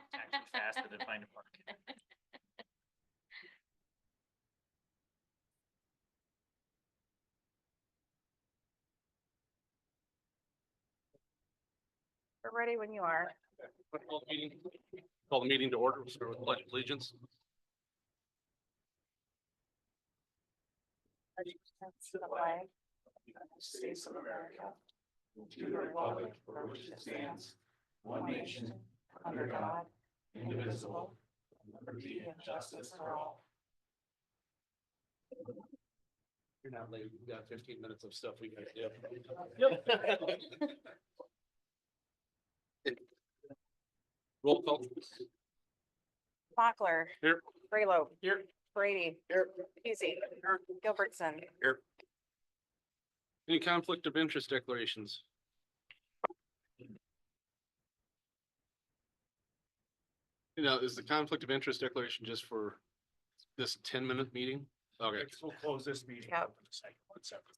Actually faster than find a park. We're ready when you are. Call the meeting to order. We'll start with the pledge of allegiance. To the flag of the United States of America, to the republic for which it stands, one nation, under God, indivisible, with liberty and justice for all. You're not late. We've got 15 minutes of stuff we gotta do. Roll call. Mochler. Here. Graylow. Here. Brady. Here. Easy. Gilbertson. Here. Any conflict of interest declarations? You know, is the conflict of interest declaration just for this 10-minute meeting? Okay. We'll close this meeting. Yep. Open the second one separately.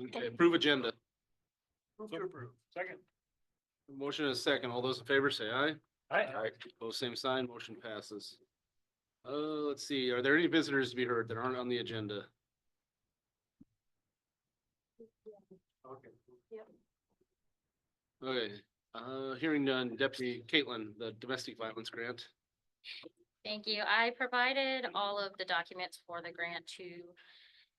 Okay, approve agenda. Move to approve. Second. Motion is second. All those in favor say aye. Aye. Both same sign, motion passes. Let's see, are there any visitors to be heard that aren't on the agenda? Okay, hearing none, Deputy Caitlin, the domestic violence grant. Thank you. I provided all of the documents for the grant to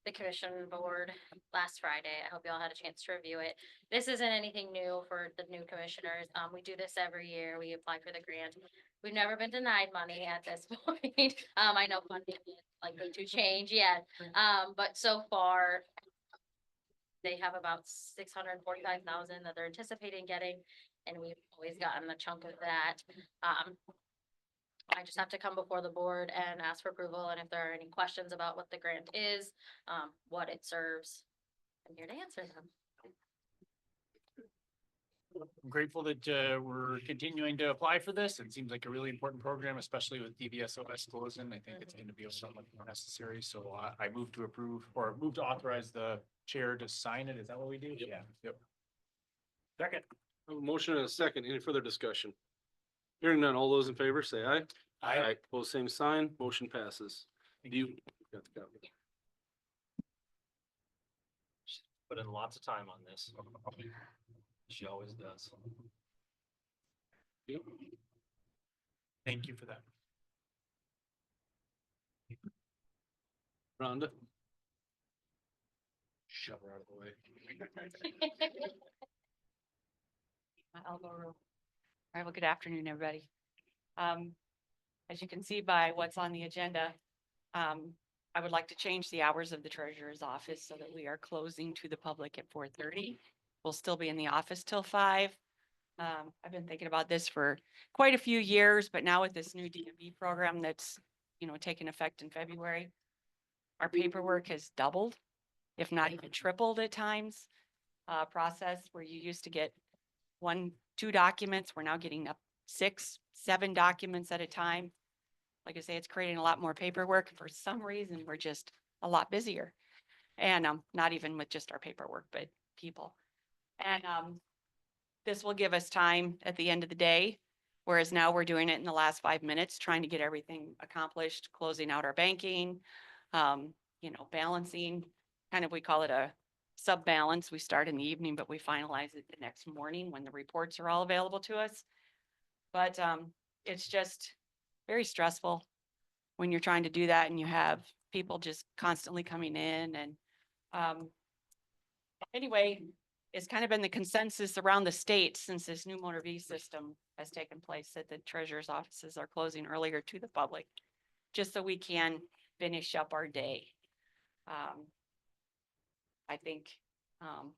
the commission board last Friday. I hope you all had a chance to review it. This isn't anything new for the new commissioners. We do this every year. We apply for the grant. We've never been denied money at this point. I know funding is likely to change yet. But so far, they have about 645,000 that they're anticipating getting, and we've always gotten a chunk of that. I just have to come before the board and ask for approval, and if there are any questions about what the grant is, what it serves, I'm here to answer them. I'm grateful that we're continuing to apply for this. It seems like a really important program, especially with DVSOS closing. I think it's going to be somewhat necessary. So I move to approve or move to authorize the chair to sign it. Is that what we do? Yep. Yeah. Yep. Second. A motion and a second. Any further discussion? Hearing none, all those in favor say aye. Aye. Both same sign, motion passes. Do you? Got the copy. Put in lots of time on this. She always does. Yep. Thank you for that. Rhonda? Shove her out of the way. My elbow room. All right, well, good afternoon, everybody. As you can see by what's on the agenda, I would like to change the hours of the treasurer's office so that we are closing to the public at 4:30. We'll still be in the office till 5. I've been thinking about this for quite a few years, but now with this new DMV program that's, taking effect in February, our paperwork has doubled, if not even tripled at times. Process where you used to get 1, 2 documents, we're now getting up 6, 7 documents at a time. Like I say, it's creating a lot more paperwork. For some reason, we're just a lot busier. And not even with just our paperwork, but people. And this will give us time at the end of the day, whereas now we're doing it in the last 5 minutes, trying to get everything accomplished, closing out our banking, balancing, we call it a sub balance. We start in the evening, but we finalize it the next morning when the reports are all available to us. But it's just very stressful when you're trying to do that and you have people just constantly coming in. And anyway, it's kind of been the consensus around the state since this new motor V system has taken place that the treasurer's offices are closing earlier to the public, just so we can finish up our day. I think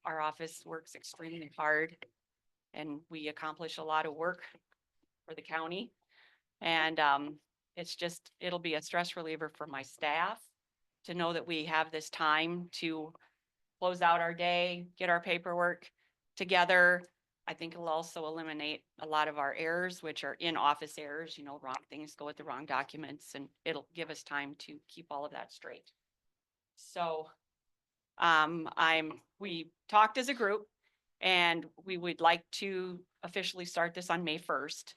our office works extremely hard and we accomplish a lot of work for the county. And it'll be a stress reliever for my staff to know that we have this time to close out our day, get our paperwork together, I think it'll also eliminate a lot of our errors, which are in-office errors, you know, wrong things go with the wrong documents, and it'll give us time to keep all of that straight. So, we talked as a group, and we would like to officially start this on May 1st,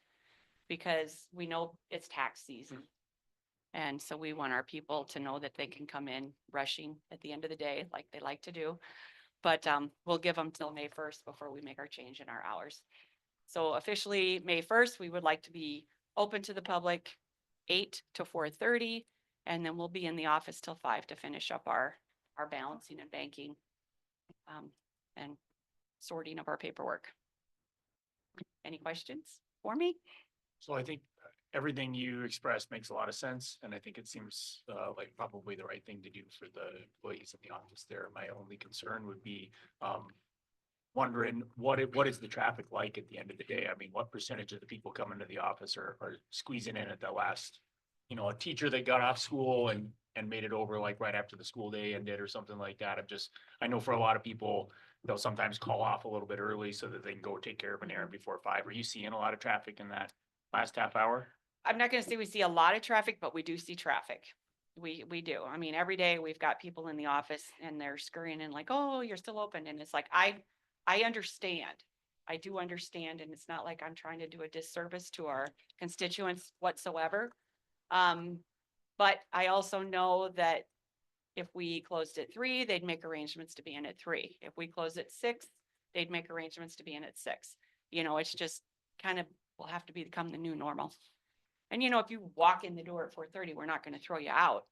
because we know it's tax season. And so we want our people to know that they can come in rushing at the end of the day, like they like to do. But we'll give them till May 1st before we make our change in our hours. So officially, May 1st, we would like to be open to the public 8 to 4:30, and then we'll be in the office till 5 to finish up our balancing and banking and sorting of our paperwork. Any questions for me? So I think everything you expressed makes a lot of sense, and I think it seems like probably the right thing to do for the employees in the office there. My only concern would be wondering what is the traffic like at the end of the day? I mean, what percentage of the people coming to the office are squeezing in at the last, you know, a teacher that got off school and made it over like right after the school day ended or something like that. I know for a lot of people, they'll sometimes call off a little bit early so that they can go take care of an errand before 5. Are you seeing a lot of traffic in that last half hour? I'm not gonna say we see a lot of traffic, but we do see traffic. We do. I mean, every day we've got people in the office and they're scurrying in like, oh, you're still open. And it's like, I understand. I do understand. And it's not like I'm trying to do a disservice to our constituents whatsoever. But I also know that if we closed at 3, they'd make arrangements to be in at 3. If we close at 6, they'd make arrangements to be in at 6. You know, it's just kind of will have to become the new normal. And you know, if you walk in the door at 4:30, we're not going to throw you out,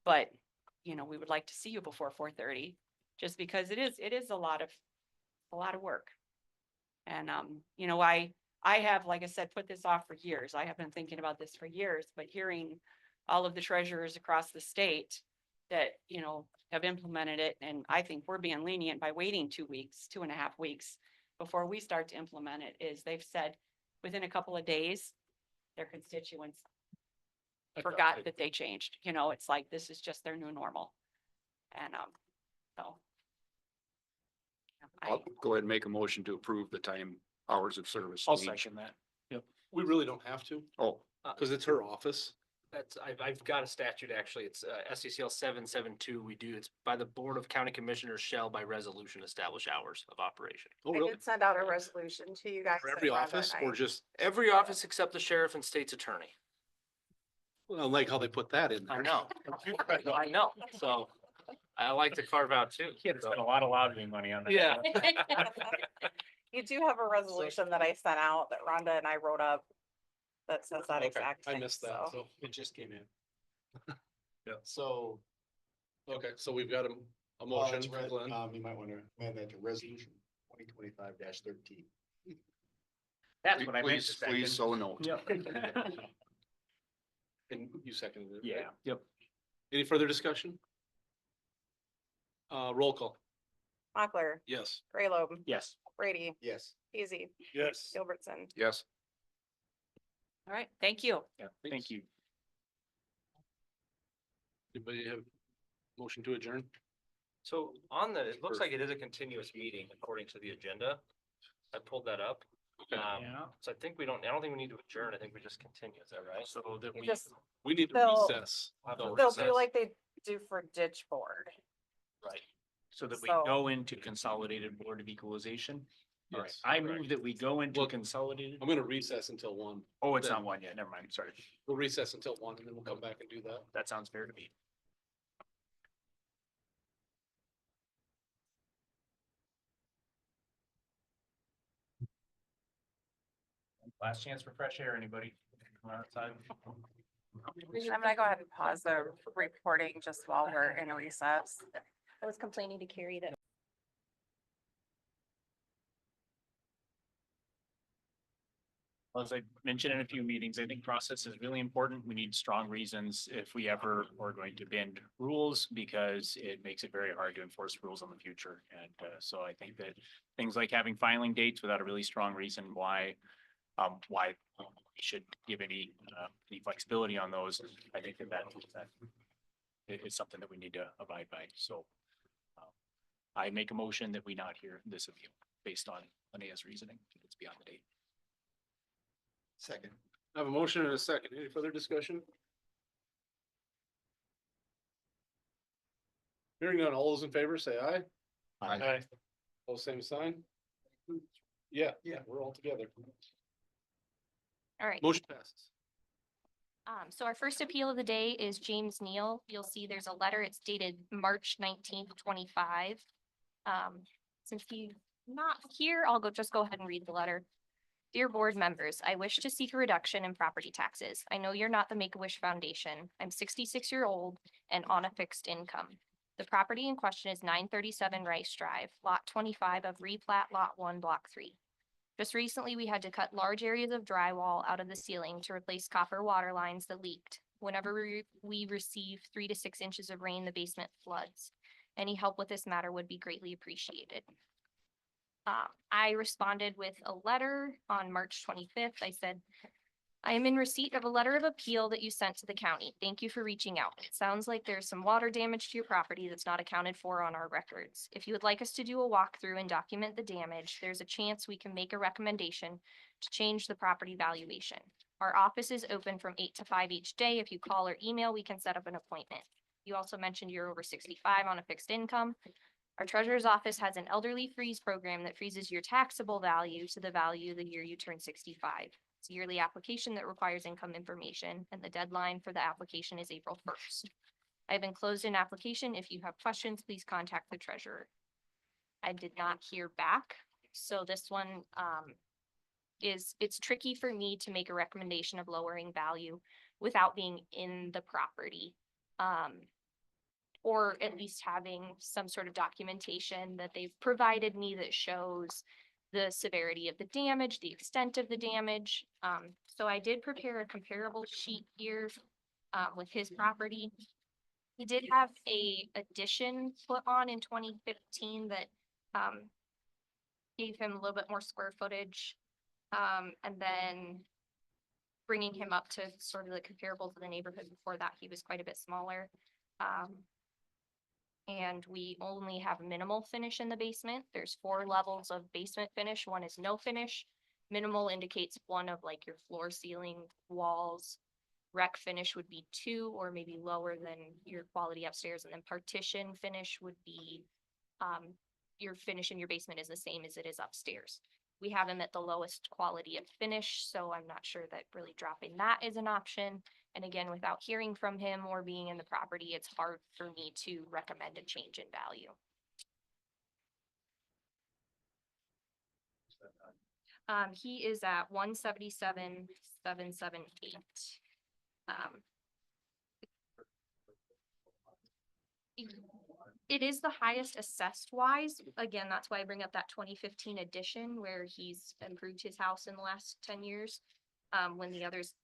but you know, we would like to see you before 4:30, just because it is a lot of work. And you know, I have, like I said, put this off for years. I have been thinking about this for years, but hearing all of the treasurers across the state that, you know, have implemented it, and I think we're being lenient by waiting 2 weeks, 2.5 weeks before we start to implement it, is they've said within a couple of days, their constituents forgot that they changed. You know, it's like, this is just their new normal. And, so. I'll go ahead and make a motion to approve the time hours of service. I'll change. second that. We really don't have to, Oh, because it's her office. That's, I've got a statute, actually, it's SCCL 772, it's by the Board of County Commissioners shall by resolution establish hours of operation. Oh, I really? did send out a resolution to you guys. For every that Rhonda office and or I- just, Every office except the sheriff and state's attorney. well, I like how they put that in there. I know, I know, so I like to carve out too. Kids so. spent a lot of lobbying money on that. Yeah. You do have a resolution that I sent out that Rhonda and I wrote up that says that Okay, exact I thing, missed that, so. so it just came in. Yeah, so, okay, so we've got a motion, That's right. Glenn. You might want to amend that to resolution 2025-13. That's what I meant to please second. so note. Yep. And you seconded it. right? Yeah, yep. Any further discussion? Roll call. Mochler, Yes. Graylobe, Yes. Brady, Yes. Easy, Yes. Gilbertson. Yes. All right, thank you. Yeah, Thanks. thank you. Anybody have motion to adjourn? So on the, it looks like it is a continuous meeting according to the agenda. I pulled that up. Yeah. So I think I don't think we need to adjourn. I think we just continue. Is that right? So that You we, just, We need to They'll- recess. We'll have to though. they'll recess. do like they do for ditch board. Right. so that we So- go into consolidated board of equalization. All right, Yes, I correct. move that we go into Well, consolidated. I'm gonna recess until 1. Oh, it's then- not one yet. Never mind. Sorry. We'll recess until 1 and then we'll come back and do that. That sounds fair to me. Last chance for fresh air, anybody? Come outside. I'm gonna go ahead and pause the recording just while we're in a recess. I was complaining to Carrie that Well, as I mentioned in a few meetings, I think process is really important. We need strong reasons if we ever are going to bend rules, because it makes it very hard to enforce rules in the future. And so I think that things like having filing dates without a really strong reason why we should give any flexibility on those, I think that is something that we need to abide by. So I make a motion that we not hear this appeal. based on Linnea reasoning. It's beyond the date. Second. I have a motion and a second. Any further discussion? Hearing none, all those in favor say aye. Aye. All same sign? Yeah, we're all together. All right. Motion passes. So our first appeal of the day is James Neal. You'll see there's a letter. It's dated March 19th, 25. Since he's not here, I'll just go ahead and read the letter. Dear board members, I wish to seek a reduction in property taxes. I know you're not the Make-A-Wish Foundation. I'm 66-year-old and on a fixed income. The property in question is 937 Rice Drive, lot 25 of replat lot 1, block 3. Just recently, we had to cut large areas of drywall out of the ceiling to replace copper water lines that leaked. Whenever we receive 3 to 6 inches of rain, the basement floods. Any help with this matter would be greatly appreciated. I responded with a letter on March 25th. I said, I am in receipt of a letter of appeal that you sent to the county. Thank you for reaching out. It sounds like there's some water damage to your property that's not accounted for on our records. If you would like us to do a walkthrough and document the damage, there's a chance we can make a recommendation to change the property valuation. Our office is open from 8 to 5 each day. If you call or email, we can set up an appointment. You also mentioned you're over 65 on a fixed income. Our treasurer's office has an elderly freeze program that freezes your taxable value to the value the year you turn 65. It's a yearly application that requires income information, and the deadline for the application is April 1st. I've enclosed an application. If you have questions, please contact the treasurer. I did not hear back, so this one it's tricky for me to make a recommendation of lowering value without being in the property. Or at least having some sort of documentation that they've provided me that shows the severity of the damage, the extent of the damage. So I did prepare a comparable sheet here with his property. He did have a addition put on in 2015 that gave him a little bit more square footage. And then bringing him up to sort of the comparable to the neighborhood before that, he was quite a bit smaller. And we only have minimal finish in the basement. There's 4 levels of basement finish. One is no finish. Minimal indicates one of like your floor, ceiling, walls. Rec finish would be 2 or maybe lower than your quality upstairs. And then partition finish would be your finish in your basement is the same as it is upstairs. We have him at the lowest quality of finish, so I'm not sure that really dropping that is an option. And again, without hearing from him or being in the property, it's hard for me to recommend a change in value. He is at 177,778. It is the highest assessed wise. Again, that's why I bring up that 2015 edition where he's improved his house in the last 10 years. When the others,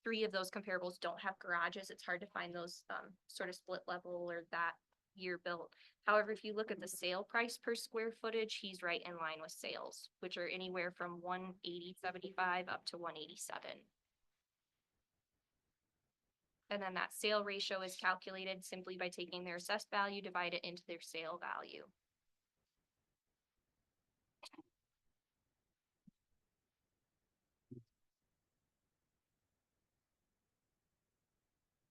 3 of those comparables don't have garages, it's hard to find those sort of split level or that year built. However, if you look at the sale price per square footage, he's right in line with sales, which are anywhere from 180.75 up to 187. And then that sale ratio is calculated simply by taking their assessed value, divide it into their sale value.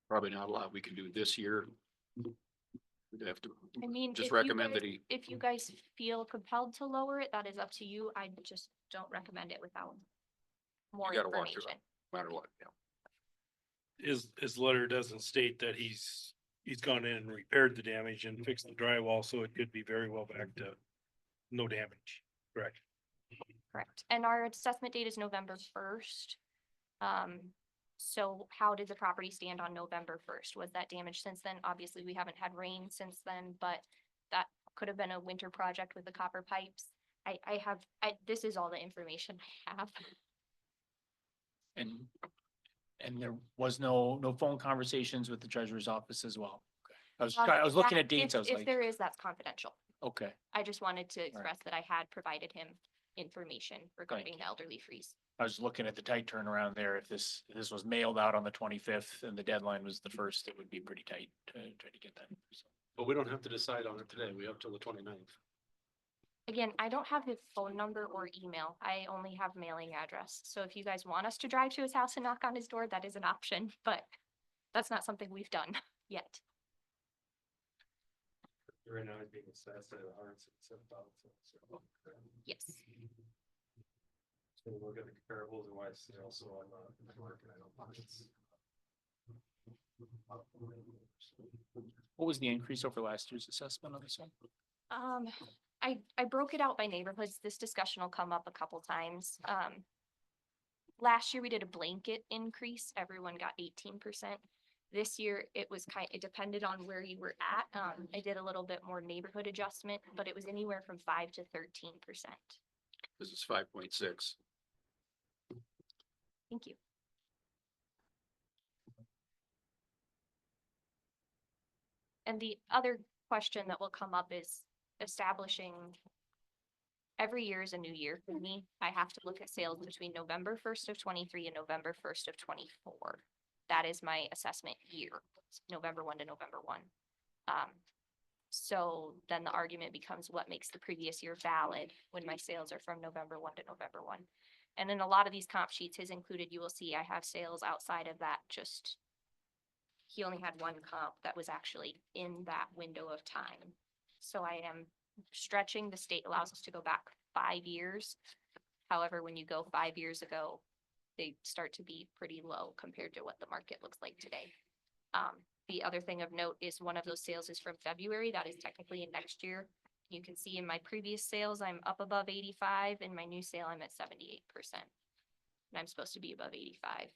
Probably not a lot we can do this year. We'd have to I mean, just if you recommend guys- that he, If you guys feel compelled to lower it, that is up to you. I just don't recommend it without more gotta walk through information. no matter what, yeah. His letter doesn't state that he's gone in and repaired the damage and fixed the drywall, so it could be very well back to no damage, correct? Correct. And our assessment date is November 1st. So how did the property stand on November 1st? Was that damaged since then? Obviously, we haven't had rain since then, but that could have been a winter project with the copper pipes. This is all the information I have. And there was no phone conversations with the treasurer's office as well. Okay. Um, I was looking that- at dates, I was If like, there is, that's confidential. okay, I just wanted to express that I had provided him information regarding the elderly freeze. I was looking at the tight turnaround there. If this was mailed out on the 25th and the deadline was the 1st, it would be pretty tight to try to get that. So, But we don't have to decide on it today. We have till the 29th. Again, I don't have his phone number or email. I only have mailing address. So if you guys want us to drive to his house and knock on his door, that is an option, but that's not something we've done yet. Right now, it's being assessed at $167,000. Yes. So look at the comparables and why it's also on the market. I don't think it's. What was the increase over last year's assessment on this one? I broke it out by neighborhoods. This discussion will come up a couple times. Last year we did a blanket increase. Everyone got 18%. This year it was it depended on where you were at. I did a little bit more neighborhood adjustment, but it was anywhere from 5 to 13%. This is 5.6. Thank you. And the other question that will come up is establishing. Every year is a new year for me. I have to look at sales between November 1st of 23 and November 1st of 24. That is my assessment year, November 1 to November 1. So then the argument becomes what makes the previous year valid when my sales are from November 1 to November 1. And in a lot of these comp sheets, his included, you will see I have sales outside of that. Just he only had one comp that was actually in that window of time. So I am stretching. The state allows us to go back 5 years. However, when you go 5 years ago, they start to be pretty low compared to what the market looks like today. The other thing of note is one of those sales is from February. That is technically in next year. You can see in my previous sales, I'm up above 85. In my new sale, I'm at 78%. And I'm supposed to be above 85.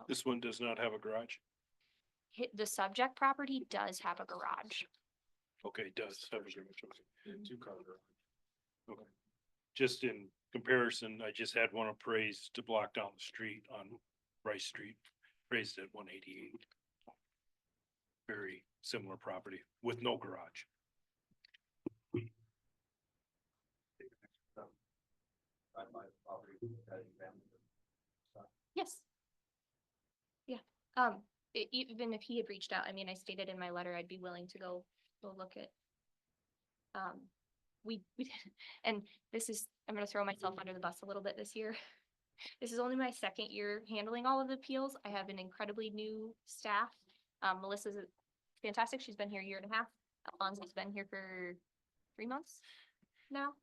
This one does not have a garage. The subject property does have a garage. Okay, it does have a garage. Okay. 2-car garage. Okay. Just in comparison, I just had one appraised to block down the street on Rice Street, appraised at 188. Very similar property with no garage. Yes. Yeah. Even if he had reached out, I mean, I stated in my letter, I'd be willing to go look at. We did, and this is, I'm gonna throw myself under the bus a little bit this year. This is only my second year handling all of the appeals. I have an incredibly new staff. Melissa's fantastic. She's been here a year and a half. Alonzo's been here for 3 months now.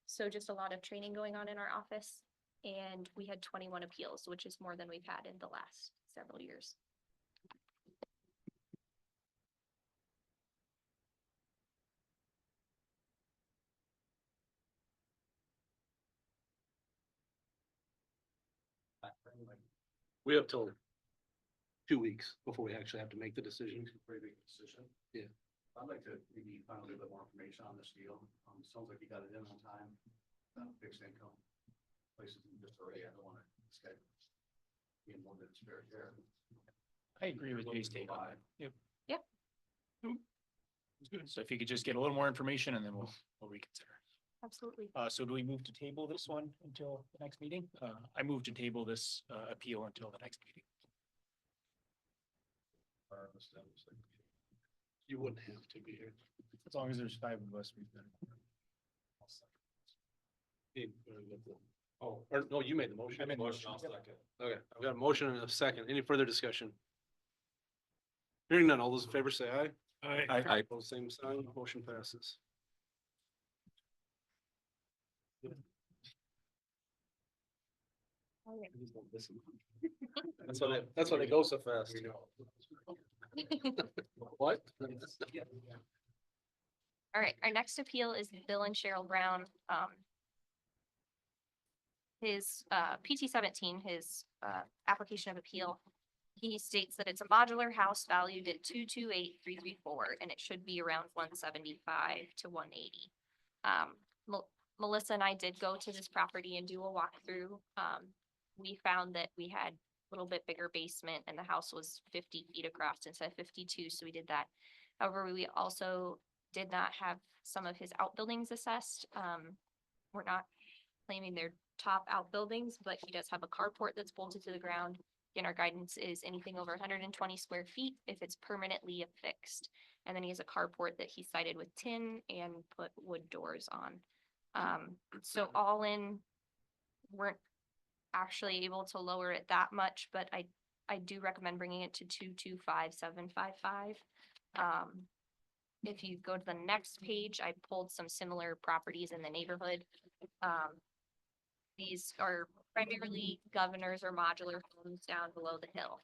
So just a lot of training going on in our office. And we had 21 appeals, which is more than we've had in the last several years. We have till 2 weeks before we actually have to make the decision. Pretty big decision. Yeah. I'd like to maybe find a little bit more information on this deal. Sounds like you got it in on time. Fixed income. Places in disarray. I don't want to schedule. Being one that's very fair. I agree with Jay's take on it. Yep. Yep. So if you could just get a little more information and then we'll reconsider. Absolutely. So do we move to table this one until the next meeting? I move to table this appeal until the next meeting. You wouldn't have to be here. As long as there's 5 of us, we've done. Oh, or no, you made the motion. I made the motion. I'll second. Okay, I've got a motion and a second. Any further discussion? Hearing none, all those in favor say aye. I, Opposed, same sign, motion passes. That's why they go so fast. What? All right, our next appeal is Bill and Cheryl Brown. His PT 17, his application of appeal, he states that it's a modular house valued at 228,334, and it should be around 175 to 180. Melissa and I did go to this property and do a walkthrough. We found that we had a little bit bigger basement and the house was 50 feet across instead of 52, so we did that. However, we also did not have some of his outbuildings assessed. We're not claiming they're top outbuildings, but he does have a carport that's bolted to the ground. Again, our guidance is anything over 120 square feet if it's permanently affixed. And then he has a carport that he sided with tin and put wood doors on. So all in, weren't actually able to lower it that much, but I do recommend bringing it to 225,755. If you go to the next page, I pulled some similar properties in the neighborhood. These are primarily governors or modular homes down below the hill.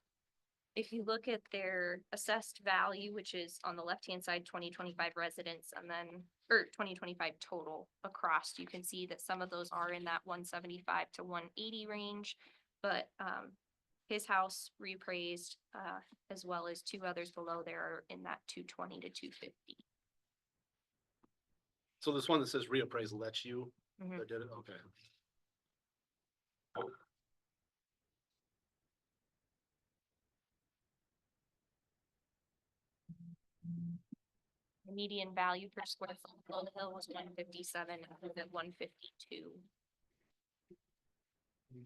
If you look at their assessed value, which is on the left-hand side, 2025 residents, and then, or 2025 total across, you can see that some of those are in that 175 to 180 range. But his house reappraised, as well as two others below there are in that 220 to 250. So this one that says reappraisal, that's you Mhm. that did it? Okay. The median value per square foot below the hill was 157, at 152.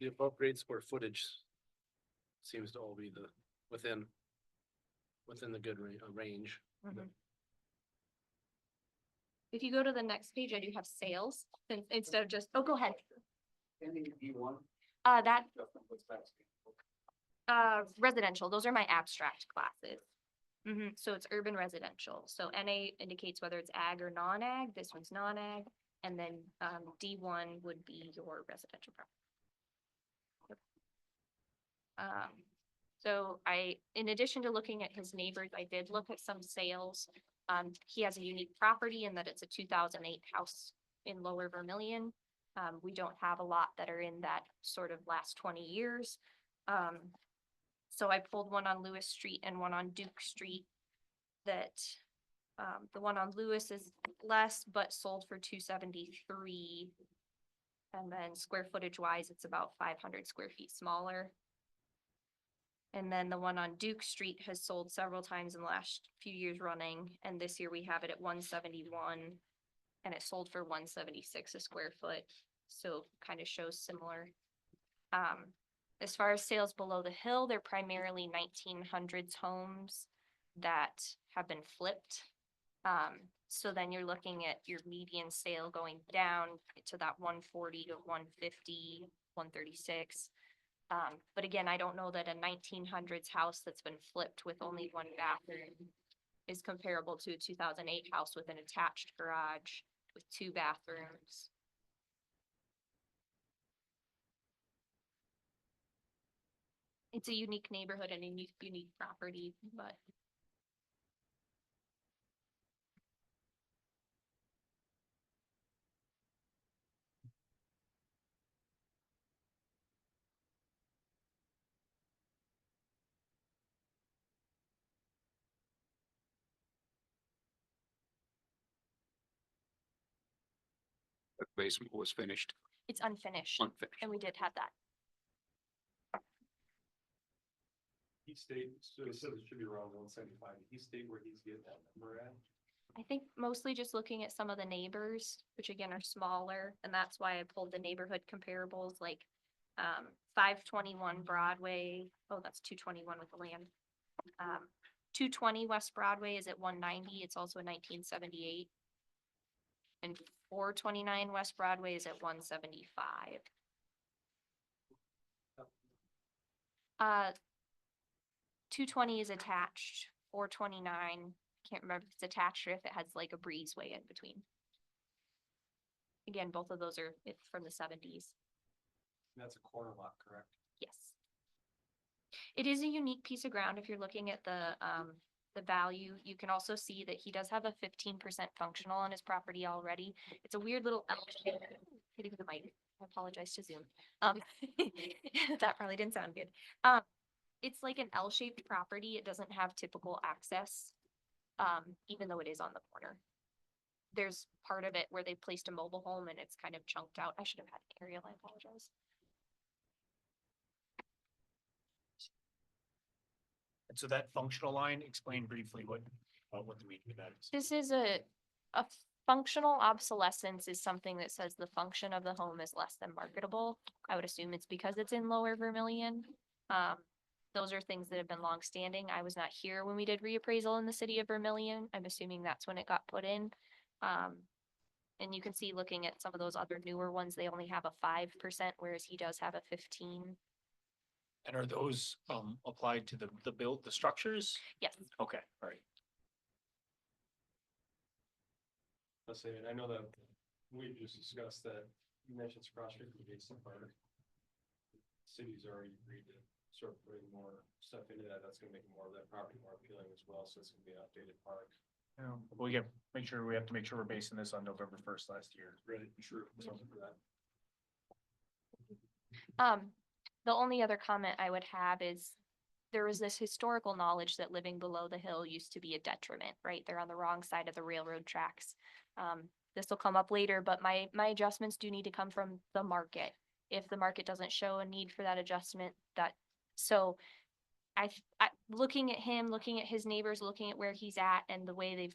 The appropriate square footage seems to all be the, within the good range. If you go to the next page, I do have sales instead of just, oh, go ahead. Any E1? That, What's that? residential, those are my abstract classes. So it's urban residential. So NA indicates whether it's ag or non-ag. This one's non-ag. And then, D1 would be your residential property. Yep. So in addition to looking at his neighbors, I did look at some sales. He has a unique property in that it's a 2008 house in Lower Vermillion. We don't have a lot that are in that sort of last 20 years. So I pulled one on Lewis Street and one on Duke Street that, the one on Lewis is less, but sold for 273. And then square footage wise, it's about 500 square feet smaller. And then the one on Duke Street has sold several times in the last few years running, and this year we have it at 171. And it sold for 176 a square foot, so kind of shows similar. As far as sales below the hill, they're primarily 1900s homes that have been flipped. So then you're looking at your median sale going down to that 140 to 150, 136. But again, I don't know that a 1900s house that's been flipped with only one bathroom is comparable to a 2008 house with an attached garage with two bathrooms. It's a unique neighborhood and a unique property, but. The basement was finished, It's unfinished, unfinished. and we did have that. He stayed, so he said it should be around 175. Did he stay where he's getting that number at? I think mostly just looking at some of the neighbors, which again are smaller, and that's why I pulled the neighborhood comparables like 521 Broadway. Oh, that's 221 with the land. 220 West Broadway is at 190. It's also a 1978. And 429 West Broadway is at 175. 220 is attached. 429, can't remember if it's attached or if it has like a breezeway in between. Again, both of those are from the 70s. That's a corner lot, correct? Yes. It is a unique piece of ground. If you're looking at the value, you can also see that he does have a 15% functional on his property already. It's a weird little hitting the mic. I apologize to Zoom. That probably didn't sound good. It's like an L-shaped property. It doesn't have typical access, even though it is on the corner. There's part of it where they placed a mobile home and it's kind of chunked out. I should have had an aerial. I apologize. And so that functional line, explain briefly what the meaning of that is. This is a functional obsolescence is something that says the function of the home is less than marketable. I would assume it's because it's in Lower Vermillion. Those are things that have been longstanding. I was not here when we did reappraisal in the city of Vermillion. I'm assuming that's when it got put in. And you can see looking at some of those other newer ones, they only have a 5%, whereas he does have a 15. And are those applied to the build, the structures? Yes. Okay, all right. Let's say, I know that we just discussed that you mentioned Cross Street from Jason Park. Cities already agreed to sort of putting more stuff into that. That's gonna make more of that property more appealing as well. So it's gonna be an updated park. We have, we have to make sure we're basing this on November 1st last year. Right, sure. Something for that. The only other comment I would have is there was this historical knowledge that living below the hill used to be a detriment, right? They're on the wrong side of the railroad tracks. This will come up later, but my adjustments do need to come from the market. If the market doesn't show a need for that adjustment, I looking at him, looking at his neighbors, looking at where he's at and the way they've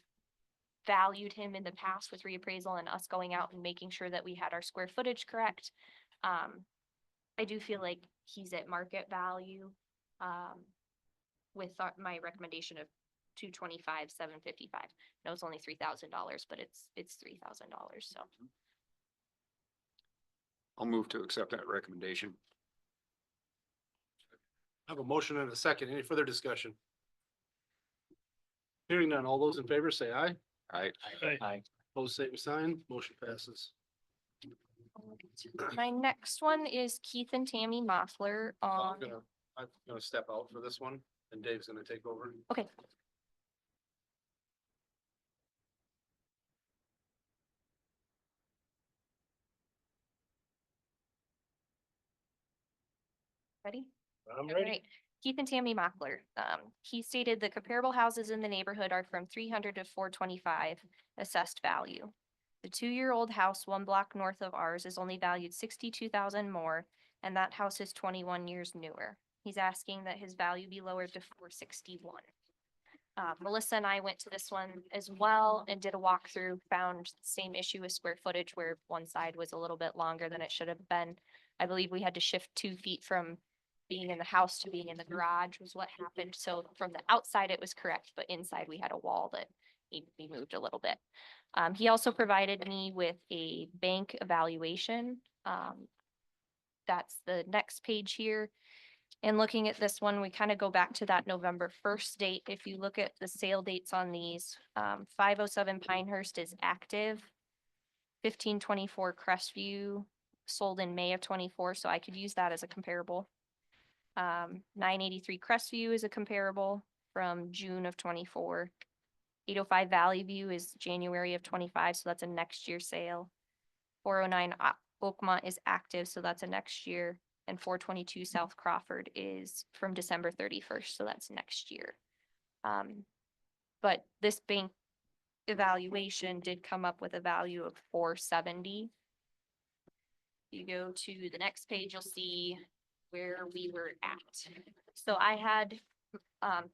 valued him in the past with reappraisal and us going out and making sure that we had our square footage correct. I do feel like he's at market value, with my recommendation of 225, 755. No, it's only $3,000, but it's $3,000, so. I'll move to accept that recommendation. I have a motion and a second. Any further discussion? Hearing none, all those in favor say aye. I, Aye. Opposed, same sign. Motion passes. My next one is Keith and Tammy Moffler on, I'm gonna step out for this one and Dave's gonna take over. okay. Ready? I'm All ready. right. Keith and Tammy Mockler. He stated the comparable houses in the neighborhood are from 300 to 425 assessed value. The 2-year-old house 1 block north of ours is only valued 62,000 more, and that house is 21 years newer. He's asking that his value be lowered to 461. Melissa and I went to this one as well and did a walkthrough, found the same issue with square footage where one side was a little bit longer than it should have been. I believe we had to shift 2 feet from being in the house to being in the garage was what happened. So from the outside, it was correct, but inside we had a wall that needed to be moved a little bit. He also provided me with a bank evaluation. That's the next page here. And looking at this one, we kind of go back to that November 1st date. If you look at the sale dates on these, 507 Pinehurst is active. 1524 Crestview sold in May of 24, so I could use that as a comparable. 983 Crestview is a comparable from June of 24. 805 Valley View is January of 25, so that's a next year sale. 409 Oakmont is active, so that's a next year. And 422 South Crawford is from December 31st, so that's next year. But this bank evaluation did come up with a value of 470. If you go to the next page, you'll see where we were at. So I had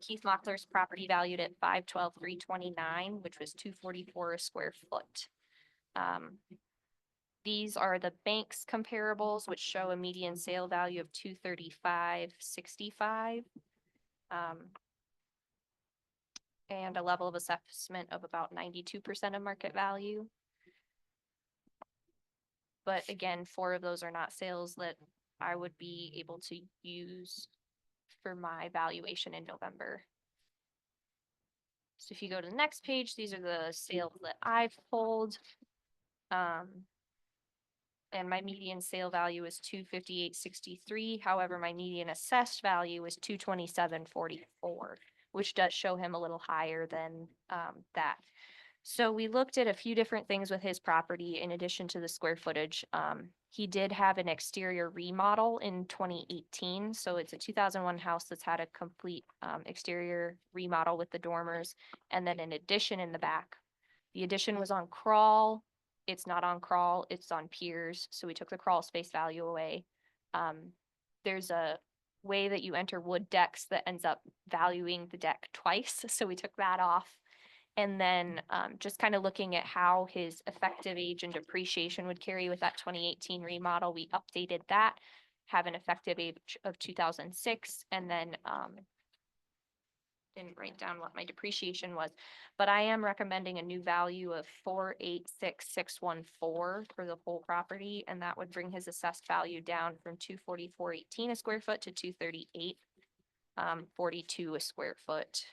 Keith Mockler's property valued at 512,329, which was 244 a square foot. These are the bank's comparables, which show a median sale value of 235.65. And a level of assessment of about 92% of market value. But again, 4 of those are not sales that I would be able to use for my valuation in November. So if you go to the next page, these are the sales that I've pulled. And my median sale value is 258.63. However, my median assessed value is 227.44, which does show him a little higher than that. So we looked at a few different things with his property in addition to the square footage. He did have an exterior remodel in 2018. So it's a 2001 house that's had a complete exterior remodel with the dormers. And then an addition in the back. The addition was on crawl. It's not on crawl, it's on piers. So we took the crawl space value away. There's a way that you enter wood decks that ends up valuing the deck twice. So we took that off. And then just kind of looking at how his effective age and depreciation would carry with that 2018 remodel, we updated that. have an effective age of 2006, and then, didn't write down what my depreciation was, but I am recommending a new value of 486,614 for the whole property, and that would bring his assessed value down from 244.18 a square foot to 238, 42 a square foot,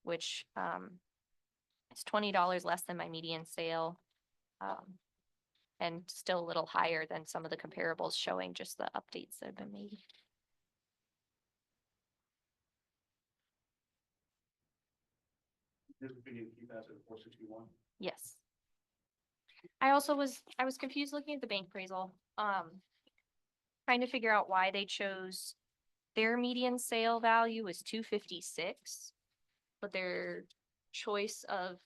which, is $20 less than my median sale. And still a little higher than some of the comparables showing just the updates that have been made. His opinion, keep that at 461. Yes. I was confused looking at the bank appraisal, trying to figure out why they chose their median sale value was 256, but their choice of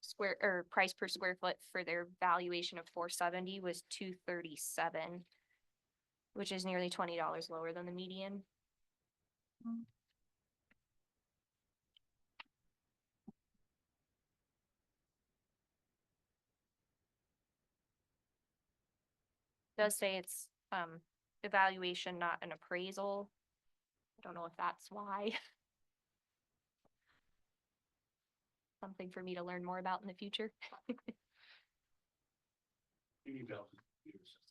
square or price per square foot for their valuation of 470 was 237, which is nearly $20 lower than the median. Does say it's evaluation, not an appraisal. I don't know if that's why. Something for me to learn more about in the future. You need to. Computer system.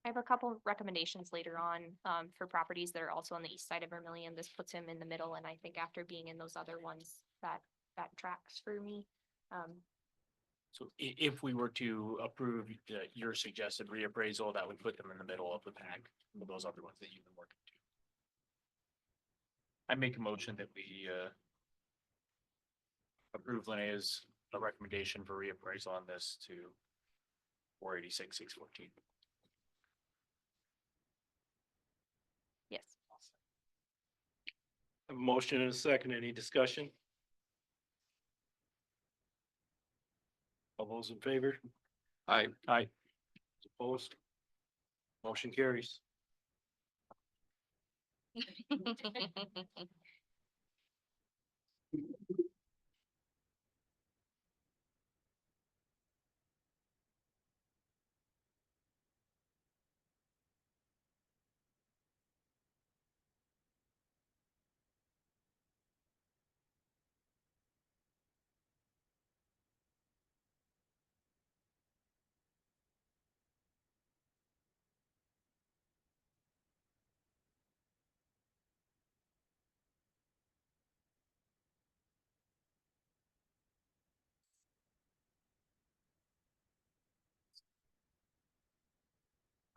I have a couple recommendations later on for properties that are also on the east side of Vermillion. This puts him in the middle, and I think after being in those other ones, that tracks for me. So if we were to approve your suggested reappraisal, that would put them in the middle of the pack of those other ones that you've been working to. I make a motion that we approve Linnea's recommendation for reappraisal on this to 486,614. Yes. A motion and a second. Any discussion? All those in favor? Aye. Opposed? Motion carries.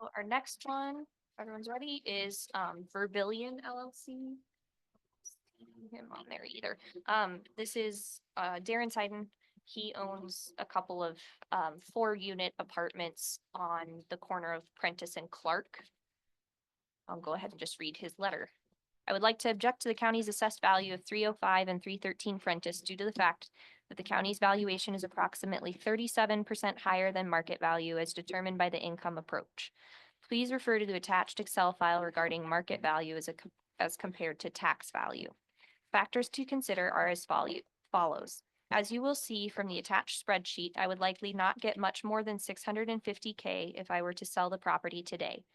So our next one, everyone's ready, is Verbillion LLC. See him on there either. This is Darren Seiden. He owns a couple of 4-unit apartments on the corner of Prentice and Clark. I'll go ahead and just read his letter. I would like to object to the county's assessed value of 305 and 313 Prentice due to the fact that the county's valuation is approximately 37% higher than market value as determined by the income approach. Please refer to the attached Excel file regarding market value as compared to tax value. Factors to consider are as follows. As you will see from the attached spreadsheet, I would likely not get much more than $650K if I were to sell the property today.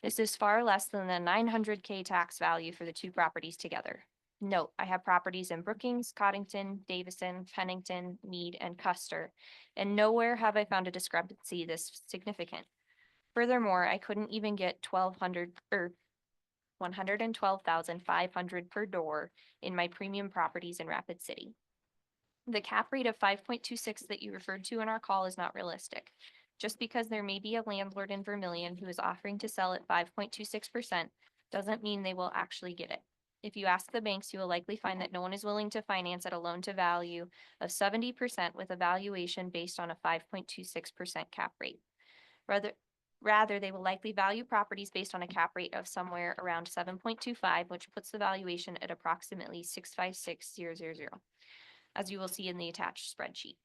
This is far less than the $900K tax value for the two properties together. Note, I have properties in Brookings, Coddington, Davison, Pennington, Meade, and Custer, and nowhere have I found a discrepancy this significant. Furthermore, I couldn't even get $112,500 per door in my premium properties in Rapid City. The cap rate of 5.26 that you referred to in our call is not realistic. Just because there may be a landlord in Vermillion who is offering to sell at 5.26% doesn't mean they will actually get it. If you ask the banks, you will likely find that no one is willing to finance at a loan to value of 70% with a valuation based on a 5.26% cap rate. Rather, they will likely value properties based on a cap rate of somewhere around 7.25, which puts the valuation at approximately 656,000, as you will see in the attached spreadsheet.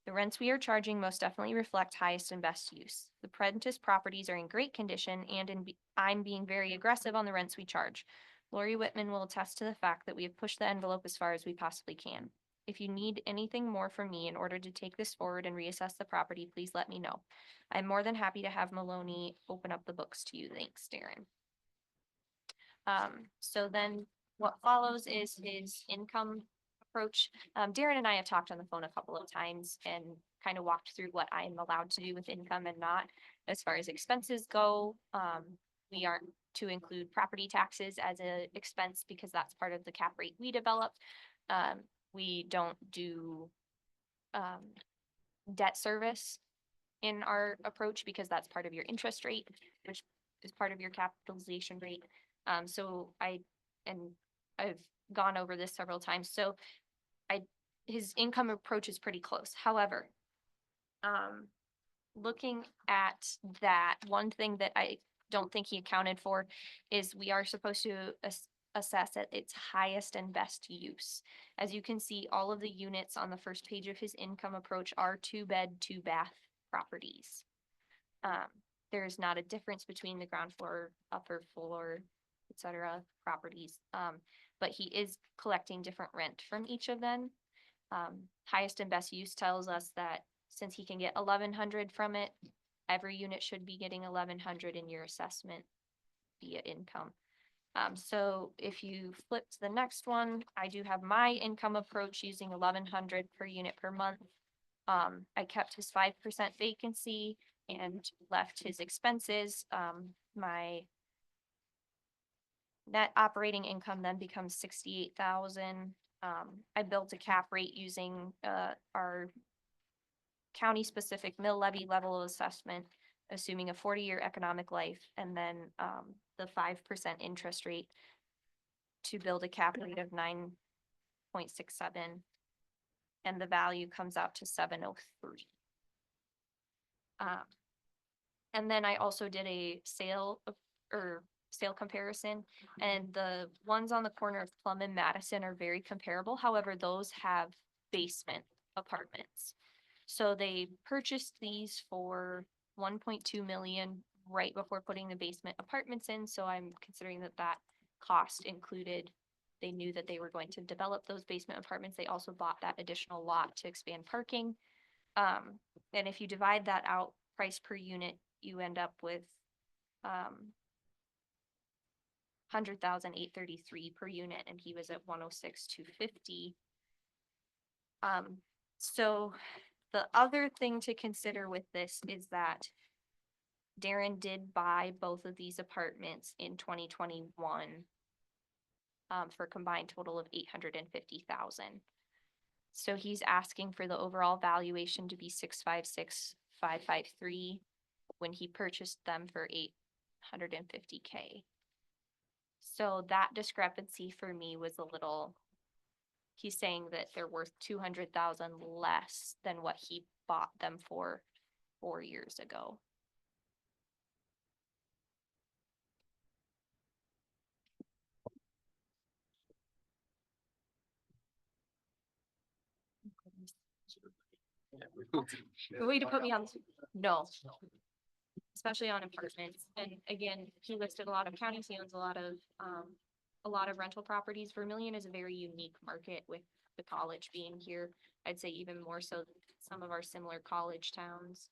The rents we are charging most definitely reflect highest and best use. The Prentice properties are in great condition and I'm being very aggressive on the rents we charge. Lori Whitman will attest to the fact that we have pushed the envelope as far as we possibly can. If you need anything more from me in order to take this forward and reassess the property, please let me know. I'm more than happy to have Maloney open up the books to you. Thanks, Darren. So then what follows is his income approach. Darren and I have talked on the phone a couple of times and kind of walked through what I'm allowed to do with income and not. As far as expenses go, we aren't to include property taxes as a expense because that's part of the cap rate we developed. We don't do debt service in our approach because that's part of your interest rate, which is part of your capitalization rate. So I've gone over this several times. So his income approach is pretty close. However, looking at that, one thing that I don't think he accounted for is we are supposed to assess at its highest and best use. As you can see, all of the units on the first page of his income approach are 2-bed, 2-bath properties. There's not a difference between the ground floor, upper floor, etc. properties. But he is collecting different rent from each of them. Highest and best use tells us that since he can get 1,100 from it, every unit should be getting 1,100 in your assessment via income. So if you flip to the next one, I do have my income approach using 1,100 per unit per month. I kept his 5% vacancy and left his expenses. My net operating income then becomes 68,000. I built a cap rate using our county specific mill levy level of assessment, assuming a 40-year economic life, and then the 5% interest rate to build a cap rate of 9.67. And the value comes out to 703. And then I also did a sale comparison, and the ones on the corner of Plum and Madison are very comparable. However, those have basement apartments. So they purchased these for 1.2 million right before putting the basement apartments in. So I'm considering that cost included. They knew that they were going to develop those basement apartments. They also bought that additional lot to expand parking. And if you divide that out, price per unit, you end up with 100,833 per unit, and he was at 106,250. So the other thing to consider with this is that Darren did buy both of these apartments in 2021 for a combined total of 850,000. So he's asking for the overall valuation to be 656,553 when he purchased them for 850K. So that discrepancy for me was a little, he's saying that they're worth 200,000 less than what he bought them for 4 years ago. The way to put me on, no. Especially on apartments. And again, he listed a lot of counties, he owns a lot of rental properties. Vermillion is a very unique market with the college being here. I'd say even more so than some of our similar college towns.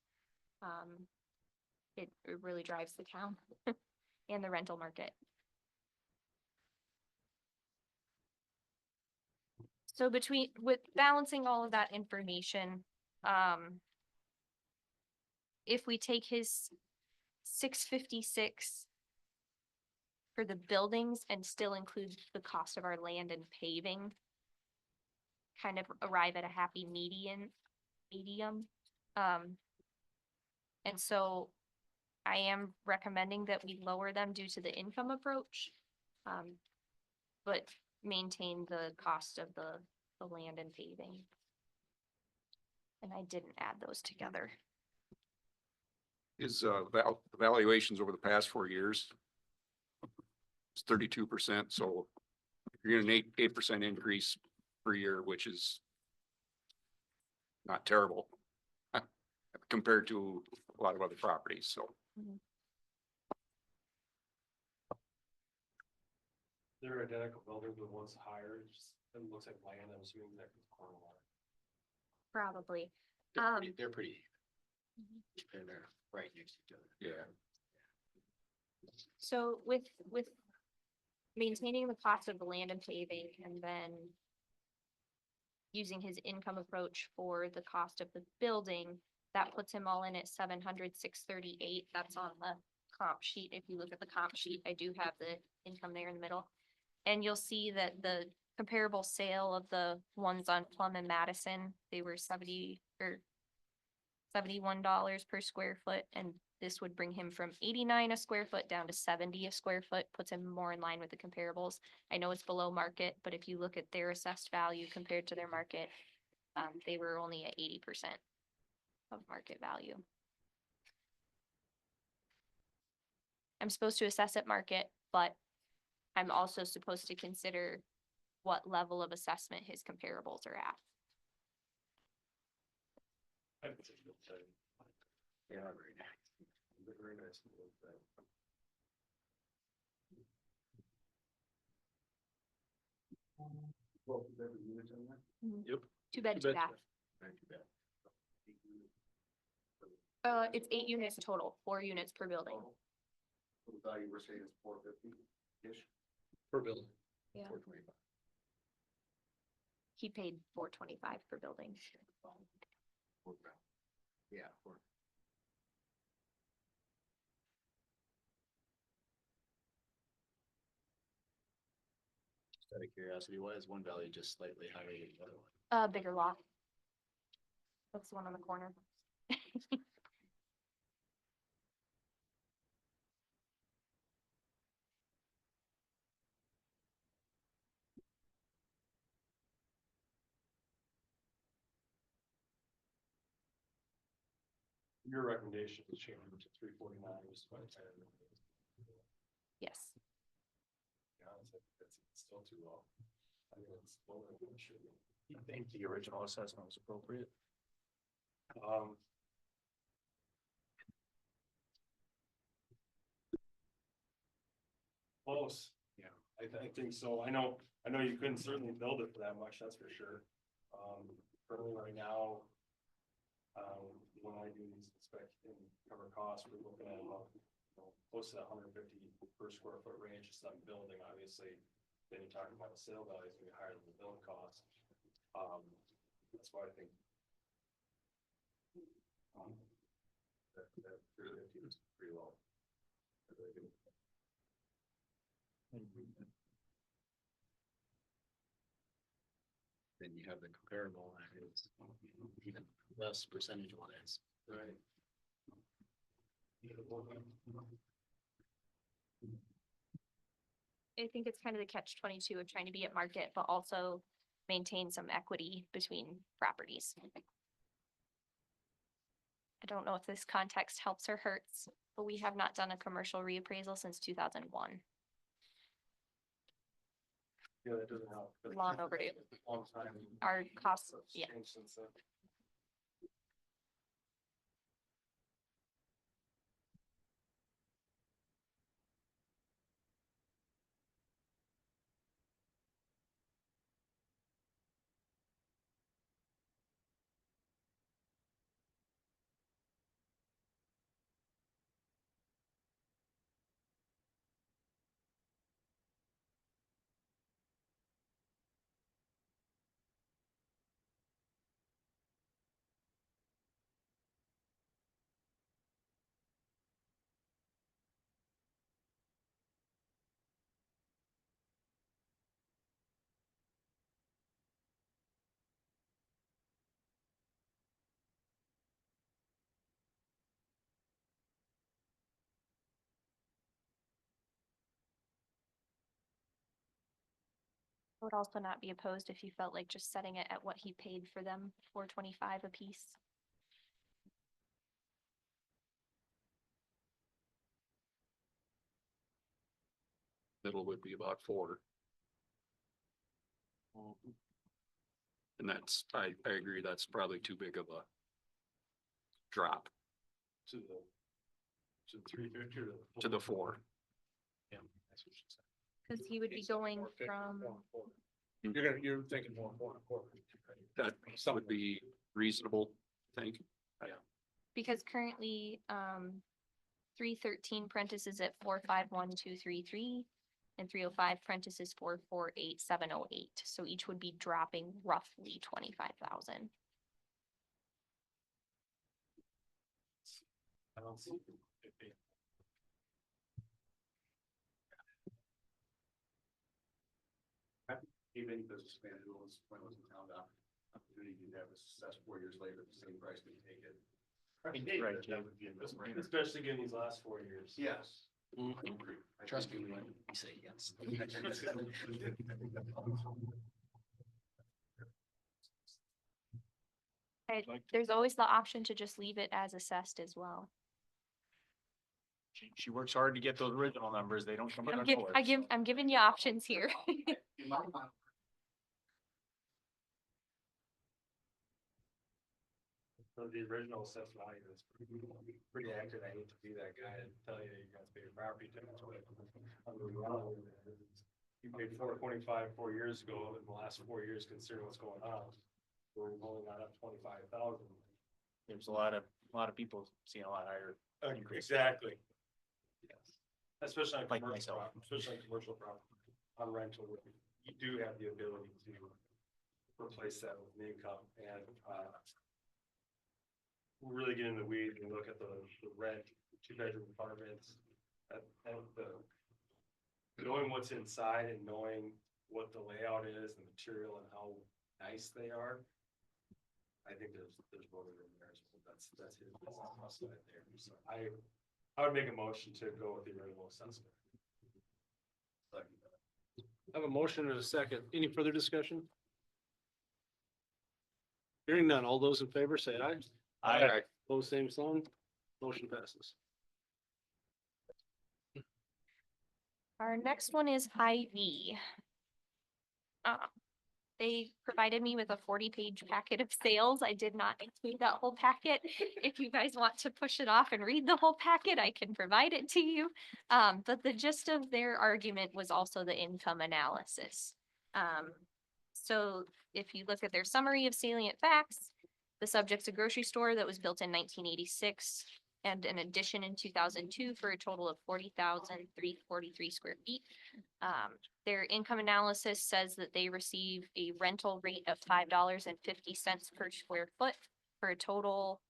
It really drives the town and the rental market. So with balancing all of that information, if we take his 656 for the buildings and still include the cost of our land and paving, kind of arrive at a happy medium. And so I am recommending that we lower them due to the income approach, but maintain the cost of the land and paving. And I didn't add those together. His valuations over the past 4 years. It's 32%, so you're getting an 8% increase per year, which is not terrible compared to a lot of other properties, so. They're identical buildings, but one's higher, just, it looks like land, I'm assuming that could corner lot. Probably. They're pretty. Mhm. And they're right next to each other. Yeah. So with maintaining the cost of the land and paving and then using his income approach for the cost of the building, that puts him all in at 700,638. That's on the comp sheet. If you look at the comp sheet, I do have the income there in the middle. And you'll see that the comparable sale of the ones on Plum and Madison, they were $71 per square foot, and this would bring him from 89 a square foot down to 70 a square foot, puts him more in line with the comparables. I know it's below market, but if you look at their assessed value compared to their market, they were only at 80% of market value. I'm supposed to assess at market, but I'm also supposed to consider what level of assessment his comparables are at. I think it's a good site. Yeah, very nice. They're very nice. to look at. Well, there were units in there? Yep. Two bed, Two two bed, bath. Not too bad. It's 8 units total, 4 units per building. So the value we're saying is 450-ish. Per building. Yeah. 425. He paid $425 per building. Yeah. Just out of curiosity, why is one value just slightly higher than the other one? Bigger lot. That's the one on the corner. Your recommendation is change to 349, just by 10. Yes. Yeah, it's still too low. I think it's lower than it should be. I think the original assessment was appropriate. Close. Yeah. I think so. I know you couldn't certainly build it for that much, that's for sure. Currently right now, when I do these inspect and cover costs, we're looking at about, close to that 150 per square foot range, just on building, obviously. Then you're talking about the sale value is gonna be higher than the build cost. That's why I think. That 350 is pretty low. Really good. Then you have the comparable, and it's even less percentage wise. Right. I think it's kind of the catch-22 of trying to be at market, but also maintain some equity between properties. I don't know if this context helps or hurts, but we have not done a commercial reappraisal since 2001. Yeah, that doesn't help. Long overdue. Long time. Our costs, It's yeah. changed since then. I would also not be opposed if you felt like just setting it at what he paid for them, $425 a piece. Middle would be about 4. And that's, I agree, that's probably too big of a drop To the 350 or to the 4. Yeah, that's what she said. Cause he would be going from, You're thinking more important. That would be reasonable, I think. because currently, 313 Prentice is at 451,233. And 305 Prentice is 448,708. So each would be dropping roughly 25,000. I don't see. Even if this expanded was, when it was in town, opportunity to have a success 4 years later, the same price we take it. Right, That would be a no-brainer. Especially given these last 4 years. Yes. Trust me when you say yes. There's always the option to just leave it as assessed as well. She works hard to get those original numbers. They don't come out of nowhere. I'm giving you options here. In my mind, So the original assessed value is pretty accurate. I hate to be that guy and tell you you got to pay your property tax. You paid 425 4 years ago, in the last 4 years, considering what's going on, we're only not up 25,000. There's a lot of people seeing a lot higher. Exactly. Yes. Especially on Like commercial myself. property, especially on commercial property, on rental, where you do have the ability to replace that with an income and, we'll really get in the weeds and look at the rent, 2-bedroom apartments, and knowing what's inside and knowing what the layout is, the material and how nice they are. I think there's more room there, so that's his business side there, so I would make a motion to go with the original assessment. I have a motion and a second. Any further discussion? Hearing none. All those in favor say aye. I, Pose same sign. Motion passes. Our next one is Hy-Vee. They provided me with a 40-page packet of sales. I did not include that whole packet. If you guys want to push it off and read the whole packet, I can provide it to you. But the gist of their argument was also the income analysis. So if you look at their summary of salient facts, the subject's a grocery store that was built in 1986 and an addition in 2002 for a total of 40,343 square feet. Their income analysis says that they receive a rental rate of $5.50 per square foot for a total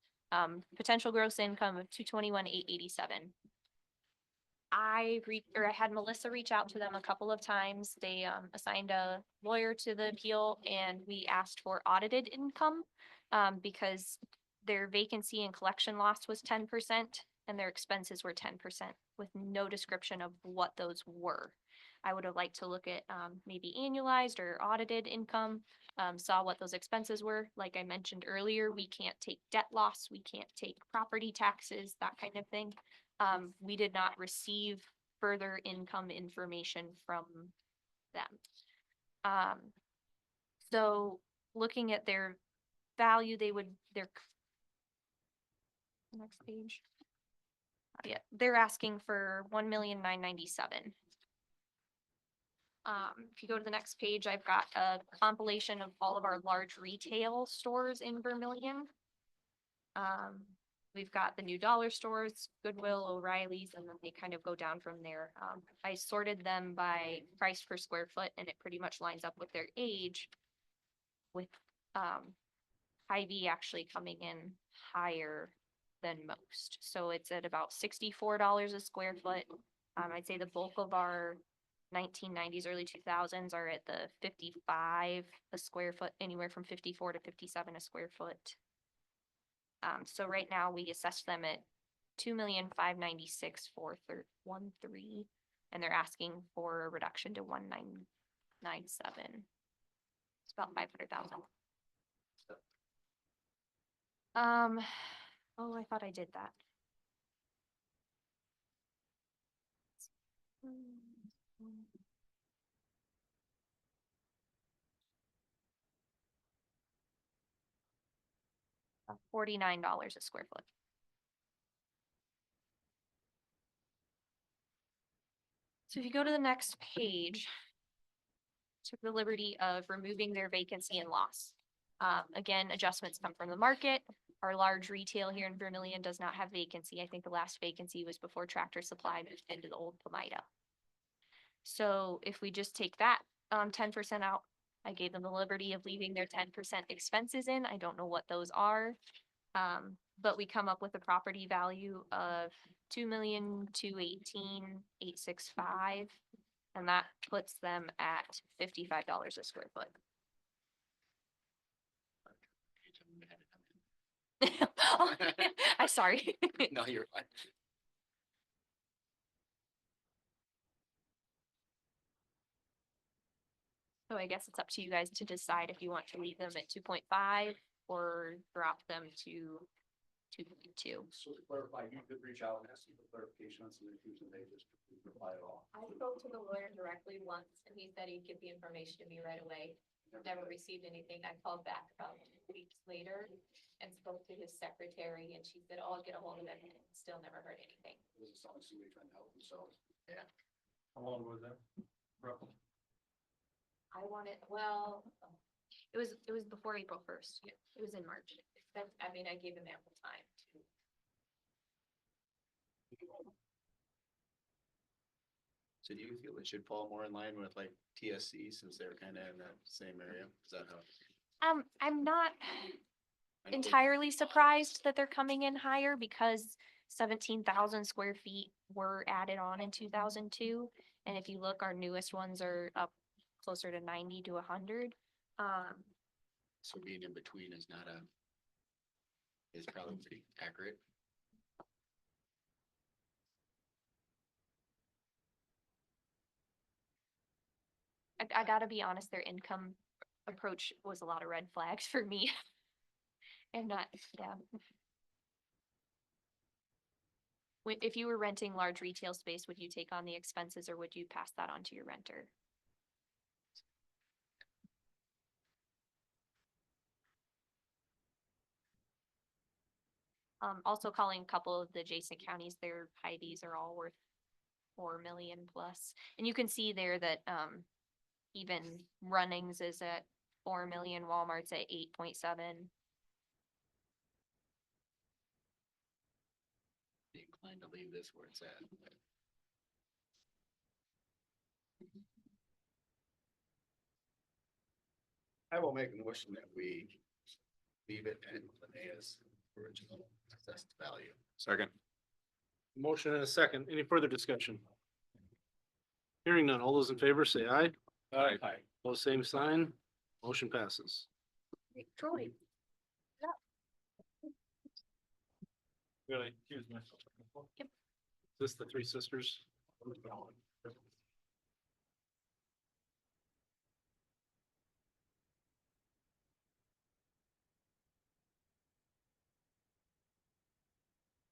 potential gross income of $221,887. I had Melissa reach out to them a couple of times. They assigned a lawyer to the appeal and we asked for audited income because their vacancy and collection loss was 10% and their expenses were 10% with no description of what those were. I would have liked to look at maybe annualized or audited income, saw what those expenses were. Like I mentioned earlier, we can't take debt loss, we can't take property taxes, that kind of thing. We did not receive further income information from them. So looking at their value, next page. Yeah, they're asking for 1,997,000. If you go to the next page, I've got a compilation of all of our large retail stores in Vermillion. We've got the new dollar stores, Goodwill, O'Reilly's, and then they kind of go down from there. I sorted them by price per square foot and it pretty much lines up with their age with Hy-Vee actually coming in higher than most. So it's at about $64 a square foot. I'd say the bulk of our 1990s, early 2000s are at the 55 a square foot, anywhere from 54 to 57 a square foot. So right now we assess them at 2,596,413, and they're asking for a reduction to 1,997. It's about 500,000. Oh, I thought I did that. $49 a square foot. So if you go to the next page, took the liberty of removing their vacancy and loss. Again, adjustments come from the market. Our large retail here in Vermillion does not have vacancy. I think the last vacancy was before Tractor Supply moved into the old Palmyra. So if we just take that 10% out, I gave them the liberty of leaving their 10% expenses in. I don't know what those are. But we come up with a property value of 2,218,865, and that puts them at $55 a square foot. I'm sorry. No, you're fine. So I guess it's up to you guys to decide if you want to leave them at 2.5 or drop them to 2.2. So to clarify, you could reach out and ask for clarification on some issues and they just reply at all. I spoke to the lawyer directly once and he said he'd give the information to me right away. Never received anything. I called back about 2 weeks later and spoke to his secretary and she said, oh, I'll get a hold of him, and still never heard anything. This is something somebody trying to help themselves. How long was that? Roughly. I wanted, well, It was before April 1st. It was in March. that's, I mean, I gave him ample time to. So do you feel it should fall more in line with like TSC since they're kind of in that same area? Is that how? I'm not I know- entirely surprised that they're coming in higher because 17,000 square feet were added on in 2002. And if you look, our newest ones are up closer to 90 to 100. So being in between is not is probably pretty accurate. I gotta be honest, their income approach was a lot of red flags for me. And not, yeah. If you were renting large retail space, would you take on the expenses or would you pass that on to your renter? Also calling a couple of the adjacent counties, their Hy-Vees are all worth 4 million plus. And you can see there that, even Runnings is at 4 million, Walmart's at 8.7. Be inclined to leave this where it's at. but I will make a motion that we leave it at Linnea's original assessed value. Second. Motion and a second. Any further discussion? Hearing none. All those in favor say aye. Aye. Pose same sign. Motion passes. Troy. Really, excuse myself. Is this the Three Sisters?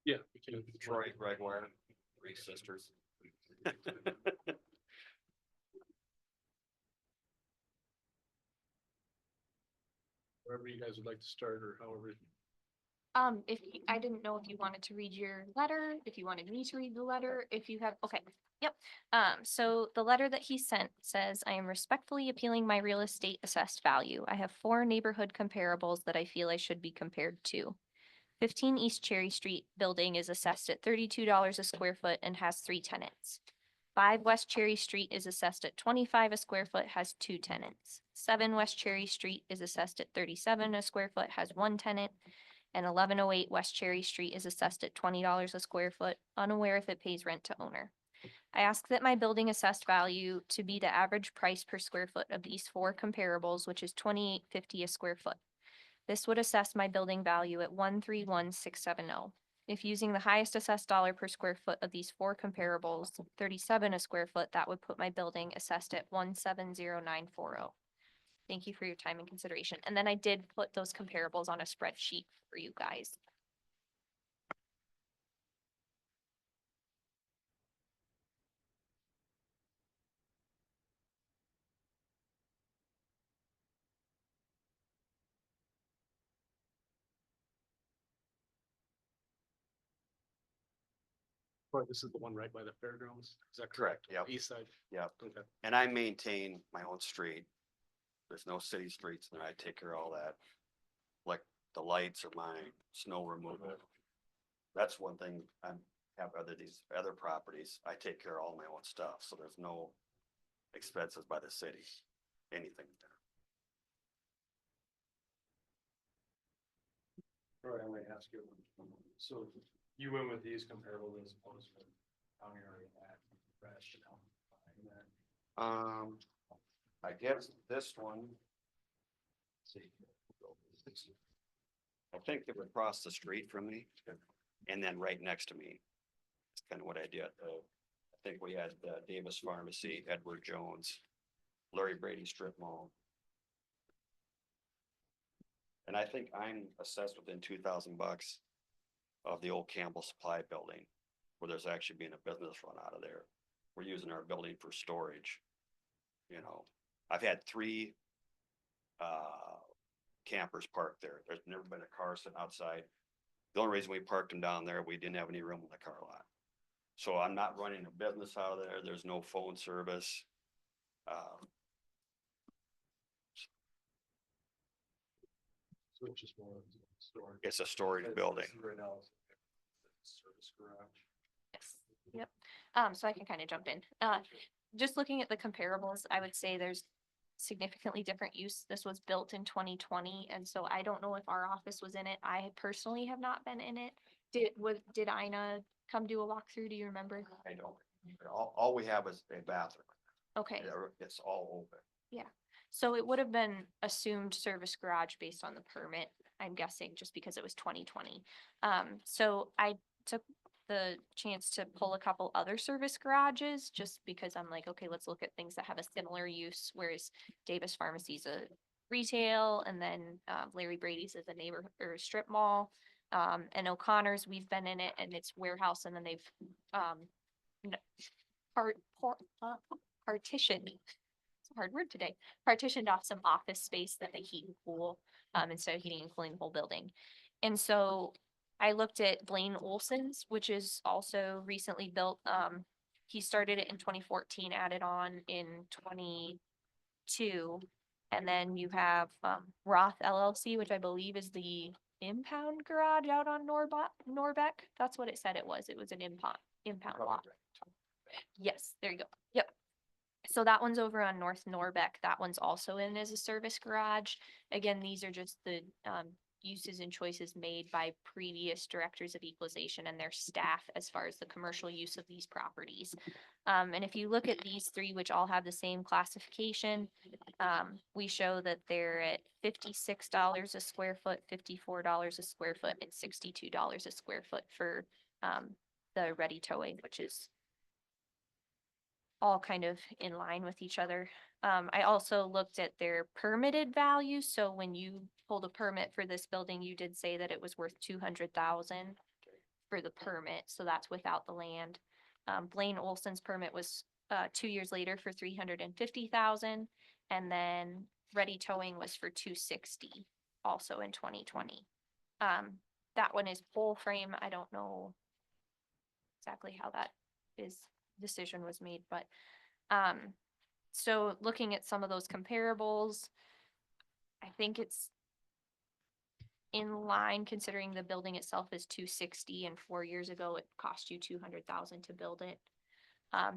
Yeah. we can. Troy, Redwire, Three Sisters. Wherever you guys would like to start or however. I didn't know if you wanted to read your letter, if you wanted me to read the letter, if you have, okay, yep. So the letter that he sent says, I am respectfully appealing my real estate assessed value. I have 4 neighborhood comparables that I feel I should be compared to. 15 East Cherry Street building is assessed at $32 a square foot and has 3 tenants. 5 West Cherry Street is assessed at 25 a square foot, has 2 tenants. 7 West Cherry Street is assessed at 37 a square foot, has 1 tenant. And 1108 West Cherry Street is assessed at $20 a square foot, unaware if it pays rent to owner. I ask that my building assessed value to be the average price per square foot of these 4 comparables, which is $28.50 a square foot. This would assess my building value at $131,670. If using the highest assessed dollar per square foot of these 4 comparables, 37 a square foot, that would put my building assessed at $170,940. Thank you for your time and consideration. And then I did put those comparables on a spreadsheet for you guys. Troy, this is the one right by the fairgrounds, is that Correct, yep. East side? Yep. Okay. And I maintain my own street. There's no city streets and I take care of all that. Like the lights or my snow removal. That's one thing I have these other properties. I take care of all my own stuff, so there's no expenses by the city, anything there. Troy, I might ask you, so you went with these comparable as opposed to county already had rationale behind that? I guess this one. I think they were across the street from me and then right next to me. That's kind of what I did. I think we had Davis Pharmacy, Edward Jones, Larry Brady Strip Mall. And I think I'm assessed within $2,000 of the old Campbell Supply building, where there's actually being a business run out of there. We're using our building for storage. You know, I've had 3 campers parked there. There's never been a car sitting outside. The only reason we parked them down there, we didn't have any room in the car lot. So I'm not running a business out of there. There's no phone service. So it's just more of a storage. It's a storage building. Right now, it's a service garage. Yes, yep. So I can kind of jump in. Just looking at the comparables, I would say there's significantly different use. This was built in 2020, and so I don't know if our office was in it. I personally have not been in it. Did Ina come do a walkthrough? Do you remember? I don't. All we have is a bathroom. Okay. It's all open. So it would have been assumed service garage based on the permit, I'm guessing, just because it was 2020. So I took the chance to pull a couple other service garages just because I'm like, okay, let's look at things that have a similar use, whereas Davis Pharmacy's a retail, and then Larry Brady's is a neighbor or a strip mall. And O'Connor's, we've been in it, and it's warehouse, and then they've partitioned. It's a hard word today. Partitioned off some office space that they heat and cool instead of heating and cooling the whole building. And so I looked at Blaine Olson's, which is also recently built. He started it in 2014, added on in 22. And then you have Roth LLC, which I believe is the impound garage out on Norbeck. That's what it said it was. It was an impound lot. Yes, there you go. Yep. So that one's over on North Norbeck. That one's also in as a service garage. Again, these are just the uses and choices made by previous directors of equalization and their staff as far as the commercial use of these properties. And if you look at these 3, which all have the same classification, we show that they're at $56 a square foot, $54 a square foot, and $62 a square foot for the ready towing, which is all kind of in line with each other. I also looked at their permitted value. So when you pulled a permit for this building, you did say that it was worth 200,000 for the permit. So that's without the land. Blaine Olson's permit was 2 years later for 350,000. And then Ready Towing was for 260, also in 2020. That one is full frame. I don't know exactly how that decision was made, but so looking at some of those comparables, I think it's in line considering the building itself is 260 and 4 years ago it cost you 200,000 to build it.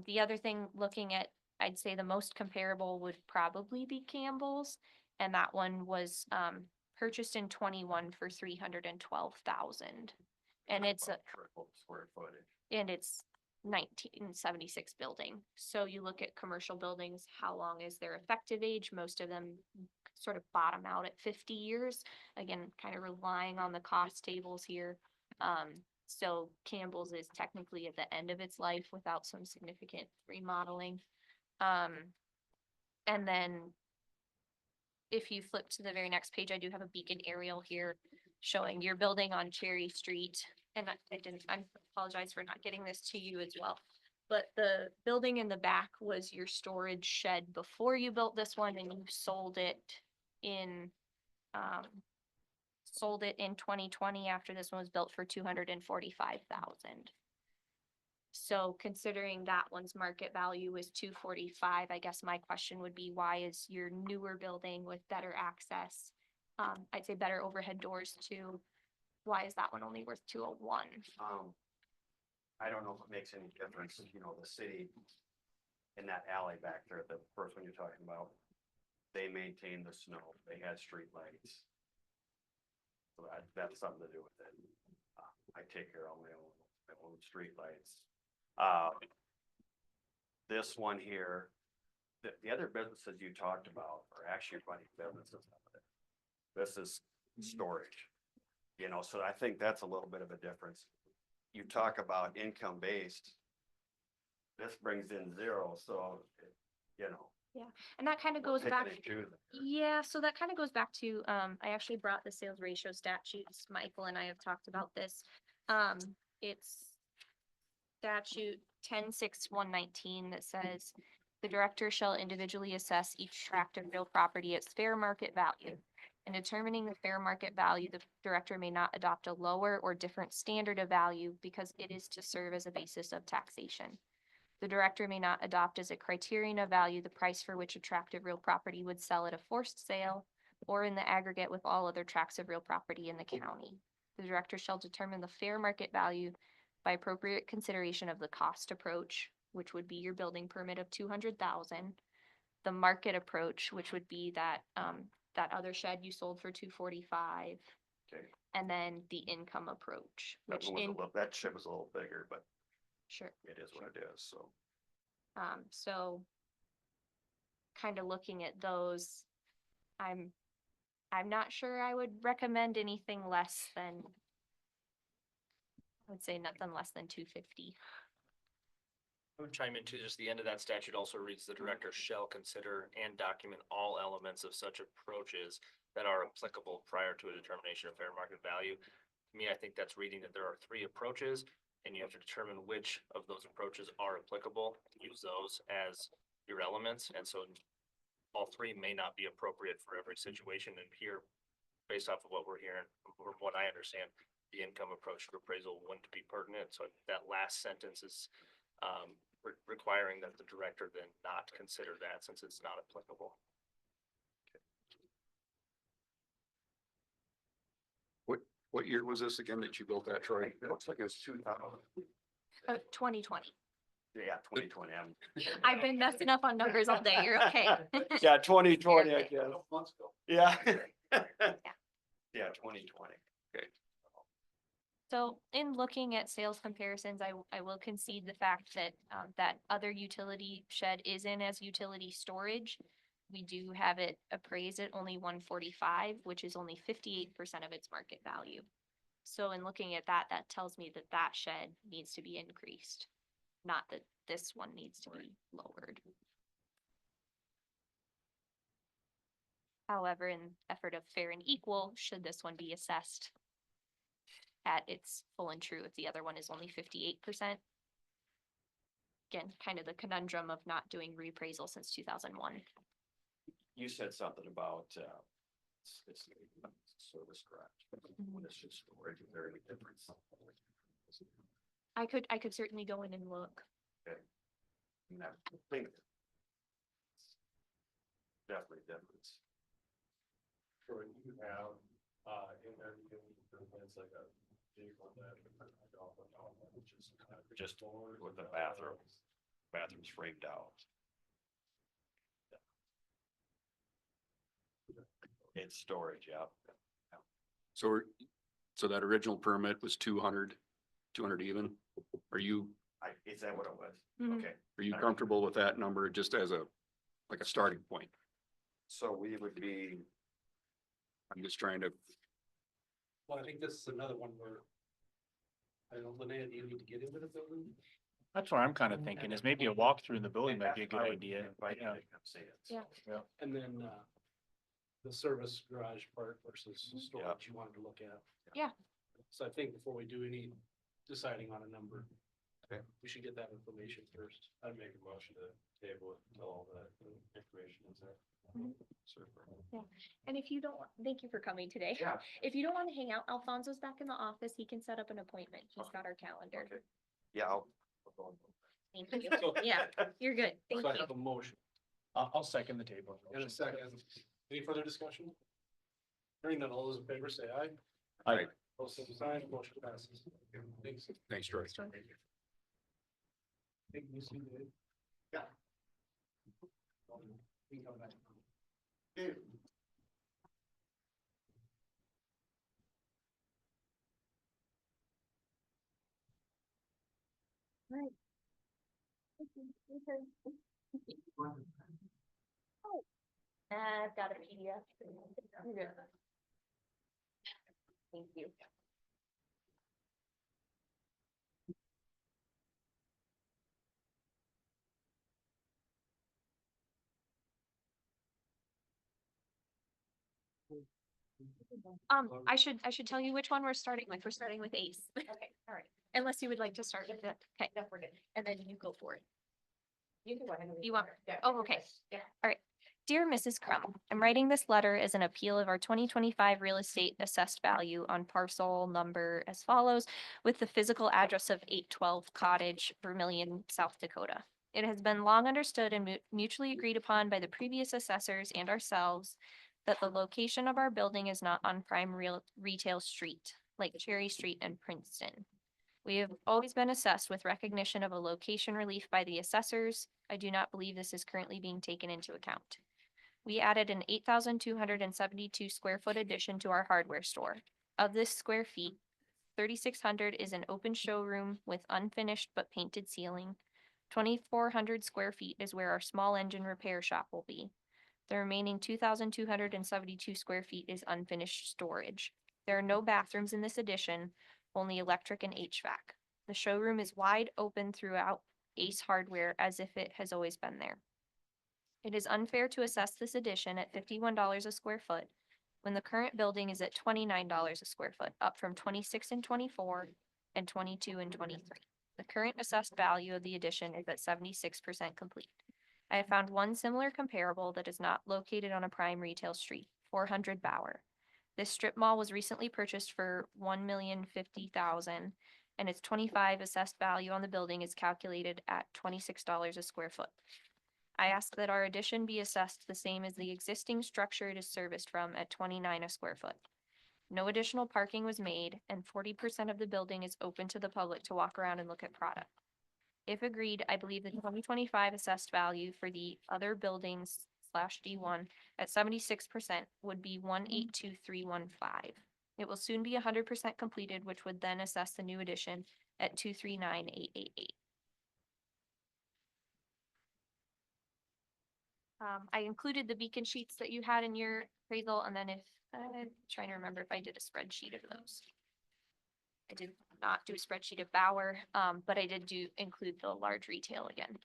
The other thing, looking at, I'd say the most comparable would probably be Campbell's, and that one was purchased in 21 for 312,000, and it's a Square footage. and it's 1976 building. So you look at commercial buildings, how long is their effective age? Most of them sort of bottom out at 50 years. Again, kind of relying on the cost tables here. So Campbell's is technically at the end of its life without some significant remodeling. And then if you flip to the very next page, I do have a beacon aerial here showing your building on Cherry Street. And I apologize for not getting this to you as well. But the building in the back was your storage shed before you built this one, and you sold it in 2020 after this one was built for 245,000. So considering that one's market value is 245, I guess my question would be, why is your newer building with better access, I'd say better overhead doors too, why is that one only worth 201? I don't know if it makes any difference, the city in that alley back there, the first one you're talking about, they maintain the snow, they had street lights. So that's something to do with it. I take care of my own street lights. This one here, the other businesses you talked about are actually running businesses out of there. This is storage, so I think that's a little bit of a difference. You talk about income based. This brings in zero, so, And that kind of goes pick back. and choose. Yeah, so that kind of goes back to, I actually brought the sales ratio statutes. Michael and I have talked about this. It's statute 10-6119 that says the director shall individually assess each tract of real property its fair market value. In determining the fair market value, the director may not adopt a lower or different standard of value because it is to serve as a basis of taxation. The director may not adopt as a criterion of value the price for which a tract of real property would sell at a forced sale or in the aggregate with all other tracts of real property in the county. The director shall determine the fair market value by appropriate consideration of the cost approach, which would be your building permit of 200,000, the market approach, which would be that that other shed you sold for 245, Okay. and then the income approach, That which one was a little, that ship was a little bigger, but sure. it is what it is, so. So kind of looking at those, I'm not sure I would recommend anything less than, I would say nothing less than 250. I would chime into just the end of that statute also reads the director shall consider and document all elements of such approaches that are applicable prior to a determination of fair market value. To me, I think that's reading that there are 3 approaches and you have to determine which of those approaches are applicable, use those as your elements. And so all 3 may not be appropriate for every situation. And here, based off of what we're hearing, from what I understand, the income approach to appraisal wouldn't be pertinent. So that last sentence is requiring that the director then not consider that since it's not applicable. What year was this again that you built that, Troy? It looks like it was 2000. 2020. Yeah, 2020. I've been messing up on numbers all day. You're okay. Yeah, 2020, I Okay. guess. Yeah. Yeah, 2020. So in looking at sales comparisons, I will concede the fact that, that other utility shed is in as utility storage. We do have it appraised at only 145, which is only 58% of its market value. So in looking at that, that tells me that that shed needs to be increased, not that this one needs to be lowered. However, in effort of fair and equal, should this one be assessed at its full and true if the other one is only 58%? Again, kind of the conundrum of not doing reappraisal since 2001. You said something about, it's service garage. When it's just storage, is there any difference? I could certainly go in and look. And I think definitely difference. Sure, you have, in there, you can, it's like a vehicle that, which is kind of Just with the bathrooms framed out. It's storage, yeah. So that original permit was 200 even? Is that what it was? Mhm. Okay, Are you comfortable with that number just as like a starting point? so we would be, I'm just trying to, Well, I think this is another one where, I don't know, Linnea, do you need to get into the building? That's what I'm kind of thinking is maybe a walkthrough in the building might be a good I would idea. invite you Yeah. to come see it. Yeah. And then, the service garage part versus storage you wanted to look at. Yeah. So I think before we do any deciding on a number. Okay. We should get that information first. I'd make a motion to table it until all that information is there. Mhm. Super. And if you don't, thank you for coming today. Yeah. If you don't want to hang out, Alfonso's back in the office. He can set up an appointment. He's got our calendar. Okay. Yeah, I'll go Thank you. Yeah, you're good. Thank So I you. have a motion I'll second the table. and a second. Any further discussion? Hearing none, all those in favor say aye. Aye. Both same sign, motion passes. Thanks. Thanks, Troy. Thank you, Mr. Dave. Yeah. We can come back. Okay. I've got a PDF. Thank you. I should tell you which one we're starting with. We're starting with ACE. Okay, all right. Unless you would like to start with it. Okay. No, we're good. And then you go for it. You can go ahead. You want, oh, okay. Yeah. All right. Dear Mrs. Crum, I'm writing this letter as an appeal of our 2025 real estate assessed value on parcel number as follows, with the physical address of 812 Cottage, Vermillion, South Dakota. It has been long understood and mutually agreed upon by the previous assessors and ourselves that the location of our building is not on prime retail street, like Cherry Street and Princeton. We have always been assessed with recognition of a location relief by the assessors. I do not believe this is currently being taken into account. We added an 8,272 square foot addition to our hardware store. Of this square feet, 3,600 is an open showroom with unfinished but painted ceiling. 2,400 square feet is where our small engine repair shop will be. The remaining 2,272 square feet is unfinished storage. There are no bathrooms in this addition, only electric and HVAC. The showroom is wide open throughout Ace Hardware as if it has always been there. It is unfair to assess this addition at $51 a square foot when the current building is at $29 a square foot, up from 26 and 24 and 22 and 23. The current assessed value of the addition is at 76% complete. I have found one similar comparable that is not located on a prime retail street, 400 Bauer. This strip mall was recently purchased for $1,050,000, and its 25 assessed value on the building is calculated at $26 a square foot. I ask that our addition be assessed the same as the existing structure it is serviced from at 29 a square foot. No additional parking was made, and 40% of the building is open to the public to walk around and look at product. If agreed, I believe the 2025 assessed value for the other buildings /D1 at 76% would be 182,315. It will soon be 100% completed, which would then assess the new addition at 239,888. I included the beacon sheets that you had in your appraisal, and then if, I'm trying to remember if I did a spreadsheet of those. I did not do a spreadsheet of Bauer, but I did include the large retail again.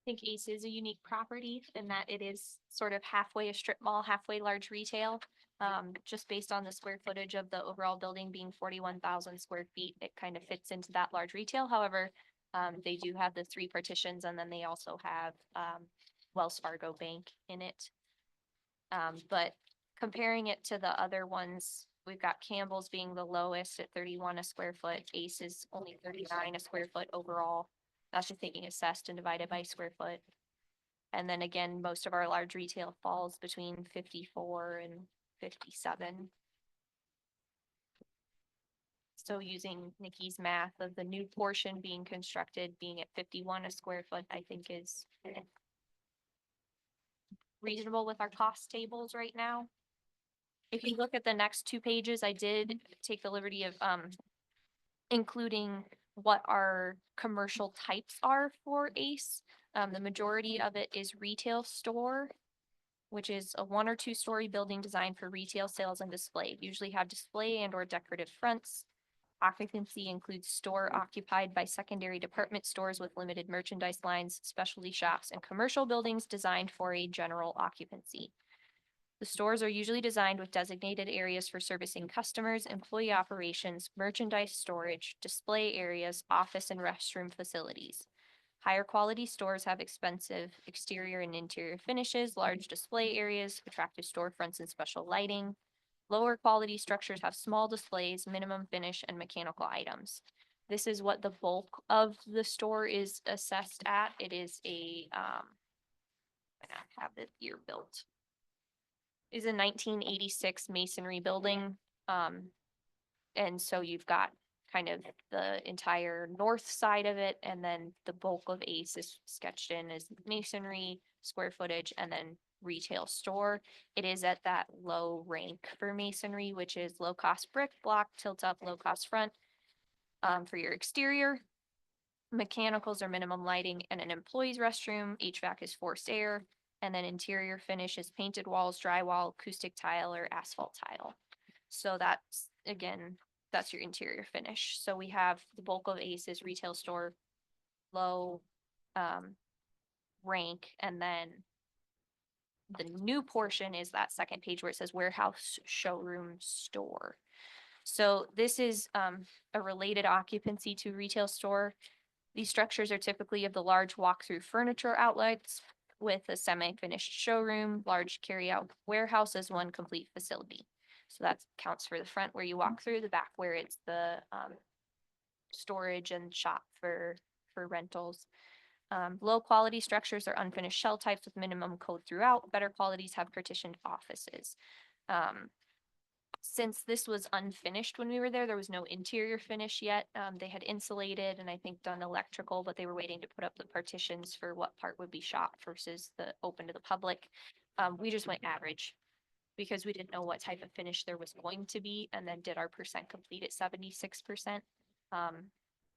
I think Ace is a unique property in that it is sort of halfway a strip mall, halfway large retail. Just based on the square footage of the overall building being 41,000 square feet, it kind of fits into that large retail. However, they do have the 3 partitions, and then they also have Wells Fargo Bank in it. But comparing it to the other ones, we've got Campbell's being the lowest at 31 a square foot. Ace is only 39 a square foot overall. That's just taking assessed and divided by square foot. And then again, most of our large retail falls between 54 and 57. So using Nikki's math of the new portion being constructed being at 51 a square foot, I think is reasonable with our cost tables right now. If you look at the next 2 pages, I did take the liberty of including what our commercial types are for Ace. The majority of it is retail store, which is a 1 or 2 story building designed for retail sales and display. Usually have display and or decorative fronts. Occupancy includes store occupied by secondary department stores with limited merchandise lines, specialty shops, and commercial buildings designed for a general occupancy. The stores are usually designed with designated areas for servicing customers, employee operations, merchandise storage, display areas, office and restroom facilities. Higher quality stores have expensive exterior and interior finishes, large display areas, attractive storefronts and special lighting. Lower quality structures have small displays, minimum finish, and mechanical items. This is what the bulk of the store is assessed at. It is I have it year built. Is a 1986 masonry building. And so you've got kind of the entire north side of it, and then the bulk of Ace is sketched in as masonry, square footage, and then retail store. It is at that low rank for masonry, which is low cost brick, block, tilt up, low cost front. For your exterior, mechanicals are minimum lighting and an employee's restroom. HVAC is forced air, and then interior finish is painted walls, drywall, acoustic tile, or asphalt tile. So that's, again, that's your interior finish. So we have the bulk of Ace's retail store, low rank, and then the new portion is that second page where it says warehouse, showroom, store. So this is a related occupancy to retail store. These structures are typically of the large walk-through furniture outlets with a semi-finished showroom, large carry-out warehouse as one complete facility. So that counts for the front where you walk through, the back where it's the storage and shop for rentals. Low quality structures are unfinished shell types with minimum code throughout. Better qualities have partitioned offices. Since this was unfinished when we were there, there was no interior finish yet. They had insulated and I think done electrical, but they were waiting to put up the partitions for what part would be shop versus the open to the public. We just went average because we didn't know what type of finish there was going to be, and then did our percent complete at 76%.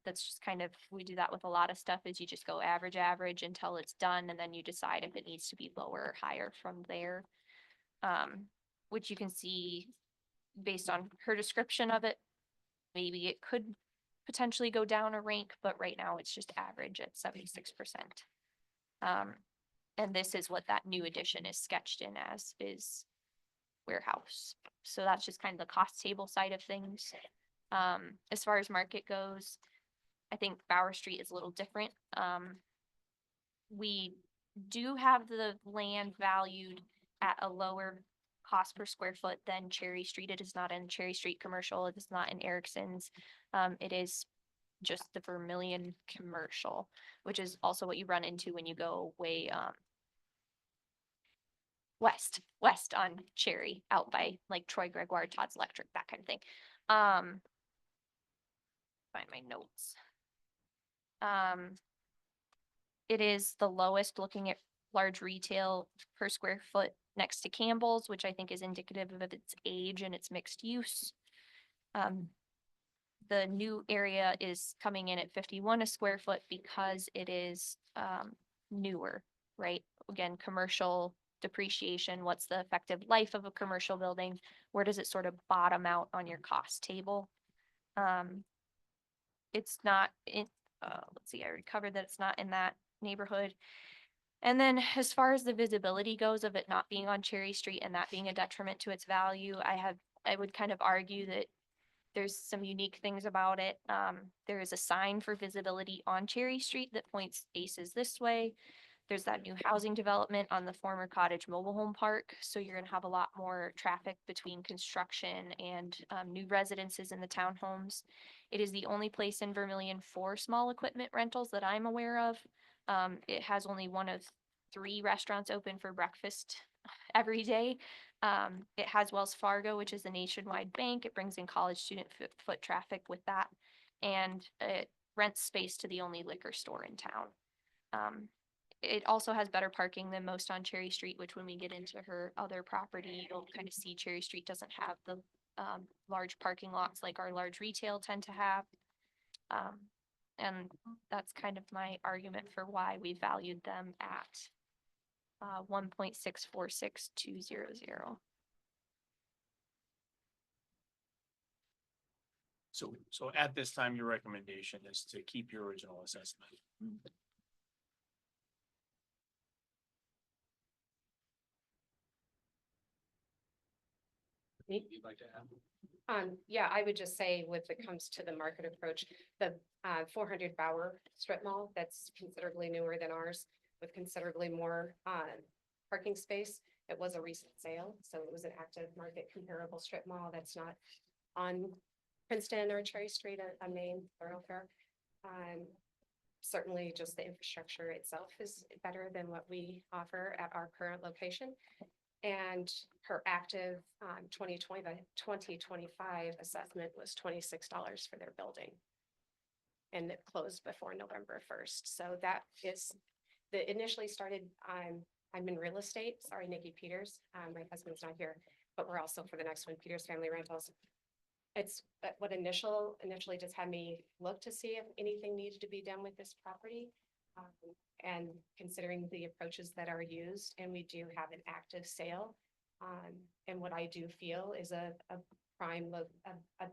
That's just kind of, we do that with a lot of stuff, is you just go average until it's done, and then you decide if it needs to be lower or higher from there. Which you can see based on her description of it, maybe it could potentially go down a rank, but right now it's just average at 76%. And this is what that new addition is sketched in as, is warehouse. So that's just kind of the cost table side of things. As far as market goes, I think Bower Street is a little different. We do have the land valued at a lower cost per square foot than Cherry Street. It is not in Cherry Street commercial. It is not in Erickson's. It is just the Vermillion commercial, which is also what you run into when you go way west on Cherry, out by like Troy Gregoire, Todd's Electric, that kind of thing. Find my notes. It is the lowest looking at large retail per square foot next to Campbell's, which I think is indicative of its age and its mixed use. The new area is coming in at 51 a square foot because it is newer, right? Again, commercial depreciation, what's the effective life of a commercial building? Where does it sort of bottom out on your cost table? It's not in, let's see, I already covered that it's not in that neighborhood. And then as far as the visibility goes of it not being on Cherry Street and that being a detriment to its value, I would kind of argue that there's some unique things about it. There is a sign for visibility on Cherry Street that points Aces this way. There's that new housing development on the former Cottage Mobile Home Park. So you're gonna have a lot more traffic between construction and new residences in the townhomes. It is the only place in Vermillion for small equipment rentals that I'm aware of. It has only one of 3 restaurants open for breakfast every day. It has Wells Fargo, which is a nationwide bank. It brings in college student foot traffic with that. And it rents space to the only liquor store in town. It also has better parking than most on Cherry Street, which when we get into her other property, you'll kind of see Cherry Street doesn't have the large parking lots like our large retail tend to have. And that's kind of my argument for why we valued them at 1.646200. So at this time, your recommendation is to keep your original assessment. you'd like to add? Yeah, I would just say when it comes to the market approach, the 400 Bauer strip mall, that's considerably newer than ours with considerably more parking space. It was a recent sale, so it was an active market comparable strip mall that's not on Princeton or Cherry Street, a main thoroughfare. Certainly just the infrastructure itself is better than what we offer at our current location. And her active 2025 assessment was $26 for their building. And it closed before November 1st. So that is, the initially started, I'm in real estate, sorry, Nikki Peters, my husband's not here, but we're also for the next one, Peters Family Rentals. It's what initially just had me look to see if anything needed to be done with this property. And considering the approaches that are used, and we do have an active sale. And what I do feel is a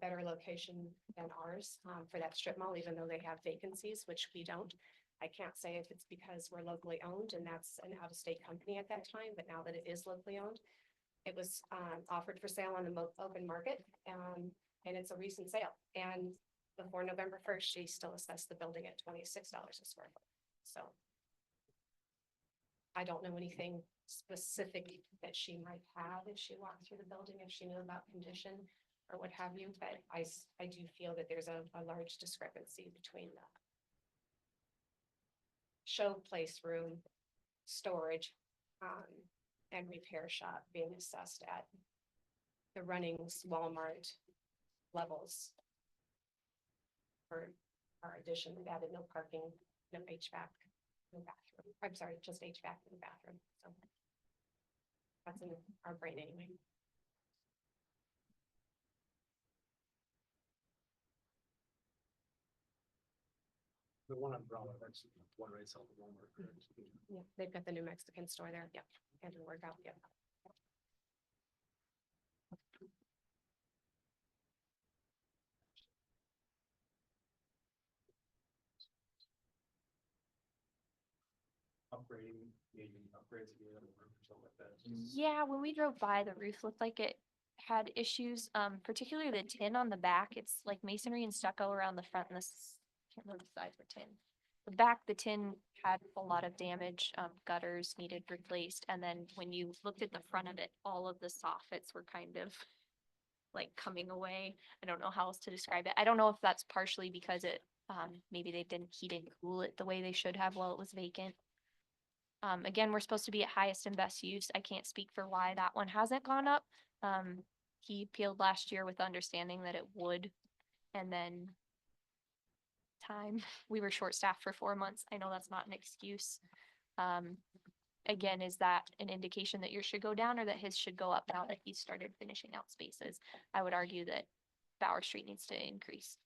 better location than ours, for that strip mall, even though they have vacancies, which we don't. I can't say if it's because we're locally owned and that's an out-of-state company at that time, but now that it is locally owned, it was, offered for sale on the open market, and it's a recent sale. And before November 1st, she still assessed the building at $26 a square foot. So I don't know anything specific that she might have if she walked through the building, if she knew about condition or what have you, but I do feel that there's a large discrepancy between the show place room, storage, and repair shop being assessed at the Runnings Walmart levels. For our addition, we added no parking, no HVAC, no bathroom. I'm sorry, just HVAC in the bathroom. So that's in our brain anyway. The one umbrella, that's one right south of Walmart. correct? Yeah, they've got the new Mexican store there. Yep. And to work out. Yep. Upgrading, maybe upgrades again or something like that. Yeah, when we drove by, the roof looked like it had issues, particularly the tin on the back. It's like masonry and stucco around the front and can't remember the sides were tin. The back, the tin had a lot of damage, gutters needed replaced. And then when you looked at the front of it, all of the soffits were kind of like coming away. I don't know how else to describe it. I don't know if that's partially because maybe they didn't heat and cool it the way they should have while it was vacant. Again, we're supposed to be at highest and best use. I can't speak for why that one hasn't gone up. He appealed last year with understanding that it would, and then we were short-staffed for 4 months. I know that's not an excuse. Again, is that an indication that yours should go down or that his should go up now that he's started finishing out spaces? I would argue that Bauer Street needs to increase.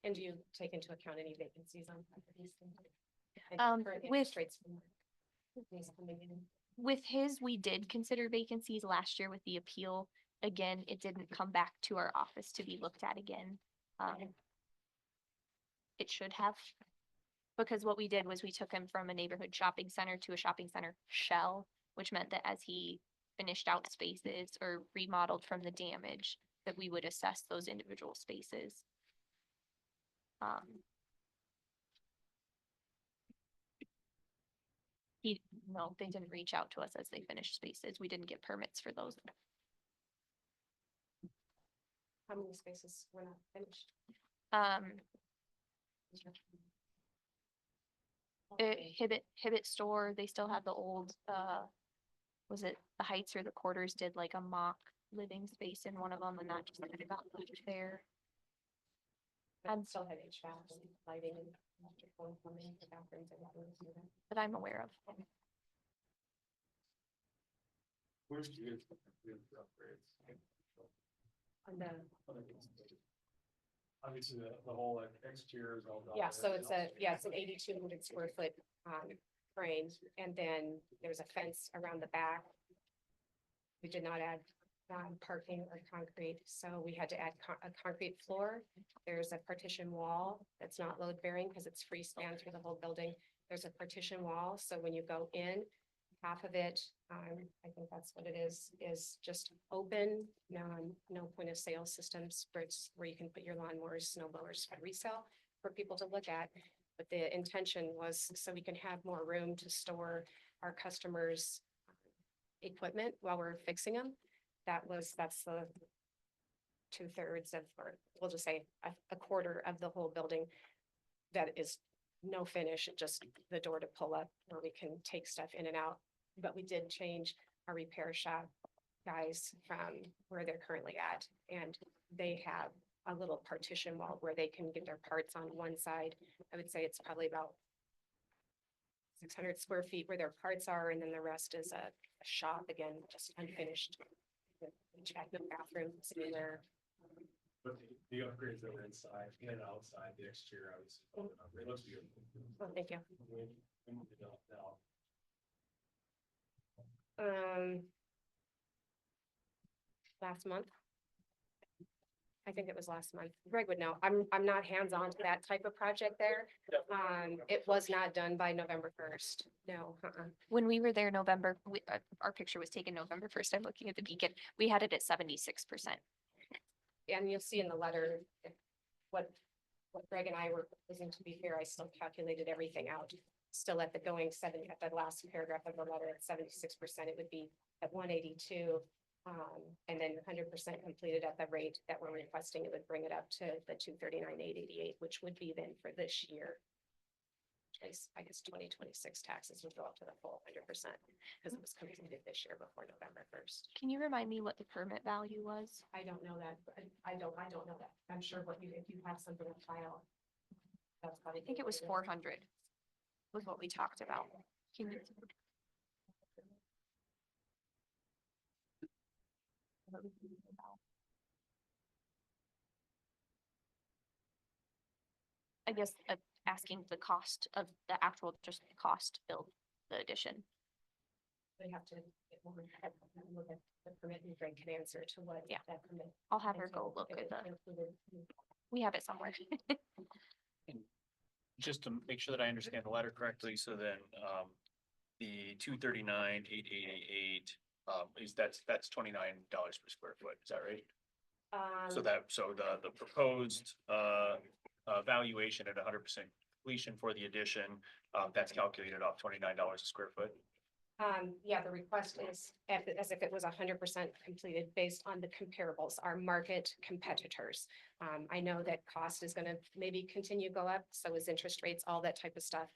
And do you take into account any vacancies on properties? With his, we did consider vacancies last year with the appeal. Again, it didn't come back to our office to be looked at again. It should have. Because what we did was we took him from a neighborhood shopping center to a shopping center shell, which meant that as he finished out spaces or remodeled from the damage, that we would assess those individual spaces. No, they didn't reach out to us as they finished spaces. We didn't get permits for those. How many spaces were not finished? Hibbett store, they still had the old, was it the Heights or the Quarters did like a mock living space in one of them and that just kind of got moved there. And still had HVAC and lighting and electrical and plumbing for bathrooms and that. That I'm aware of. Where's the upgrades? On the, Obviously, the whole exterior is all done. yeah, so it's an 8,200 square foot frame, and then there's a fence around the back. We did not add parking or concrete, so we had to add a concrete floor. There's a partition wall that's not load bearing because it's freespan through the whole building. There's a partition wall, so when you go in, half of it, I think that's what it is just open, no point of sale systems, where it's where you can put your lawnmowers, snow blowers for resale for people to look at. But the intention was so we can have more room to store our customers' equipment while we're fixing them. That's the 2/3 of, or we'll just say a quarter of the whole building that is no finish, just the door to pull up where we can take stuff in and out. But we did change our repair shop guys from where they're currently at, and they have a little partition wall where they can get their parts on one side. I would say it's probably about 600 square feet where their parts are, and then the rest is a shop, again, just unfinished. Check the bathroom, anywhere. But the upgrades that are inside and outside, the exterior, obviously, it looks beautiful. Oh, thank you. We moved it up now. Last month. I think it was last month. Greg would know. I'm not hands-on to that type of project there. It was not done by November 1st. No, When we were there November, our picture was taken November 1st. I'm looking at the beacon. We had it at 76%. And you'll see in the letter what Greg and I were proposing. To be fair, I still calculated everything out. Still at the at the last paragraph of the letter at 76%, it would be at 182. And then 100% completed at the rate that we're requesting, it would bring it up to the 239,888, which would be then for this year. I guess 2026 taxes would go up to the full 100% because it was completed this year before November 1st. Can you remind me what the permit value was? I don't know that. I don't know that. I'm sure if you have something on file. That's probably. I think it was 400 was what we talked about. Can you? I guess asking the cost of the actual, just the cost to build the addition. They have to look at the permit, and Greg can answer to what. Yeah. That permit. I'll have her go look at the, we have it somewhere. Just to make sure that I understand the letter correctly, so then, the 239,888, that's $29 per square foot, is that right? So the proposed, valuation at 100% completion for the addition, that's calculated off $29 a square foot. Yeah, the request is as if it was 100% completed based on the comparables, our market competitors. I know that cost is gonna maybe continue to go up, so is interest rates, all that type of stuff.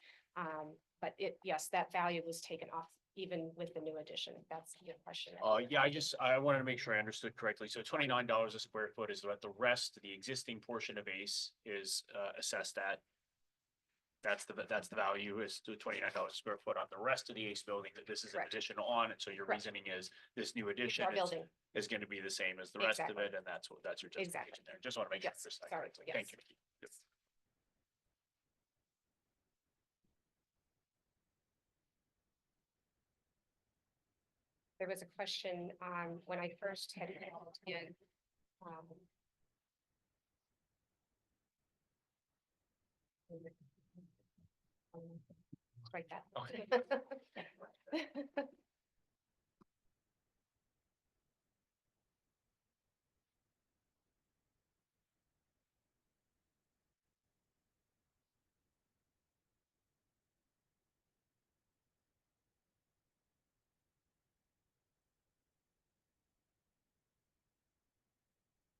But yes, that value was taken off even with the new addition. If that's your question. Yeah, I wanted to make sure I understood correctly. So $29 a square foot is what the rest of the existing portion of ACE is, assessed at. That's the value is to $29 a square foot on the rest of the ACE building, that this is an Correct. addition on, and so your Correct. reasoning is this new addition Our building. is going to be the same as the rest of Exactly. it, and that's your Exactly. justification there. Just want to make sure. Yes, this sorry, correctly. yes. Thank you. Yep. There was a question when I first had called in. Right that. Okay.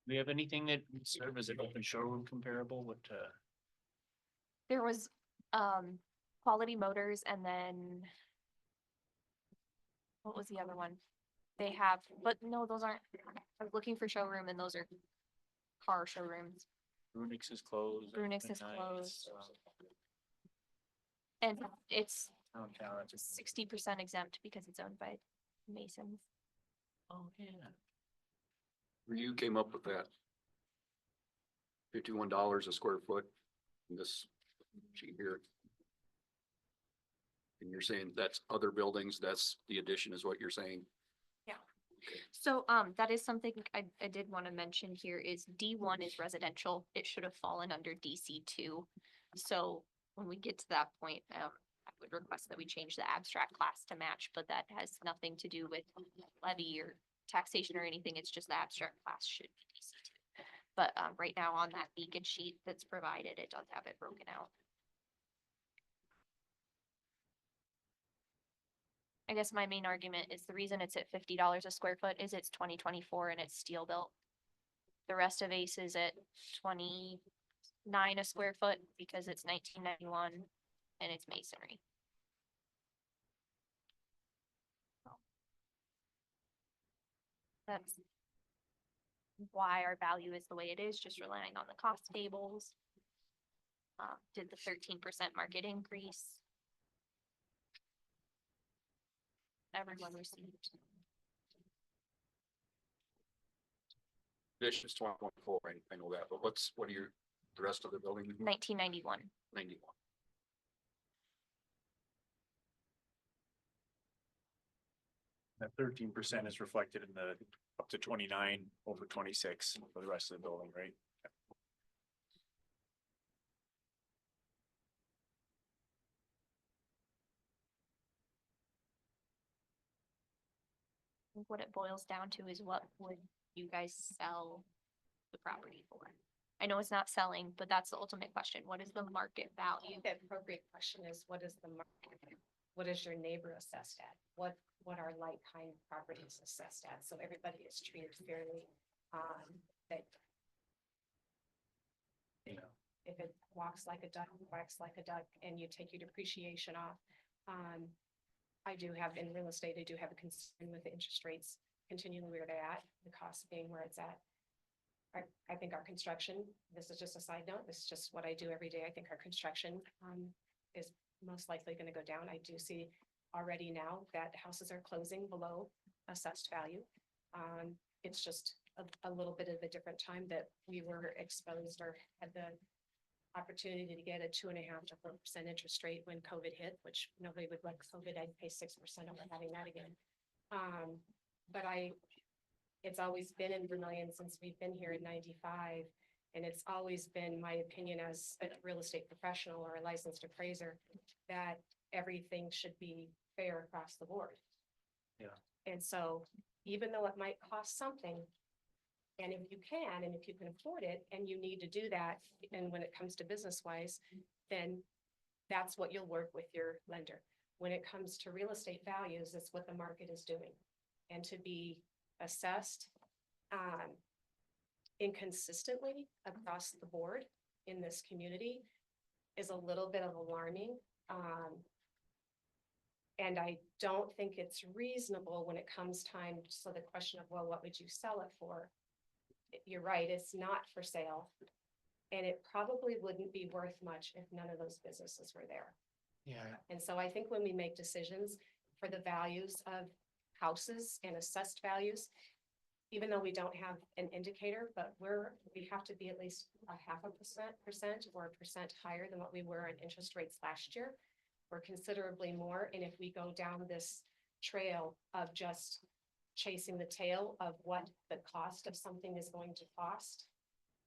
Do we have anything that would serve as an open showroom comparable? What, There was, Quality Motors and then what was the other one? They have, but no, those aren't, I was looking for showroom and those are car showrooms. Brunix is closed. Brunix is Midnight, closed. And it's Downtown, it's 60% exempt because it's owned by Masons. oh, yeah. Where you came up with that. $51 a square foot in this sheet here. And you're saying that's other buildings, that's the addition is what you're saying? So, that is something I did want to mention here is D1 is residential. It should have fallen under DC2. So when we get to that point, would request that we change the abstract class to match, but that has nothing to do with levy or taxation or anything. It's just the abstract class should be DC2. But right now on that beacon sheet that's provided, it does have it broken out. I guess my main argument is the reason it's at $50 a square foot is it's 2024 and it's steel built. The rest of Ace is at 29 a square foot because it's 1991 and it's masonry. That's why our value is the way it is, just relying on the cost tables. Did the 13% market increase. Everyone received. Additions 20.4, I know that, but what are your, the rest of the building? 1991. 91. That 13% is reflected in the up to 29 over 26 for the rest of the building, right? What it boils down to is what would you guys sell the property for? I know it's not selling, but that's the ultimate question. What is the market value? The appropriate question is, what is the market? What is your neighbor assessed at? What are like kind properties assessed at? So everybody is treated fairly, that. You know, if it walks like a duck, quacks like a duck, and you take your depreciation off. I do have, in real estate, I do have a concern with the interest rates continuing where they're at, the cost being where it's at. I think our construction, this is just a side note, this is just what I do every day. I think our construction is most likely going to go down. I do see already now that houses are closing below assessed value. It's just a little bit of a different time that we were exposed or had the opportunity to get a 2.5% to 4% interest rate when COVID hit, which nobody would like COVID. I'd pay 6% over having that again. But it's always been in Vermillion since we've been here in 95. And it's always been my opinion as a real estate professional or a licensed appraiser that everything should be fair across the board. Yeah. And so even though it might cost something, and if you can, and if you can afford it, and you need to do that, and when it comes to business wise, then that's what you'll work with your lender. When it comes to real estate values, it's what the market is doing. And to be assessed inconsistently across the board in this community is a little bit of alarming. And I don't think it's reasonable when it comes time. So the question of, well, what would you sell it for? You're right, it's not for sale. And it probably wouldn't be worth much if none of those businesses were there. Yeah. And so I think when we make decisions for the values of houses and assessed values, even though we don't have an indicator, but we have to be at least 0.5% or 1% higher than what we were in interest rates last year. We're considerably more. And if we go down this trail of just chasing the tail of what the cost of something is going to cost,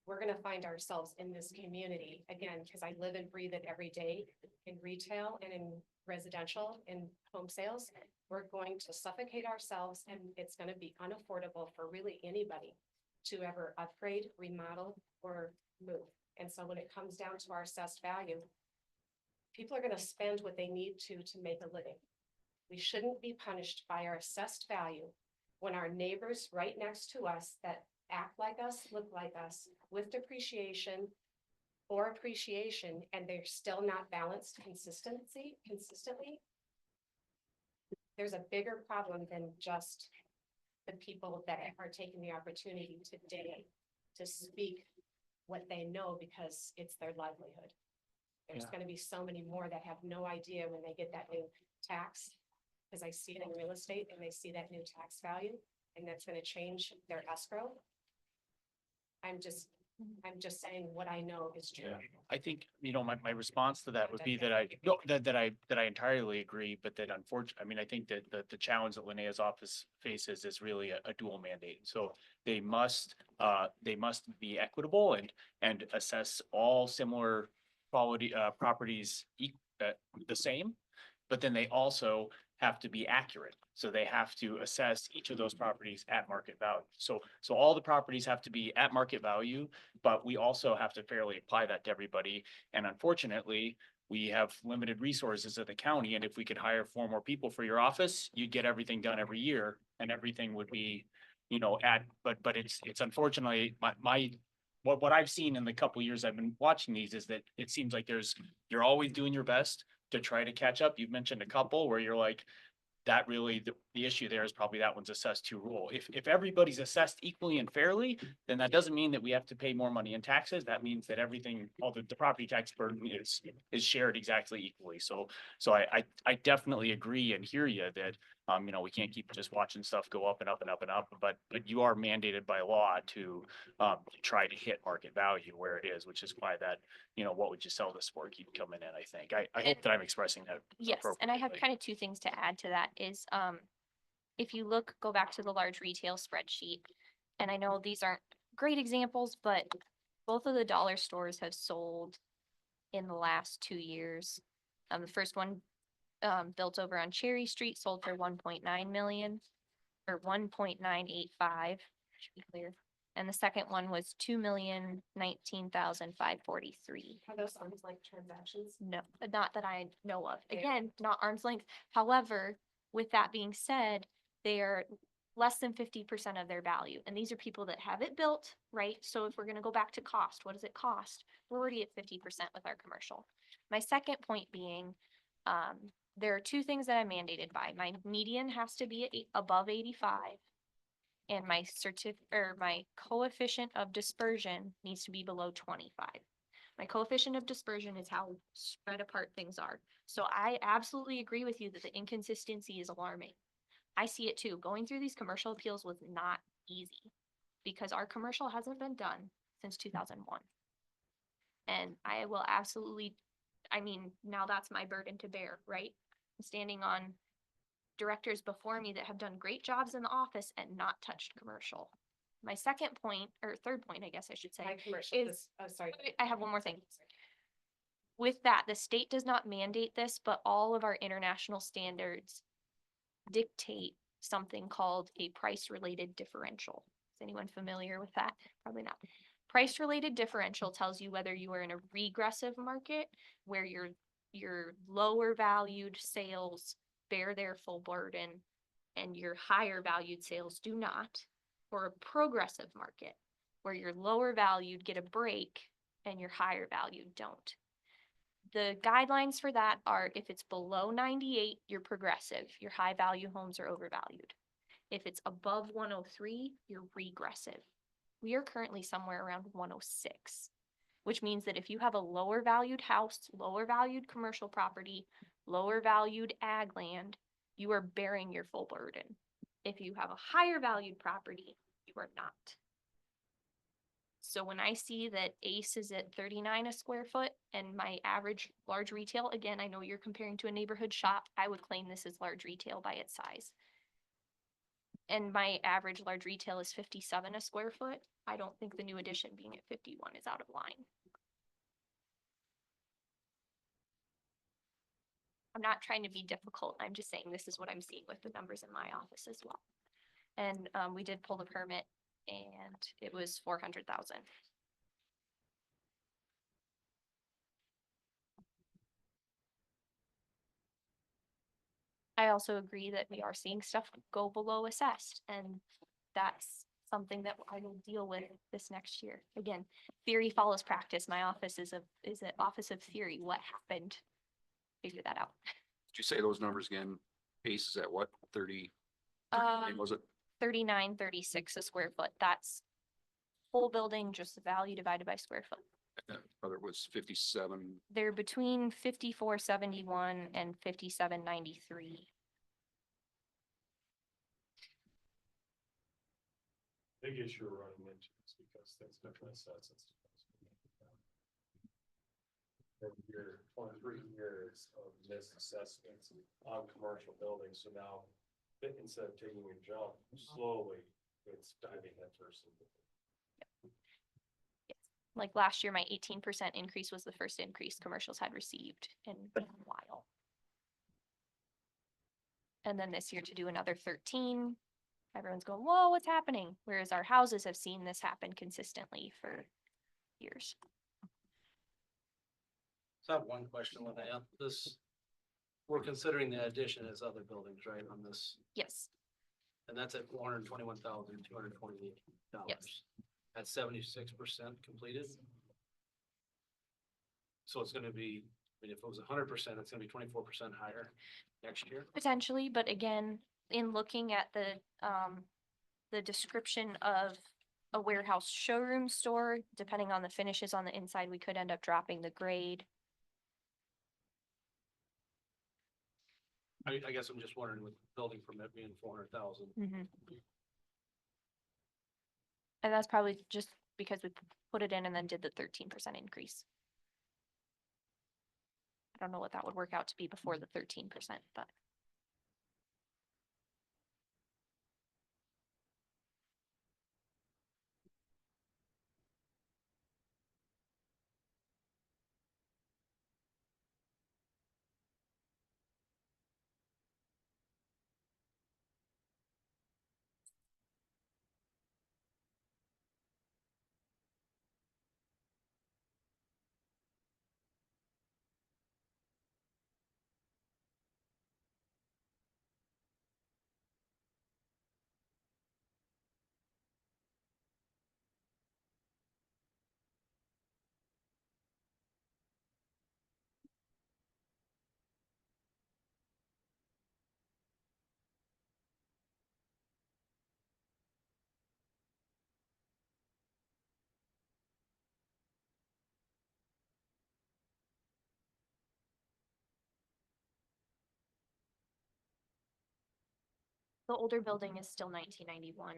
we're going to find ourselves in this community again, because I live and breathe it every day in retail and in residential and home sales. We're going to suffocate ourselves, and it's going to be unaffordable for really anybody to ever upgrade, remodel, or move. And so when it comes down to our assessed value, people are going to spend what they need to make a living. We shouldn't be punished by our assessed value when our neighbors right next to us that act like us, look like us, with depreciation or appreciation, and they're still not balanced consistently. There's a bigger problem than just the people that are taking the opportunity today to speak what they know because it's their livelihood. There's going to be so many more that have no idea when they get that new tax, because I see it in real estate and they see that new tax value, and that's going to change their escrow. I'm just saying what I know is true. Yeah, I think, my response to that would be that I entirely agree, but that unfortunately, I mean, I think that the challenge that Linnea's office faces is really a dual mandate. So they must be equitable and assess all similar quality properties the same. but then they also have to be accurate. So they have to assess each of those properties at market value. So all the properties have to be at market value, but we also have to fairly apply that to everybody. And unfortunately, we have limited resources at the county, and if we could hire 4 more people for your office, you'd get everything done every year, and everything would be, but it's unfortunately, what I've seen in the couple years I've been watching these is that it seems like you're always doing your best to try to catch up. You've mentioned a couple where you're like, that really, the issue there is probably that one's assessed too rural. If everybody's assessed equally and fairly, then that doesn't mean that we have to pay more money in taxes. That means that everything, all the property tax burden is shared exactly equally. So I definitely agree and hear you that, we can't keep just watching stuff go up and up and up and up, but you are mandated by law to try to hit market value where it is, which is why that, what would you sell this for keep coming in, I think. I hope that I'm expressing that. Yes, and I have appropriately. kind of 2 things to add to that is, if you go back to the large retail spreadsheet, and I know these aren't great examples, but both of the dollar stores have sold in the last 2 years. The first one, built over on Cherry Street, sold for 1.9 million, or 1.985, should be clear. And the second one was 2,019,543. Are those arms like transactions? No, not that I know of. Again, not arm's length. However, with that being said, they are less than 50% of their value. And these are people that have it built, right? So if we're gonna go back to cost, what does it cost? We're already at 50% with our commercial. My second point being, there are 2 things that I'm mandated by. My median has to be at above 85. And my my coefficient of dispersion needs to be below 25. My coefficient of dispersion is how spread apart things are. So I absolutely agree with you that the inconsistency is alarming. I see it too. Going through these commercial appeals was not easy because our commercial hasn't been done since 2001. And I will absolutely, now that's my burden to bear, right? I'm standing on directors before me that have done great jobs in the office and not touched commercial. My second point, or third point, I guess I should say, By commercial, is, sorry. I have one more thing. With that, the state does not mandate this, but all of our international standards dictate something called a price-related differential. Is anyone familiar with that? Probably not. Price-related differential tells you whether you are in a regressive market where your lower valued sales bear their full burden and your higher valued sales do not, or a progressive market where your lower valued get a break and your higher valued don't. The guidelines for that are if it's below 98, you're progressive. Your high value homes are overvalued. If it's above 103, you're regressive. We are currently somewhere around 106, which means that if you have a lower valued house, lower valued commercial property, lower valued ag land, you are bearing your full burden. If you have a higher valued property, you are not. So when I see that Ace is at 39 a square foot and my average large retail, again, I know you're comparing to a neighborhood shop, I would claim this as large retail by its size. And my average large retail is 57 a square foot. I don't think the new addition being at 51 is out of line. I'm not trying to be difficult. I'm just saying this is what I'm seeing with the numbers in my office as well. And we did pull the permit and it was 400,000. I also agree that we are seeing stuff go below assessed, and that's something that I will deal with this next year. Again, theory follows practice. My office is an office of theory. What happened? Figure that out. Did you say those numbers again? Ace is at what, 30? Was it? 39.36 a square foot. That's whole building, just the value divided by square foot. Whether it was 57, They're between 54.71 and 57.93. Big issue we're running into is because things have been assessed since 2000. Every year, 23 years of misassessments on commercial buildings, so now instead of taking a jump slowly, it's diving that person. Like last year, my 18% increase was the first increase commercials had received in a while. And then this year to do another 13. Everyone's going, whoa, what's happening? Whereas our houses have seen this happen consistently for years. So I have one question, Linnea. This, we're considering the addition as other buildings, right, on this, Yes, and that's at $421,228. Yes. At 76% completed. So it's gonna be, I mean, if it was 100%, it's gonna be 24% higher next year. potentially, but again, in looking at the description of a warehouse showroom store, depending on the finishes on the inside, we could end up dropping the grade. I guess I'm just wondering with building permit being 400,000. And that's probably just because we put it in and then did the 13% increase. I don't know what that would work out to be before the 13%, but. The older building is still 1991.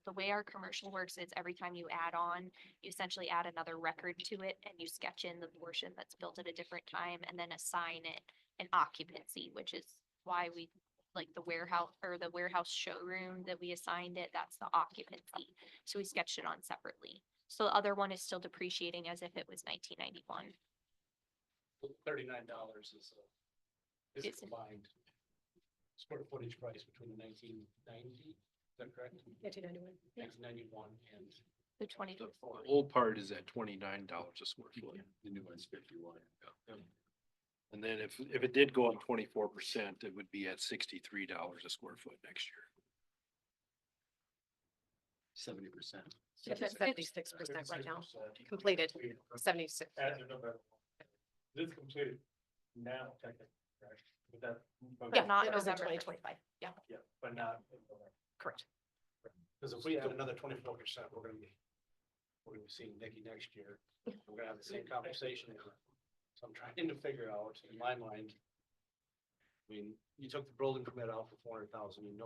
The way our commercial works is every time you add on, you essentially add another record to it and you sketch in the portion that's built at a different time and then assign it an occupancy, which is why we like the warehouse or the warehouse showroom that we assigned it, that's the occupancy. So we sketched it on separately. So the other one is still depreciating as if it was 1991. $39 is It's- combined square footage price between the 1990, is that correct? 1991. 1991 and The 20. the four. The old part is at $29 a square foot. The new one's 51. And then if it did go up 24%, it would be at $63 a square foot next year. 70%. It's at 76% right now, completed, 76. As of November. This is completed now, technically, correct? But that. but- Yeah, Not it was in November 2025, yeah, Yeah, but not. in November. correct. Because if we add another 24%, we're gonna be seeing Nikki next year. We're gonna have the same conversation. So I'm trying to figure out in my mind. I mean, you took the building permit out for 400,000,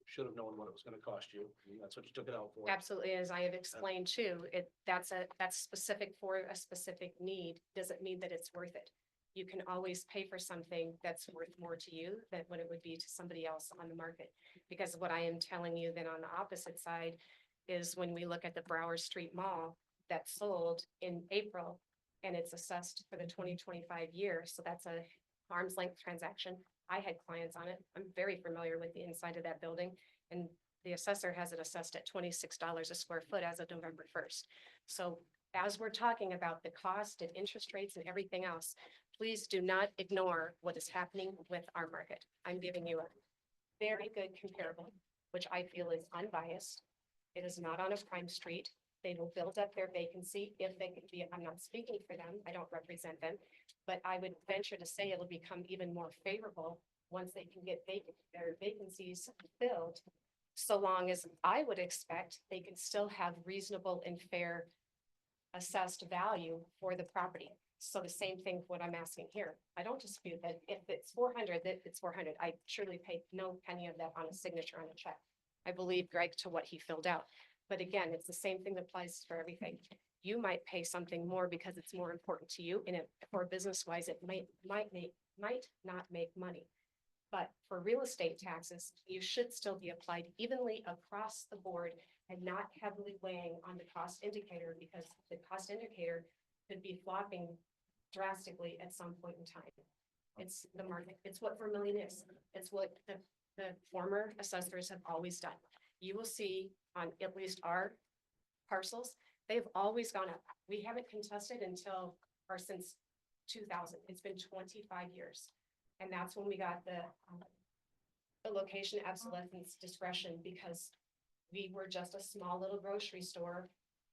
should have known what it was gonna cost you. I mean, that's what you took it out for. Absolutely, as I have explained too, that's specific for a specific need, doesn't mean that it's worth it. You can always pay for something that's worth more to you than what it would be to somebody else on the market. Because what I am telling you then on the opposite side is when we look at the Brower Street Mall that sold in April and it's assessed for the 2025 year, so that's a arm's length transaction. I had clients on it. I'm very familiar with the inside of that building, and the assessor has it assessed at $26 a square foot as of November 1st. So as we're talking about the cost and interest rates and everything else, please do not ignore what is happening with our market. I'm giving you a very good comparable, which I feel is unbiased. It is not on a prime street. They will build up their vacancy if they could be, I'm not speaking for them, I don't represent them, but I would venture to say it'll become even more favorable once they can get their vacancies filled. So long as I would expect they can still have reasonable and fair assessed value for the property. So the same thing, what I'm asking here. I don't dispute that if it's 400, that it's 400. I surely paid no penny of that on a signature on a check. I believe Greg to what he filled out. But again, it's the same thing that applies for everything. You might pay something more because it's more important to you, and for business wise, it might not make money. But for real estate taxes, you should still be applied evenly across the board and not heavily weighing on the cost indicator, because the cost indicator could be flopping drastically at some point in time. It's the market. It's what Vermillion is. It's what the former assessors have always done. You will see on at least our parcels, they've always gone up. We haven't contested until, or since 2000. It's been 25 years. And that's when we got the location obsolescence discretion, because we were just a small little grocery store,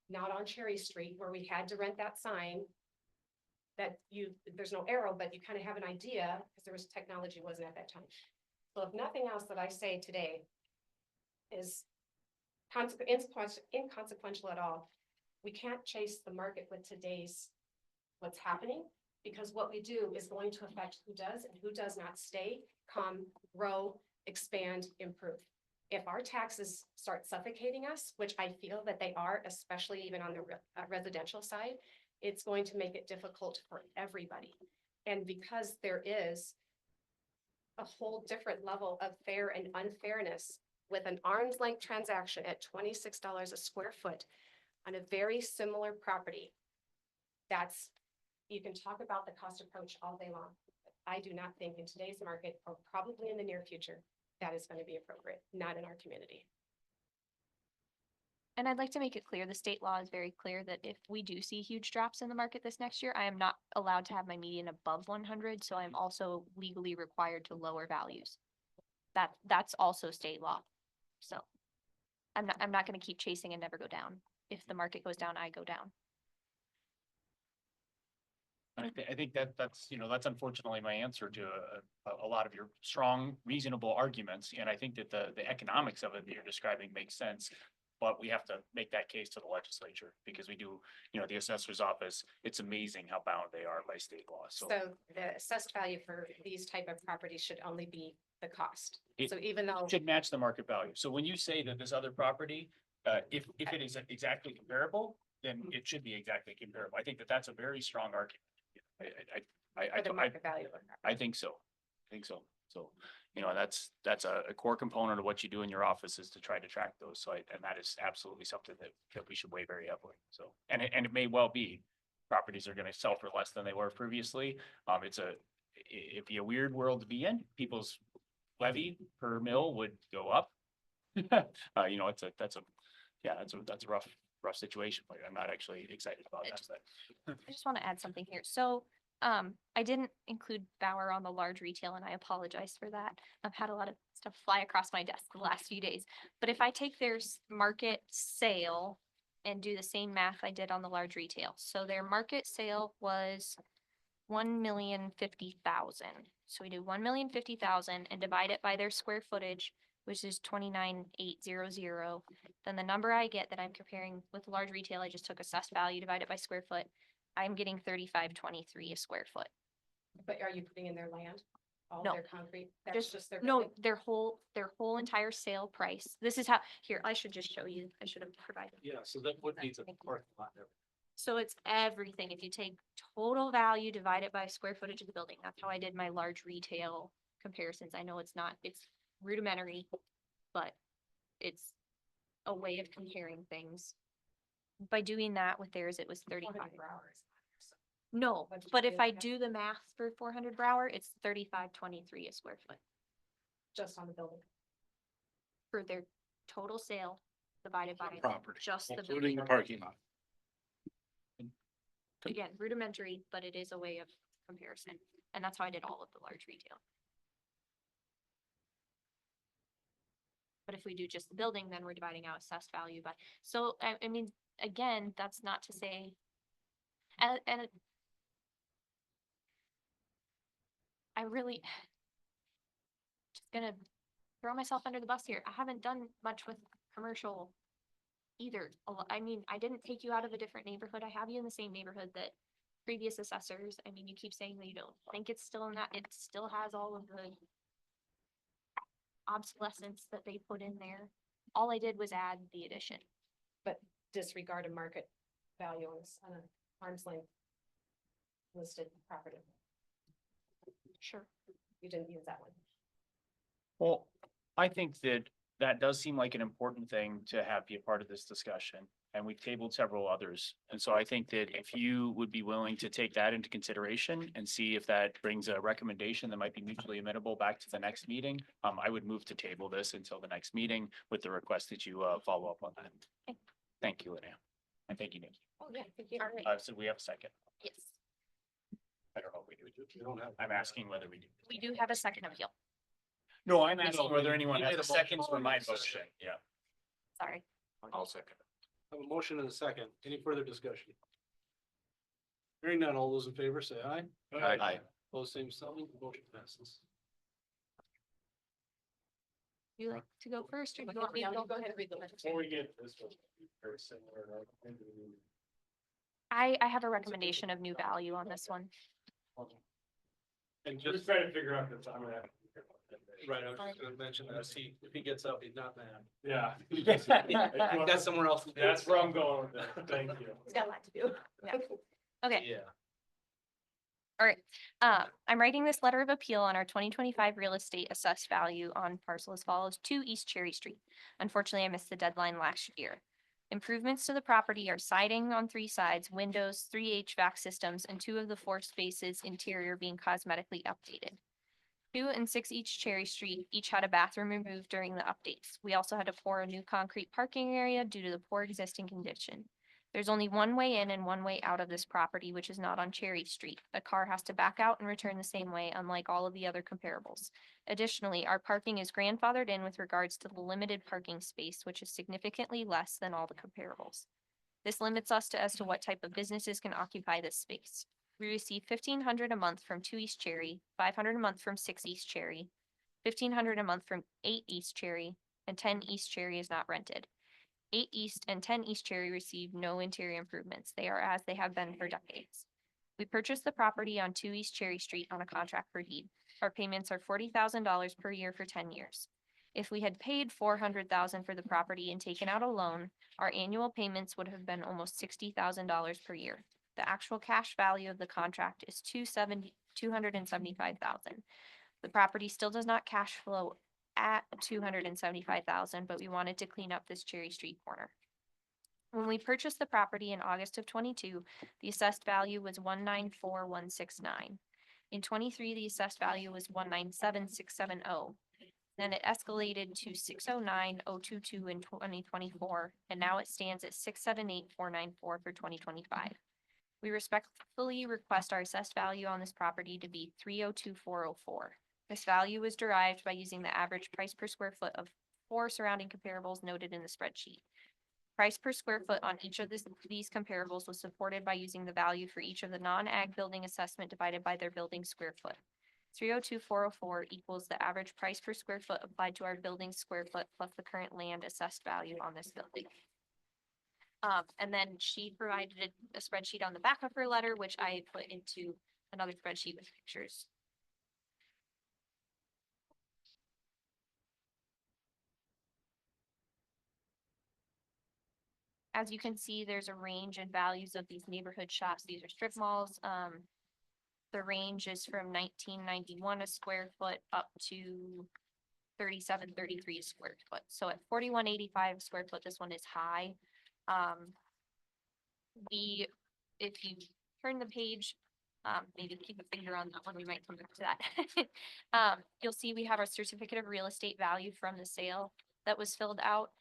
not on Cherry Street, where we had to rent that sign. That there's no arrow, but you kind of have an idea, because there was technology wasn't at that time. So if nothing else that I say today is inconsequential at all, we can't chase the market with today's what's happening, because what we do is going to affect who does and who does not stay, come, grow, expand, improve. If our taxes start suffocating us, which I feel that they are, especially even on the residential side, it's going to make it difficult for everybody. And because there is a whole different level of fair and unfairness with an arm's length transaction at $26 a square foot on a very similar property, that's, you can talk about the cost approach all day long. But I do not think in today's market, or probably in the near future, that is going to be appropriate, not in our community. And I'd like to make it clear, the state law is very clear that if we do see huge drops in the market this next year, I am not allowed to have my median above 100, so I'm also legally required to lower values. That's also state law. So I'm not gonna keep chasing and never go down. If the market goes down, I go down. I think that's, that's unfortunately my answer to a lot of your strong, reasonable arguments. And I think that the economics of it that you're describing makes sense. But we have to make that case to the legislature, because we do, the assessor's office, it's amazing how bound they are by state law. So So the assessed value for these type of properties should only be the cost. It So even though, should match the market value. So when you say that this other property, if it is exactly comparable, then it should be exactly comparable. I think that that's a very strong argument. for the market value. of a property. I think so. So, that's a core component of what you do in your office, is to try to track those. So and that is absolutely something that we should weigh very heavily. So, and it may well be properties are gonna sell for less than they were previously. It'd be a weird world to be in. People's levy per mill would go up. That's a rough situation, but I'm not actually excited about that. But I just want to add something here. So, I didn't include Bauer on the large retail, and I apologize for that. I've had a lot of stuff fly across my desk the last few days. But if I take their market sale and do the same math I did on the large retail, so their market sale was 1,050,000. So we do 1,050,000 and divide it by their square footage, which is 29,800. Then the number I get that I'm comparing with large retail, I just took assessed value divided by square foot. I'm getting 35.23 a square foot. But are you putting in their land? All No. their concrete? That's just their. No, building? their whole entire sale price. This is how, here, I should just show you. I should have provided. Yeah, so that would need a parking lot there. So it's everything. If you take total value divided by square footage of the building, that's how I did my large retail comparisons. I know it's rudimentary, but it's a way of comparing things. By doing that with theirs, it was 35. 400 hours. No, What'd you but if do? I do the math for 400 Brower, it's 35.23 a square foot Just on the building. for their total sale divided by Property, just the including building. the parking lot. Again, rudimentary, but it is a way of comparison. And that's how I did all of the large retail. But if we do just the building, then we're dividing out assessed value by, so, I mean, again, that's not to say. And I really just gonna throw myself under the bus here. I haven't done much with commercial either. I mean, I didn't take you out of a different neighborhood. I have you in the same neighborhood that previous assessors. I mean, you keep saying that you don't think it's still in that, it still has all of the obsolescence that they put in there. All I did was add the addition. But disregard a market value on an arm's length listed property. Sure. You didn't use that one. Well, I think that does seem like an important thing to have be a part of this discussion. and we've tabled several others. And so I think that if you would be willing to take that into consideration and see if that brings a recommendation that might be mutually amenable back to the next meeting, I would move to table this until the next meeting with the request that you, follow up on that. Okay. Thank you, Linnea. And thank you, Nikki. Oh, yeah. All right. So we have a second. Yes, I don't know if we do. You don't have. I'm asking whether we do. we do have a second appeal. No, I'm asking whether anyone You has made a a second motion. for my motion. Yeah. Sorry. I'll second. I have a motion and a second. Any further discussion? Hearing none, all those in favor say aye. Aye. Opposed, same sign, motion passes. Do you like to go first or do you want me to go? Before we get this one, very similar, right? I have a recommendation of new value on this one. And Just just, trying to figure out the time of that. right, I was just gonna mention that, if he gets up, he's not mad. Yeah. He's got somewhere else. to do it. That's where I'm going with that. Thank you. It's got a lot to do. Yeah. Okay. Yeah. All right, I'm writing this letter of appeal on our 2025 real estate assessed value on parcel as follows: 2 East Cherry Street. Unfortunately, I missed the deadline last year. Improvements to the property are siding on 3 sides, windows, 3 HVAC systems, and 2 of the 4 spaces interior being cosmetically updated. 2 and 6 East Cherry Street each had a bathroom removed during the updates. We also had to pour a new concrete parking area due to the poor existing condition. There's only one way in and one way out of this property, which is not on Cherry Street. A car has to back out and return the same way, unlike all of the other comparables. Additionally, our parking is grandfathered in with regards to the limited parking space, which is significantly less than all the comparables. This limits us as to what type of businesses can occupy this space. We receive $1,500 a month from 2 East Cherry, $500 a month from 6 East Cherry, $1,500 a month from 8 East Cherry, and 10 East Cherry is not rented. 8 East and 10 East Cherry receive no interior improvements. They are as they have been for decades. We purchased the property on 2 East Cherry Street on a contract for deed. Our payments are $40,000 per year for 10 years. If we had paid $400,000 for the property and taken out a loan, our annual payments would have been almost $60,000 per year. The actual cash value of the contract is $275,000. The property still does not cash flow at $275,000, but we wanted to clean up this Cherry Street corner. When we purchased the property in August of 22, the assessed value was $194,169. In 23, the assessed value was $197,670. Then it escalated to $609,022 in 2024, and now it stands at $678,494 for 2025. We respectfully request our assessed value on this property to be $302,404. This value was derived by using the average price per square foot of 4 surrounding comparables noted in the spreadsheet. Price per square foot on each of these comparables was supported by using the value for each of the non-ag building assessment divided by their building square foot. 302,404 equals the average price per square foot applied to our building square foot plus the current land assessed value on this building. And then she provided a spreadsheet on the back of her letter, which I put into another spreadsheet with pictures. As you can see, there's a range in values of these neighborhood shops. These are strip malls. The range is from 1991 a square foot up to 3733 a square foot. So at 4185 square foot, this one is high. If you turn the page, maybe keep a finger on that one, we might come back to that. You'll see we have our certificate of real estate value from the sale that was filled out.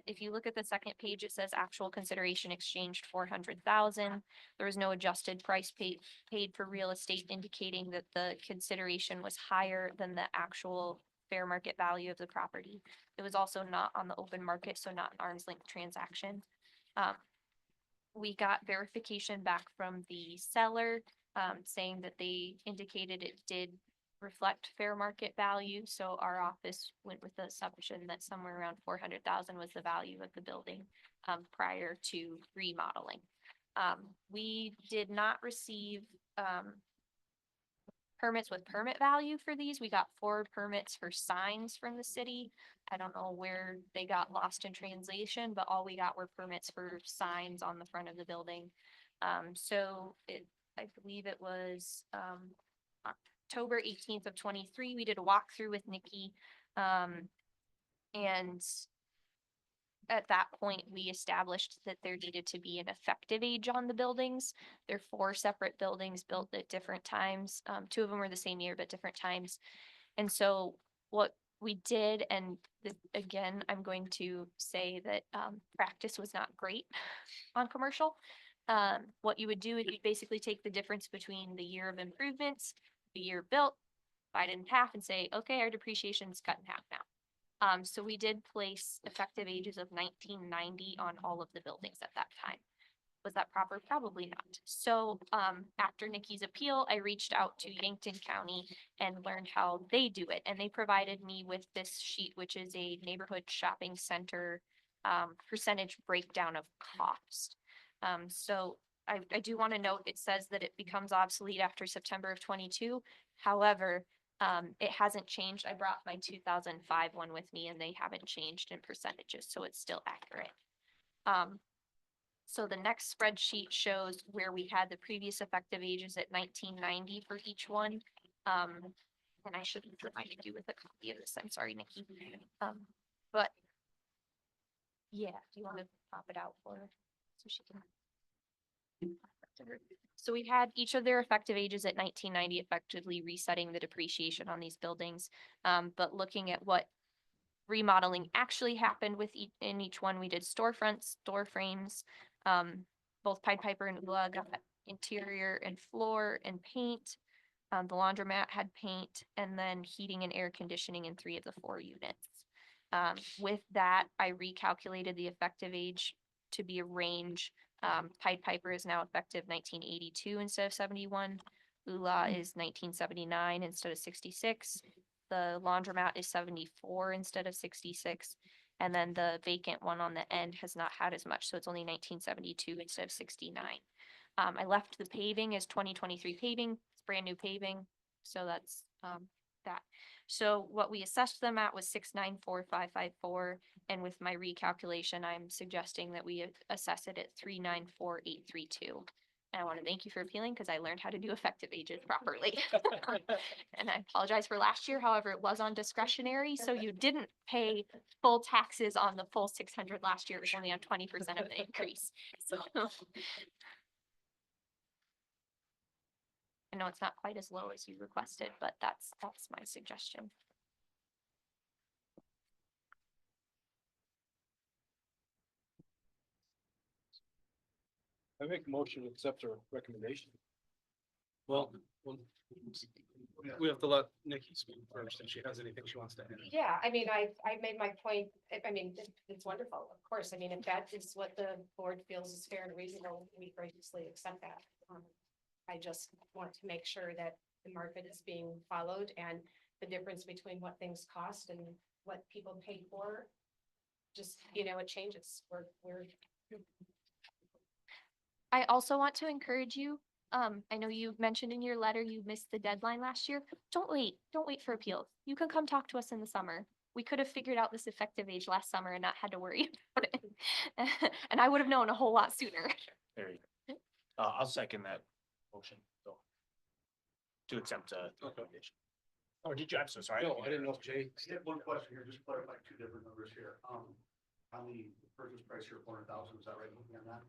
If you look at the second page, it says actual consideration exchanged 400,000. There was no adjusted price paid for real estate, indicating that the consideration was higher than the actual fair market value of the property. It was also not on the open market, so not an arm's length transaction. We got verification back from the seller, saying that they indicated it did reflect fair market value. So our office went with the assumption that somewhere around 400,000 was the value of the building, prior to remodeling. We did not receive, permits with permit value for these. We got 4 permits for signs from the city. I don't know where they got lost in translation, but all we got were permits for signs on the front of the building. I believe it was, October 18th of 23, we did a walkthrough with Nikki. And at that point, we established that there needed to be an effective age on the buildings. They're 4 separate buildings built at different times. 2 of them were the same year, but different times. And so what we did, and again, I'm going to say that practice was not great on commercial. What you would do is you'd basically take the difference between the year of improvements, the year built, divide it in half and say, okay, our depreciation is cut in half now. So we did place effective ages of 1990 on all of the buildings at that time. Was that proper? Probably not. So, after Nikki's appeal, I reached out to Yankton County and learned how they do it. And they provided me with this sheet, which is a neighborhood shopping center, percentage breakdown of cost. So I do want to note, it says that it becomes obsolete after September of 22. However, it hasn't changed. I brought my 2005 one with me and they haven't changed in percentages, so it's still accurate. So the next spreadsheet shows where we had the previous effective ages at 1990 for each one. And I should have provided you with a copy of this. I'm sorry, Nikki. But yeah, do you want to pop it out for her so she can? So we had each of their effective ages at 1990, effectively resetting the depreciation on these buildings. But looking at what remodeling actually happened with in each one, we did storefronts, door frames, both Pied Piper and Ula got interior and floor and paint. The laundromat had paint, and then heating and air conditioning in 3 of the 4 units. With that, I recalculated the effective age to be a range. Pied Piper is now effective 1982 instead of 71. Ula is 1979 instead of 66. The laundromat is 74 instead of 66. And then the vacant one on the end has not had as much, so it's only 1972 instead of 69. I left the paving as 2023 paving. It's brand new paving, so that's that. So what we assessed them at was 694,554, and with my recalculation, I'm suggesting that we assess it at 394,832. And I want to thank you for appealing because I learned how to do effective ages properly. And I apologize for last year. However, it was on discretionary, so you didn't pay full taxes on the full 600 last year. It was only on 20% of the increase. So I know it's not quite as low as you requested, but that's my suggestion. I make a motion to accept our recommendation. Well, we have to let Nikki speak first if she has anything she wants to add. Yeah, I mean, I made my point. I mean, it's wonderful, of course. I mean, if that is what the board feels is fair and reasonable, we graciously accept that. I just want to make sure that the market is being followed and the difference between what things cost and what people pay for. Just, it changes. We're I also want to encourage you. I know you mentioned in your letter you missed the deadline last year. Don't wait for appeals. You can come talk to us in the summer. We could have figured out this effective age last summer and not had to worry about it. And I would have known a whole lot sooner. There you go. I'll second that motion, so. To accept the recommendation. Or did you, I'm so sorry. No, I didn't know if Jay. I have one question here, just clarify 2 different numbers here. On the purchase price here, 400,000, is that right? Looking on that?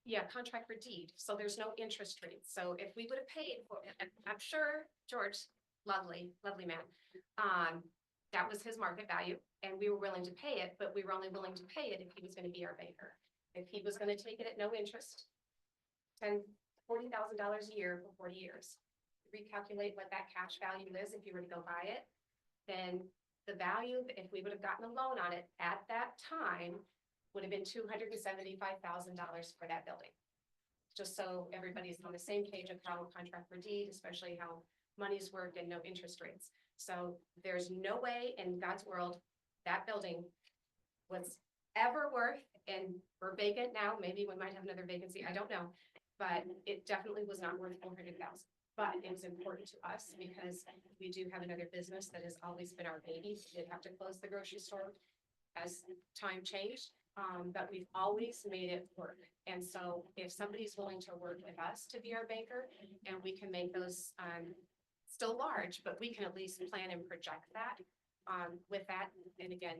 Yeah, contract for deed, so there's no interest rate, so if we would have paid for it, I'm sure George, lovely man. That was his market value, and we were willing to pay it, but we were only willing to pay it if he was gonna be our banker. If he was gonna take it at no interest, $40,000 a year for 40 years. Recalculate what that cash value is if you were to go buy it, then the value, if we would have gotten a loan on it at that time, would have been $275,000 for that building. Just so everybody's on the same page of how contract for deed, especially how money's worked and no interest rates. So there's no way in God's world that building was ever worth, and we're vacant now, maybe we might have another vacancy, I don't know. But it definitely was not worth 400,000. But it was important to us because we do have another business that has always been our baby. We did have to close the grocery store as time changed. But we've always made it work. And so if somebody's willing to work with us to be our banker, and we can make those still large, but we can at least plan and project that with that. And again,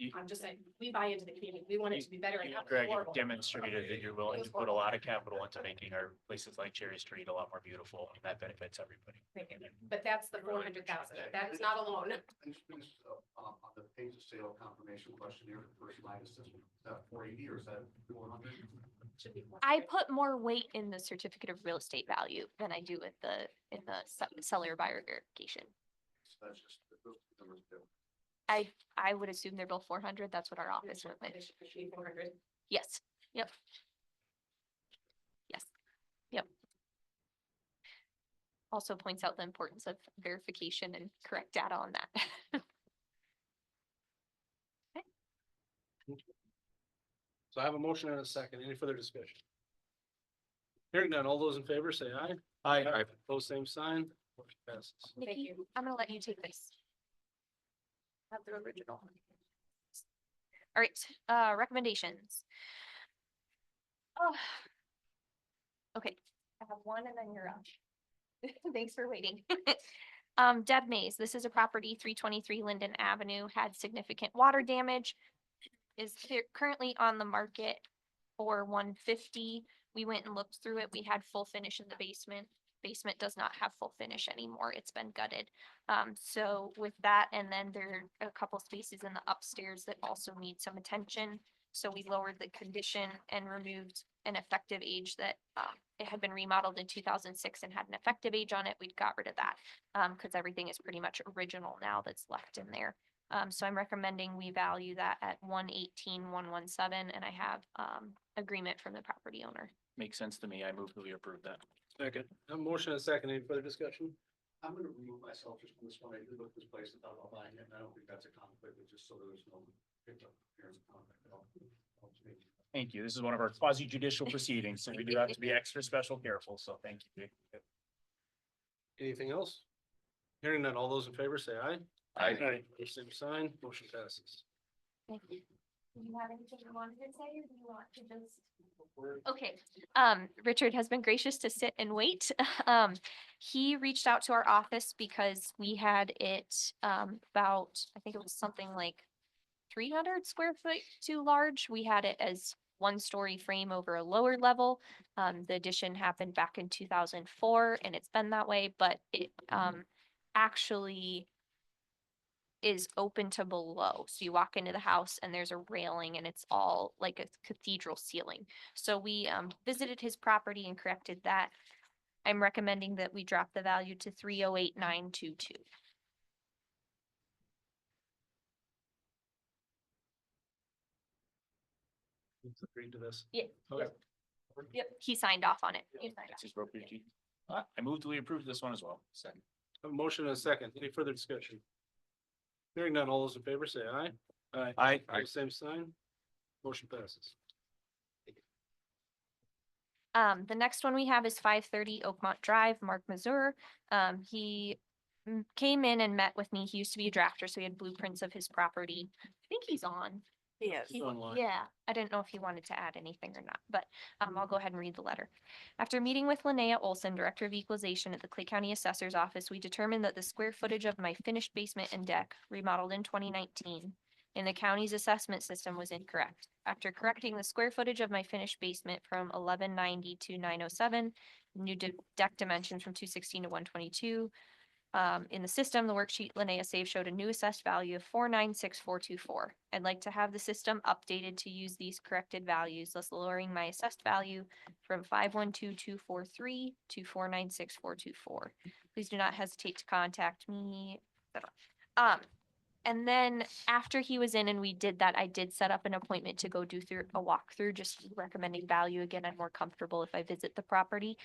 I'm just saying, we buy into the community. We want it to be better. and not Greg, you've horrible. demonstrated that you're willing to put a lot of capital into making our places like Cherry Street a lot more beautiful, and that benefits everybody. But that's the 400,000. That is not alone. And just finish up, on the page of sale confirmation questionnaire, the first line is this, is that 480 or is that 400? Should be more. I put more weight in the certificate of real estate value than I do with in the seller buyer verification. So that's just, those two numbers do. I would assume they're both 400. That's what our office went with. It should be 400. Yes, yep. Yes, yep. Also points out the importance of verification and correct data on that. So I have a motion and a second. Any further discussion? Hearing none, all those in favor say aye. Aye. Pose same sign. Motion passes. Nikki, you. I'm gonna let you take this. Have the original. All right, recommendations. Oh. Okay, I have one and then you're up. Thanks for waiting. Deb Mays, this is a property, 323 Linden Avenue, had significant water damage. Is currently on the market for 150. We went and looked through it. We had full finish in the basement. Basement does not have full finish anymore. It's been gutted. So with that, and then there are a couple spaces in the upstairs that also need some attention. So we lowered the condition and removed an effective age that it had been remodeled in 2006 and had an effective age on it. We'd got rid of that because everything is pretty much original now that's left in there. So I'm recommending we value that at 118,117, and I have agreement from the property owner. Makes sense to me. I move that we approve that. Second. I have a motion and a second. Any further discussion? I'm gonna remove myself just from this one. I did look this place and thought about buying it, and I don't think that's a conflict, but just so there's no pickup appearance of conflict at all. Thank you. This is one of our quasi judicial proceedings, so we do have to be extra special careful, so thank you. Anything else? Hearing none, all those in favor say aye. Aye. Pose same sign. Motion passes. Thank you. Do you have anything you wanted to say, or do you want to just? Okay, Richard has been gracious to sit and wait. He reached out to our office because we had it, about, I think it was something like 300 square foot too large. We had it as 1-story frame over a lower level. The addition happened back in 2004 and it's been that way, but it, actually is open to below. So you walk into the house and there's a railing and it's all like a cathedral ceiling. So we visited his property and corrected that. I'm recommending that we drop the value to 308,922. Agreed to this. Yeah. Okay. Yep, he signed off on it. He signed That's off. his brokerage. I move that we approve this one as well. Second. I have a motion and a second. Any further discussion? Hearing none, all those in favor say aye. Aye. Pose same sign. Motion passes. The next one we have is 530 Oakmont Drive, Mark Mazur. He came in and met with me. He used to be a drafter, so he had blueprints of his property. I think he's on. Yes. He's online. Yeah, I didn't know if he wanted to add anything or not, but I'll go ahead and read the letter. After meeting with Linnea Olson, Director of Equalization at the Clay County Assessor's Office, we determined that the square footage of my finished basement and deck, remodeled in 2019, in the county's assessment system was incorrect. After correcting the square footage of my finished basement from 1190 to 907, new deck dimensions from 216 to 122, in the system, the worksheet Linnea saved showed a new assessed value of 496,424. I'd like to have the system updated to use these corrected values, thus lowering my assessed value from 512,243 to 496,424. Please do not hesitate to contact me, etc. And then after he was in and we did that, I did set up an appointment to go do through a walkthrough, just recommending value. Again, I'm more comfortable if I visit the property.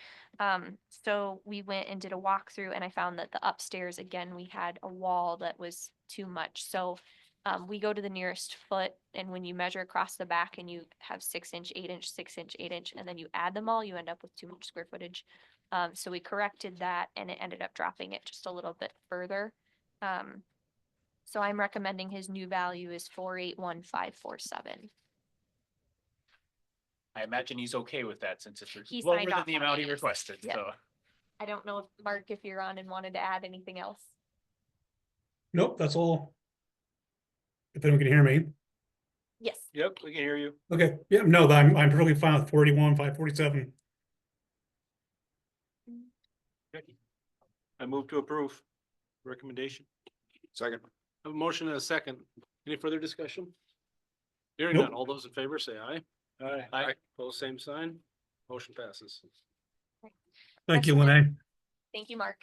So we went and did a walkthrough and I found that the upstairs, again, we had a wall that was too much. So we go to the nearest foot, and when you measure across the back and you have 6-inch, 8-inch, 6-inch, 8-inch, and then you add them all, you end up with too much square footage. So we corrected that and it ended up dropping it just a little bit further. So I'm recommending his new value is 481,547. I imagine he's okay with that since it's He lower signed than off the on amount it, he yes. requested, Yeah. so. I don't know if Mark, if you're on and wanted to add anything else. Nope, that's all. If anyone can hear me, Yep, we can hear you. Okay, yeah, no, I'm perfectly fine with 41, 547. I move to approve recommendation. Second. Have a motion and a second. Any further discussion? Hearing Nope. none. All those in favor say aye. Aye. Aye. Pose same sign. Motion passes. Thank you, Next one. Lene. Thank you, Mark.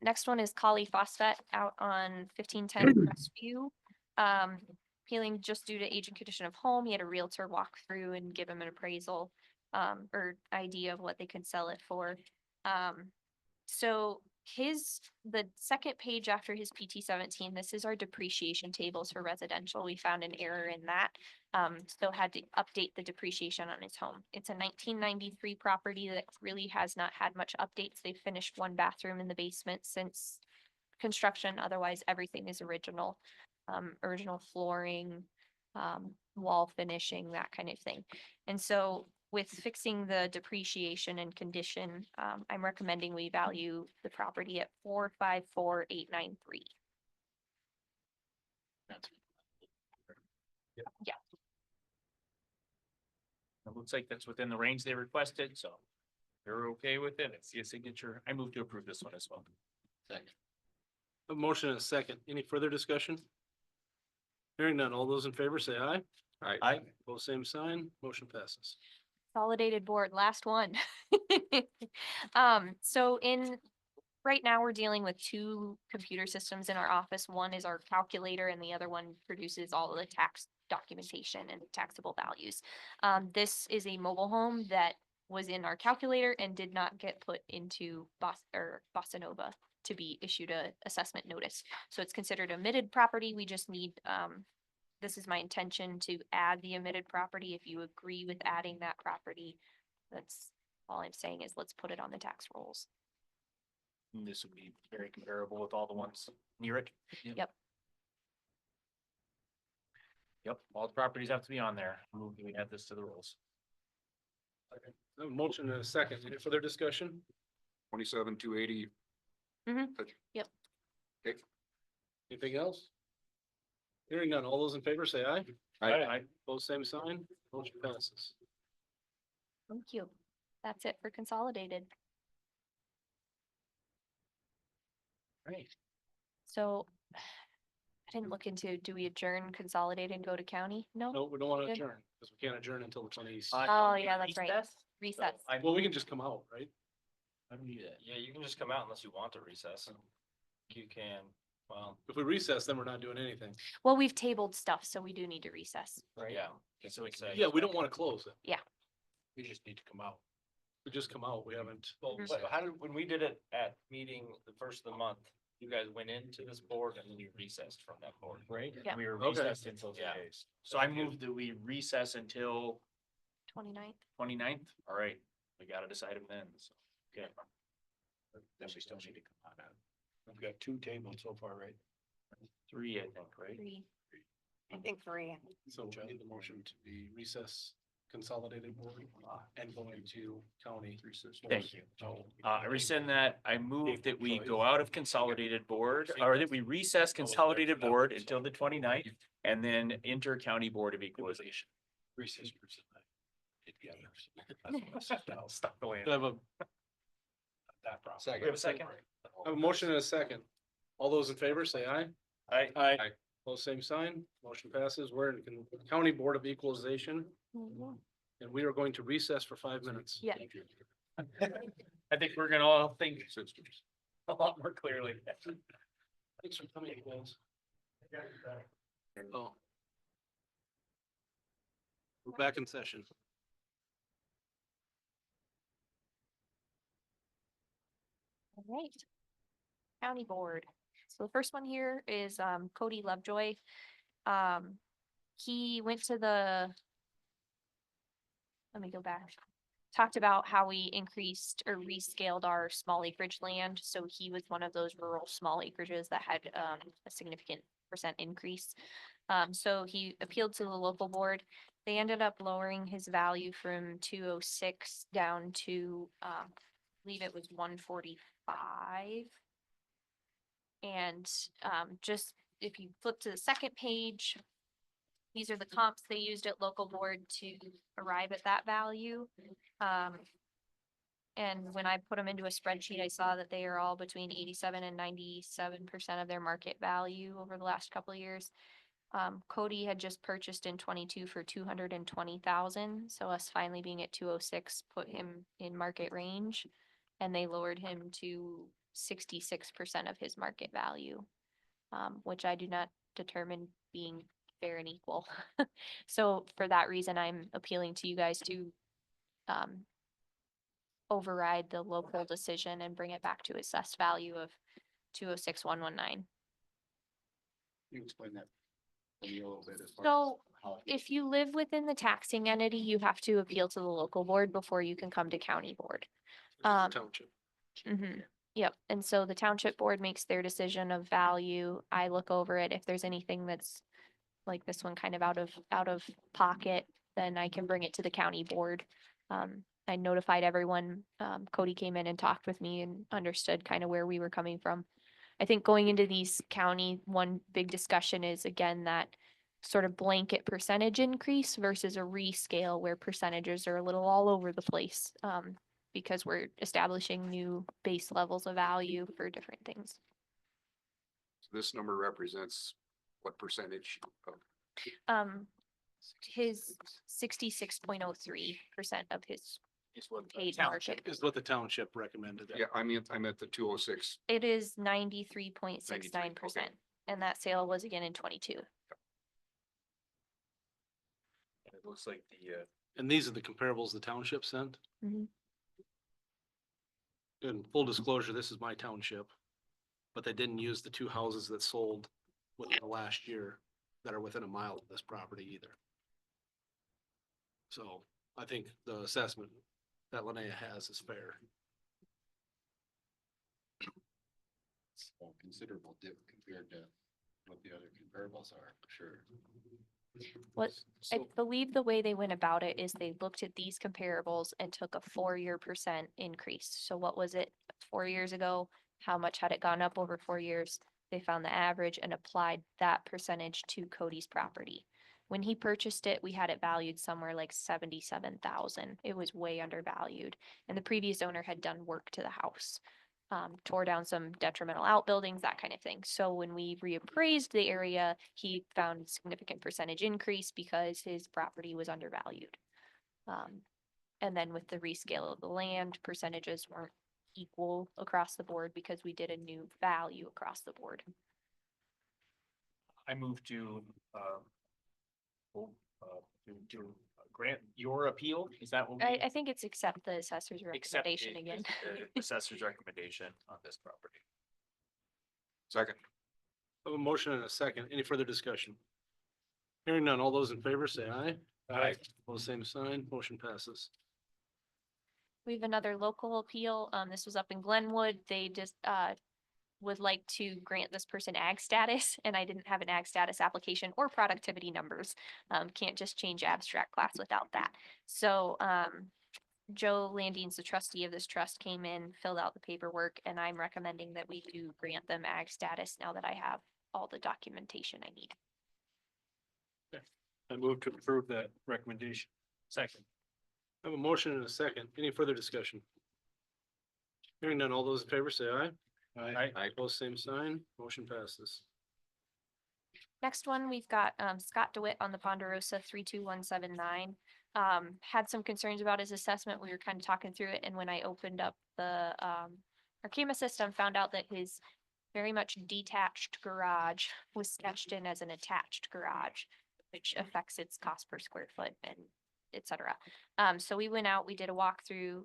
Next one is Collie Phosphat out on 1510 Crestview. Appealing just due to age and condition of home. He had a realtor walk through and give him an appraisal, or idea of what they could sell it for. So the second page after his PT 17, this is our depreciation tables for residential. We found an error in that. So had to update the depreciation on his home. It's a 1993 property that really has not had much updates. They finished one bathroom in the basement since construction. Otherwise, everything is original. Original flooring, wall finishing, that kind of thing. And so with fixing the depreciation and condition, I'm recommending we value the property at 454,893. Yeah. It looks like that's within the range they requested, so they're okay with it. I see a signature. I move to approve this one as well. Second. A motion and a second. Any further discussion? Hearing none. All those in favor say aye. Aye. Pose same sign. Motion passes. Consolidated board, last one. Right now, we're dealing with two computer systems in our office. One is our calculator and the other one produces all of the tax documentation and taxable values. This is a mobile home that was in our calculator and did not get put into Bossa Nova to be issued a assessment notice. So it's considered omitted property. We just need, this is my intention to add the omitted property. If you agree with adding that property, that's all I'm saying is let's put it on the tax rolls. And this would be very comparable with all the ones near it. Yep. Yep, all the properties have to be on there. Move, we add this to the rules. A motion and a second. Any further discussion? 27, 280. Yep. Okay. Anything else? Hearing none. All those in favor say aye. Aye. Pose same sign. Motion passes. Thank you. That's it for consolidated. Right. So I didn't look into, do we adjourn, consolidate and go to county? No? No, we don't want to Good. adjourn because we can't adjourn until the 20th. Oh, yeah, that's right. Recess. Well, we can just come out, right? I don't need that. Yeah, you can just come out unless you want to recess. You can, well, If we recess, then we're not doing anything. Well, we've tabled stuff, so we do need to recess. Right. yeah. So we say. Yeah, we don't want to close it. We just need to come out. We just come out. We haven't. Well, but how did, when we did it at meeting the first of the month, you guys went into this board and then you recessed from that board. Right? Yeah. We were Okay. recessed until Yeah. today's. So I moved that we recess until 29th. 29th. All right, we gotta decide them then, so, okay. Then we still need to come out of We've got 2 tabled so far, right? 3, I think, right? 3. I think 3. So we need the motion to be recess consolidated board and going to county. Thank you. So, I rescind that. I move that we go out of consolidated board, or that we recess consolidated board until the 29th and then enter county board of equalization. Recess. Stop the way. I have a We have a second? I have a motion and a second. All those in favor say aye. Aye. Aye. Pose same sign. Motion passes. We're in county board of equalization and we are going to recess for 5 minutes. Yeah. I think we're gonna all think a lot more clearly. Thanks for coming, guys. Oh. We're back in session. All right. County board. So the first one here is Cody Lovejoy. He went to let me go back. Talked about how we increased or rescaled our small acreage land. So he was one of those rural small acreages that had a significant % increase. So he appealed to the local board. They ended up lowering his value from 206 down to I believe it was 145. And just if you flip to the second page, These are the comps they used at local board to arrive at that value. And when I put them into a spreadsheet, I saw that they are all between 87% and 97% of their market value over the last couple of years. Cody had just purchased in 22 for 220,000, so us finally being at 206 put him in market range, and they lowered him to 66% of his market value, which I do not determine being fair and equal. So for that reason, I'm appealing to you guys to override the local decision and bring it back to assessed value of 206,119. You explain that to me a little bit as far So as how. if you live within the taxing entity, you have to appeal to the local board before you can come to county board. Township. Mhm. Yep, and so the township board makes their decision of value. I look over it. If there's anything that's like this one kind of out of pocket, then I can bring it to the county board. I notified everyone. Cody came in and talked with me and understood kind of where we were coming from. I think going into these county, one big discussion is again that sort of blanket percentage increase versus a rescale where percentages are a little all over the place. Because we're establishing new base levels of value for different things. So this number represents what percentage of, His 66.03% of his Is what the paid township market. Is what the township recommended. yeah, I'm at the 206. It is 93.69%, and that sale was again in 22. It looks like the, And these are the comparables the township sent. Mhm. In full disclosure, this is my township. But they didn't use the two houses that sold within the last year that are within a mile of this property either. So I think the assessment that Linnea has is fair. It's a considerable dip compared to what the other comparables are, for sure. What I believe the way they went about it is they looked at these comparables and took a 4-year percent increase. So what was it 4 years ago? How much had it gone up over 4 years? They found the average and applied that percentage to Cody's property. When he purchased it, we had it valued somewhere like 77,000. It was way undervalued. And the previous owner had done work to the house. Tore down some detrimental outbuildings, that kind of thing. So when we reappraised the area, he found significant percentage increase because his property was undervalued. And then with the rescale of the land, percentages weren't equal across the board because we did a new value across the board. I moved to grant your appeal. Is that what we? I think it's accept the assessor's Accept recommendation again. the assessor's recommendation on this property. Second. I have a motion and a second. Any further discussion? Hearing none. All those in favor say aye. Aye. Pose same sign. Motion passes. We have another local appeal. This was up in Glenwood. They just, would like to grant this person ag status, and I didn't have an ag status application or productivity numbers. Can't just change abstract class without that. So, Joe Landines, the trustee of this trust, came in, filled out the paperwork, and I'm recommending that we do grant them ag status now that I have all the documentation I need. I move to approve that recommendation. Second. I have a motion and a second. Any further discussion? Hearing none. All those in favor say aye. Aye. Pose same sign. Motion passes. Next one, we've got Scott DeWitt on the Ponderosa 32179. Had some concerns about his assessment. We were kind of talking through it, and when I opened up the Archima system, found out that his very much detached garage was sketched in as an attached garage, which affects its cost per square foot and et cetera. So we went out, we did a walkthrough,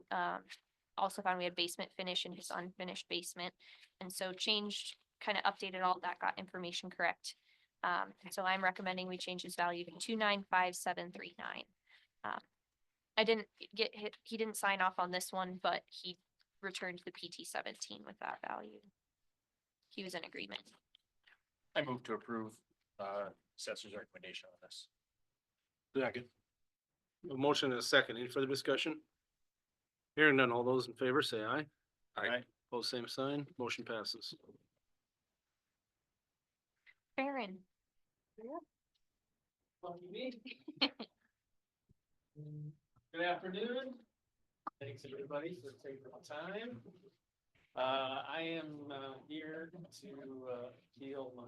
also found we had basement finish in his unfinished basement. And so changed, kind of updated all that, got information correct. So I'm recommending we change his value to 295,739. I didn't get hit, he didn't sign off on this one, but he returned the PT 17 with that value. He was in agreement. I move to approve assessor's recommendation on this. Second. A motion and a second. Any further discussion? Hearing none. All those in favor say aye. Aye. Pose same sign. Motion passes. Farron. Lucky me. Good afternoon. Thanks everybody for taking the time. I am here to deal my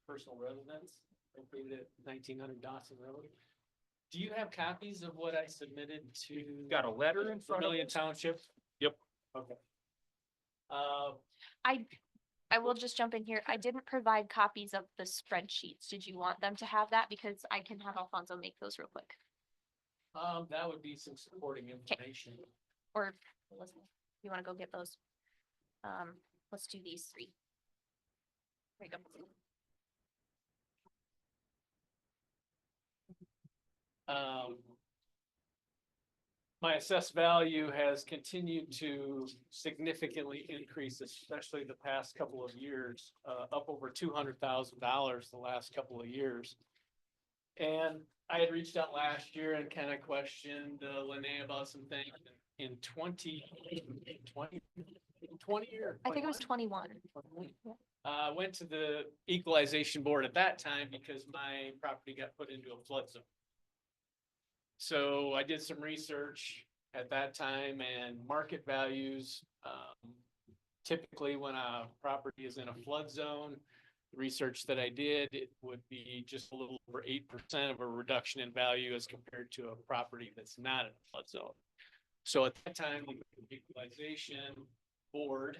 personal residence located at 1900 Dawson Road. Do you have copies of what I submitted to? Got a letter in front of Vermillion us? Township? Yep. Okay. I will just jump in here. I didn't provide copies of the spreadsheets. Did you want them to have that? Because I can have Alfonso make those real quick. That would be some supporting information. Or, listen, you wanna go get those? Let's do these three. There you go. My assessed value has continued to significantly increase, especially the past couple of years, up over $200,000 the last couple of years. And I had reached out last year and kind of questioned Lene about some things in 20 years. I think it was 21. Went to the equalization board at that time because my property got put into a flood zone. So I did some research at that time, and market values, typically when a property is in a flood zone, the research that I did, it would be just a little over 8% of a reduction in value as compared to a property that's not in a flood zone. So at that time, the equalization board,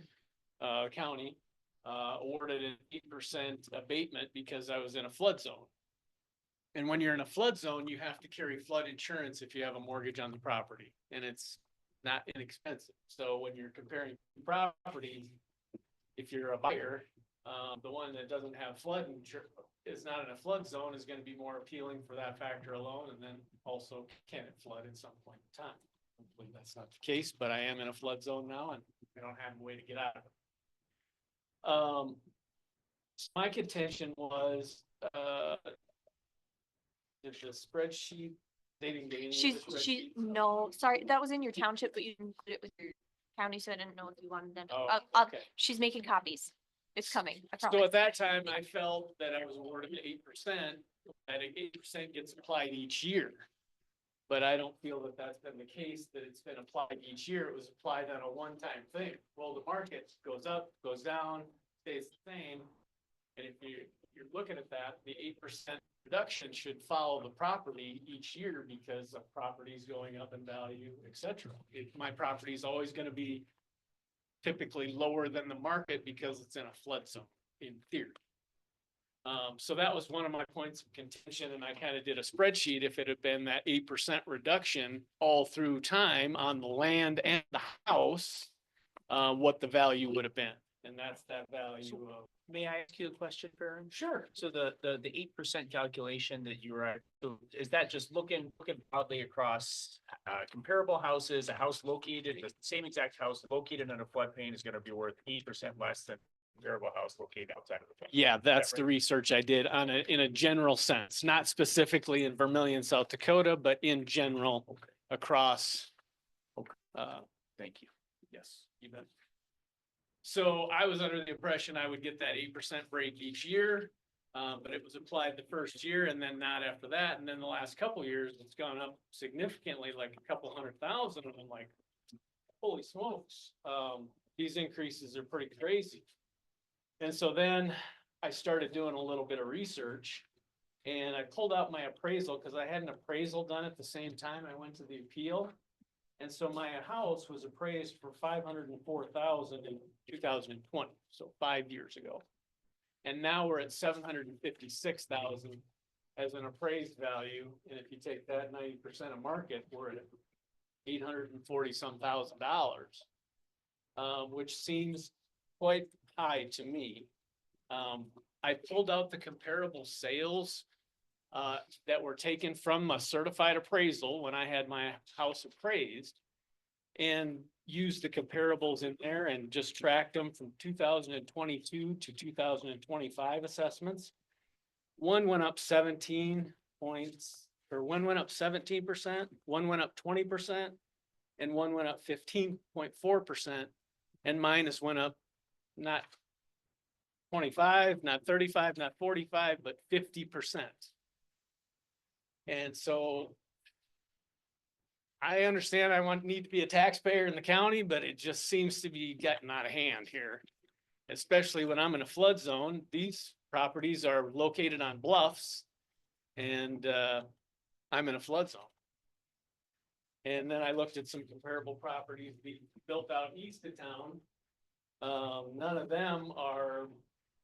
county, awarded an 8% abatement because I was in a flood zone. And when you're in a flood zone, you have to carry flood insurance if you have a mortgage on the property, and it's not inexpensive. So when you're comparing properties, if you're a buyer, the one that doesn't have flood insurance, is not in a flood zone, is going to be more appealing for that factor alone. And then also, can it flood at some point in time? Hopefully that's not the case, but I am in a flood zone now and I don't have a way to get out of it. My contention was, there's a spreadsheet, they didn't get any of the spreadsheet. No, sorry, that was in your township, but you didn't include it with your county, so I didn't know if you wanted them. Oh, okay. She's making copies. It's coming, I So promise. at that time, I felt that I was awarded 8%, that 8% gets applied each year. But I don't feel that that's been the case, that it's been applied each year. It was applied on a one-time thing. Well, the market goes up, goes down, stays the same. And if you're looking at that, the 8% reduction should follow the property each year because the property is going up in value, et cetera. If my property is always going to be typically lower than the market because it's in a flood zone, in theory. So that was one of my points of contention, and I kind of did a spreadsheet. If it had been that 8% reduction all through time on the land and the house, what the value would have been. And that's that value of. May I ask you a question, Baron? Sure. So the 8% calculation that you were at, so is that just looking broadly across comparable houses, a house located, the same exact house located in a floodplain is gonna be worth 8% less than comparable house located outside of the flood? Yeah, that's right? the research I did in a general sense, not specifically in Vermillion, South Dakota, but in general across. Thank you. Yes, you bet. So I was under the impression I would get that 8% break each year, but it was applied the first year and then not after that. And then the last couple of years, it's gone up significantly, like a couple 100,000. And I'm like, holy smokes, these increases are pretty crazy. And so then I started doing a little bit of research and I pulled out my appraisal because I had an appraisal done at the same time I went to the appeal. And so my house was appraised for $504,000 in 2020, so 5 years ago. And now we're at $756,000 as an appraised value. And if you take that 90% of market, we're at $840-some thousand, which seems quite high to me. I pulled out the comparable sales that were taken from a certified appraisal when I had my house appraised and used the comparables in there and just tracked them from 2022 to 2025 assessments. One went up 17 points, or one went up 17%, one went up 20%, and one went up 15.4%. And mine has went up not 25, not 35, not 45, but 50%. And so I understand need to be a taxpayer in the county, but it just seems to be getting out of hand here. Especially when I'm in a flood zone, these properties are located on bluffs and, I'm in a flood zone. And then I looked at some comparable properties being built out east of town. None of them are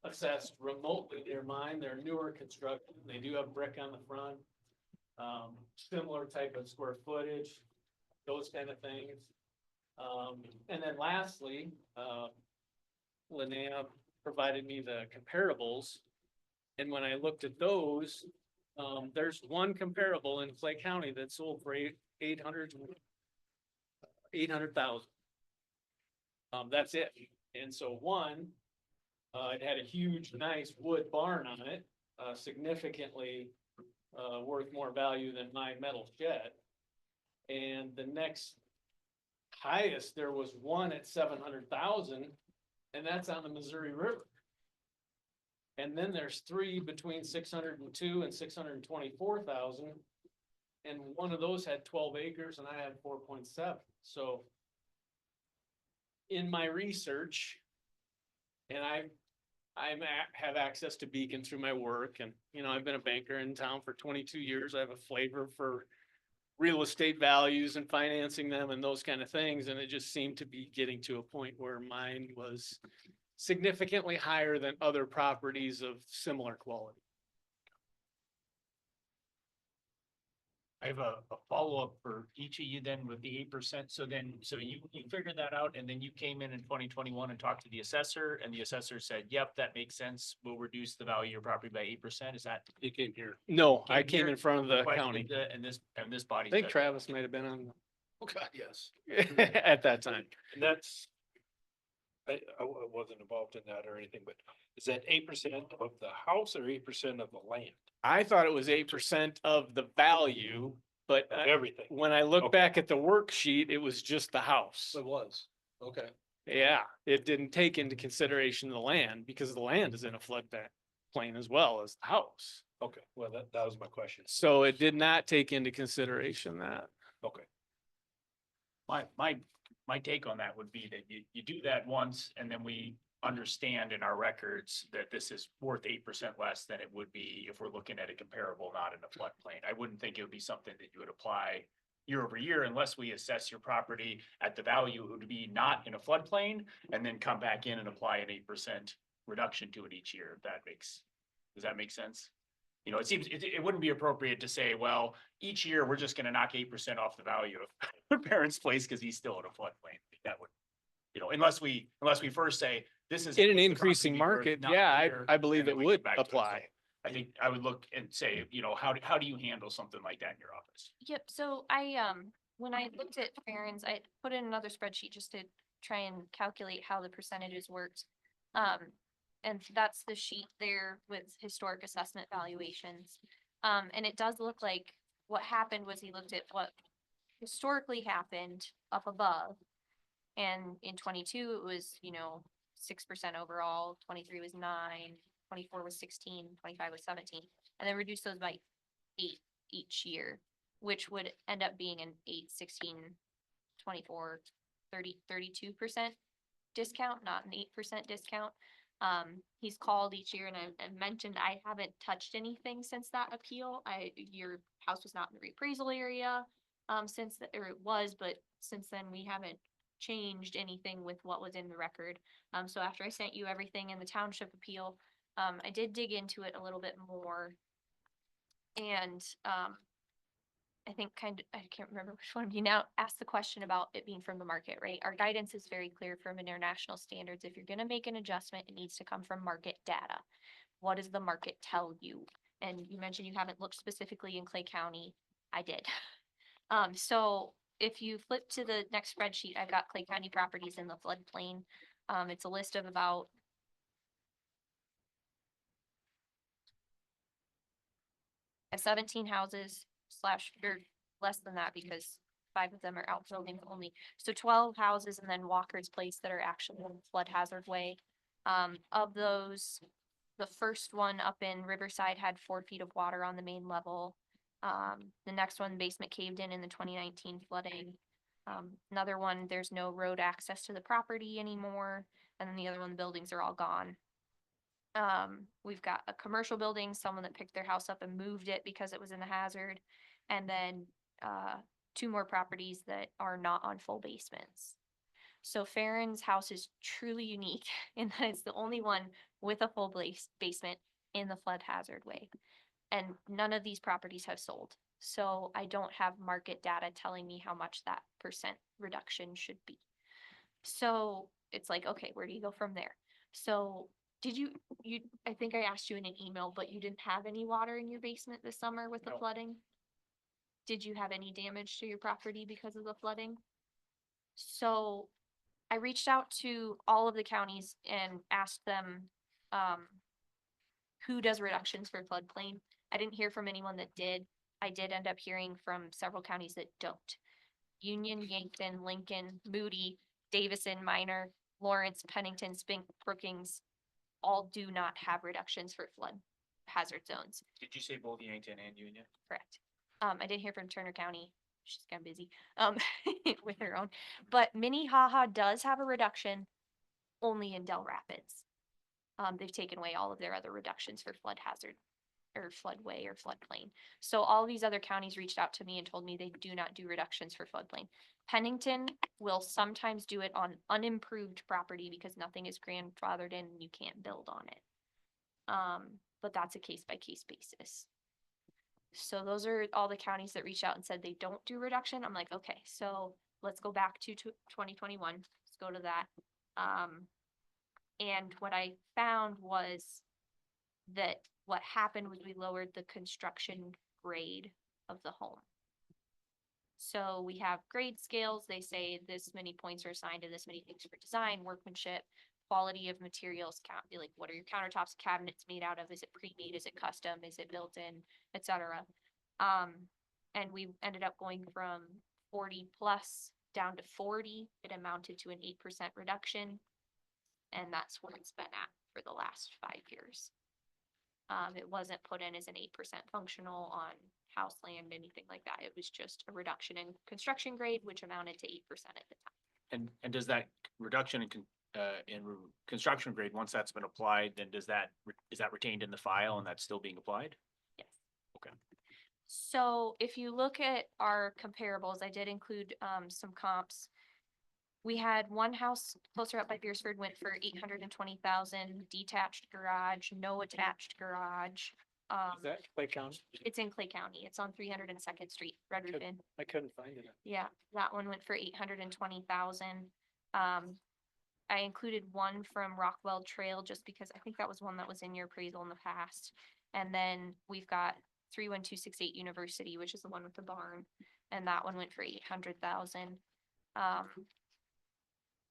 assessed remotely near mine. They're newer construction. They do have brick on the front. Similar type of square footage, those kind of things. And then lastly, Linnea provided me the comparables. And when I looked at those, there's one comparable in Clay County that sold for 800,000. That's it. And so one, it had a huge, nice wood barn on it, significantly worth more value than my metal shed. And the next highest, there was one at 700,000, and that's on the Missouri River. And then there's three between 602 and 624,000. And one of those had 12 acres and I had 4.7. So in my research, and have access to Beacon through my work, and, you know, I've been a banker in town for 22 years. I have a flavor for real estate values and financing them and those kind of things. And it just seemed to be getting to a point where mine was significantly higher than other properties of similar quality. I have a follow-up for each of you then with the 8%. So you figured that out and then you came in 2021 and talked to the assessor and the assessor said, yep, that makes sense. We'll reduce the value of your property by 8%. Is that? You came here? No, I Came came here, in front of the requested county. And this body. I think said- Travis might have been on Oh, God, yes. at that time. And that's, I wasn't involved in that or anything, but is that 8% of the house or 8% of the land? I thought it was 8% of the value, but Of everything? when I look Okay. back at the worksheet, it was just the house. It was, okay. Yeah, it didn't take into consideration the land because the land is in a flood plain as well as the house. Okay, well, that was my question. So it did not take into consideration that. Okay. My take on that would be that you do that once and then we understand in our records that this is worth 8% less than it would be if we're looking at a comparable, not in a floodplain. I wouldn't think it would be something that you would apply year over year unless we assess your property at the value it would be not in a floodplain and then come back in and apply an 8% reduction to it each year. Does that make sense? You know, it seems it wouldn't be appropriate to say, well, each year we're just gonna knock 8% off the value of your parents' place because he's still in a floodplain. That would, you know, unless we first say this is. In an the increasing property market, worth not yeah, here, I believe and then it we would get back to it. So apply. I think I would look and say, you know, how do you handle something like that in your office? Yep, so when I looked at Farron's, I put in another spreadsheet just to try and calculate how the percentages worked. And that's the sheet there with historic assessment valuations. And it does look like what happened was he looked at what historically happened up above. And in 22, it was, 6% overall, 23 was 9, 24 was 16, 25 was 17, and then reduce those by 8 each year, which would end up being an 8, 16, 24, 30, 32% discount, not an 8% discount. He's called each year and I mentioned I haven't touched anything since that appeal. Your house was not in the reappraisal area, or it was, but since then we haven't changed anything with what was in the record. So after I sent you everything in the township appeal, I did dig into it a little bit more. And, I think I can't remember which one of you now asked the question about it being from the market, right? Our guidance is very clear from international standards. If you're gonna make an adjustment, it needs to come from market data. What does the market tell you? And you mentioned you haven't looked specifically in Clay County. I did. So if you flip to the next spreadsheet, I've got Clay County properties in the floodplain. It's a list of about I have 17 houses or less than that because 5 of them are outbuildings only. So 12 houses and then Walker's Place that are actually in flood hazard way. Of those, the first one up in Riverside had 4 feet of water on the main level. The next one, basement caved in the 2019 flooding. Another one, there's no road access to the property anymore. And then the other one, the buildings are all gone. We've got a commercial building, someone that picked their house up and moved it because it was in the hazard. And then, two more properties that are not on full basements. So Farron's house is truly unique in that it's the only one with a full basement in the flood hazard way. And none of these properties have sold. So I don't have market data telling me how much that percent reduction should be. So it's like, okay, where do you go from there? So did you, I think I asked you in an email, but you didn't have any water in your basement this summer with the No. flooding? Did you have any damage to your property because of the flooding? So I reached out to all of the counties and asked them, who does reductions for floodplain? I didn't hear from anyone that did. I did end up hearing from several counties that don't. Union, Yankton, Lincoln, Moody, Davison, Minor, Lawrence, Pennington, Spink, Brookings, all do not have reductions for flood hazard zones. Did you say both Yankton and Union? Correct. I did hear from Turner County. She's kind of busy, with her own, but Minnehaha does have a reduction only in Del Rapids. They've taken away all of their other reductions for flood hazard or floodway or floodplain. So all these other counties reached out to me and told me they do not do reductions for floodplain. Pennington will sometimes do it on unimproved property because nothing is grandfathered in and you can't build on it. But that's a case by case basis. So those are all the counties that reached out and said they don't do reduction. I'm like, okay, so let's go back to 2021. Let's go to that. And what I found was that what happened was we lowered the construction grade of the home. So we have grade scales. They say this many points are assigned to this many things for design, workmanship, quality of materials, like what are your countertops, cabinets made out of? Is it pre-made? Is it custom? Is it built in, etc. And we ended up going from 40 plus down to 40. It amounted to an 8% reduction. And that's what it's been at for the last 5 years. It wasn't put in as an 8% functional on house land, anything like that. It was just a reduction in construction grade, which amounted to 8% at the time. And does that reduction in construction grade, once that's been applied, then is that retained in the file and that's still being applied? Yes. Okay. So if you look at our comparables, I did include some comps. We had one house closer up by Beersford went for 820,000, detached garage, no attached garage. Is that Clay County? It's in Clay County. It's on 302nd Street, Red Roof Inn. I couldn't find it. Yeah, that one went for 820,000. I included one from Rockwell Trail just because I think that was one that was in your appraisal in the past. And then we've got 31268 University, which is the one with the barn, and that one went for 800,000.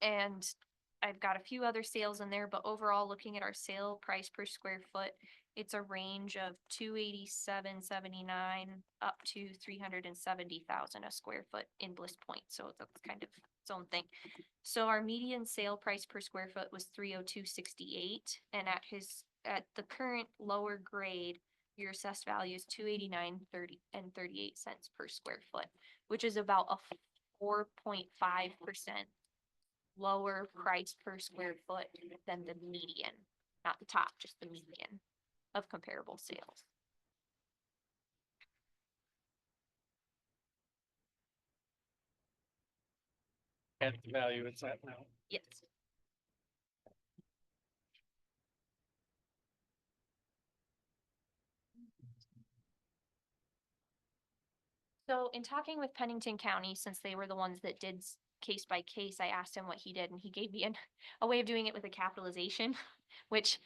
And I've got a few other sales in there, but overall, looking at our sale price per square foot, it's a range of 287.79 up to 370,000 a square foot in Bliss Point. So that's kind of its own thing. So our median sale price per square foot was 302.68, and at the current lower grade, your assessed value is 289.30 and 38 cents per square foot, which is about a 4.5% lower price per square foot than the median, not the top, just the median of comparable sales. And the value it's at now. Yes. So in talking with Pennington County, since they were the ones that did case by case, I asked him what he did and he gave me a way of doing it with a capitalization, which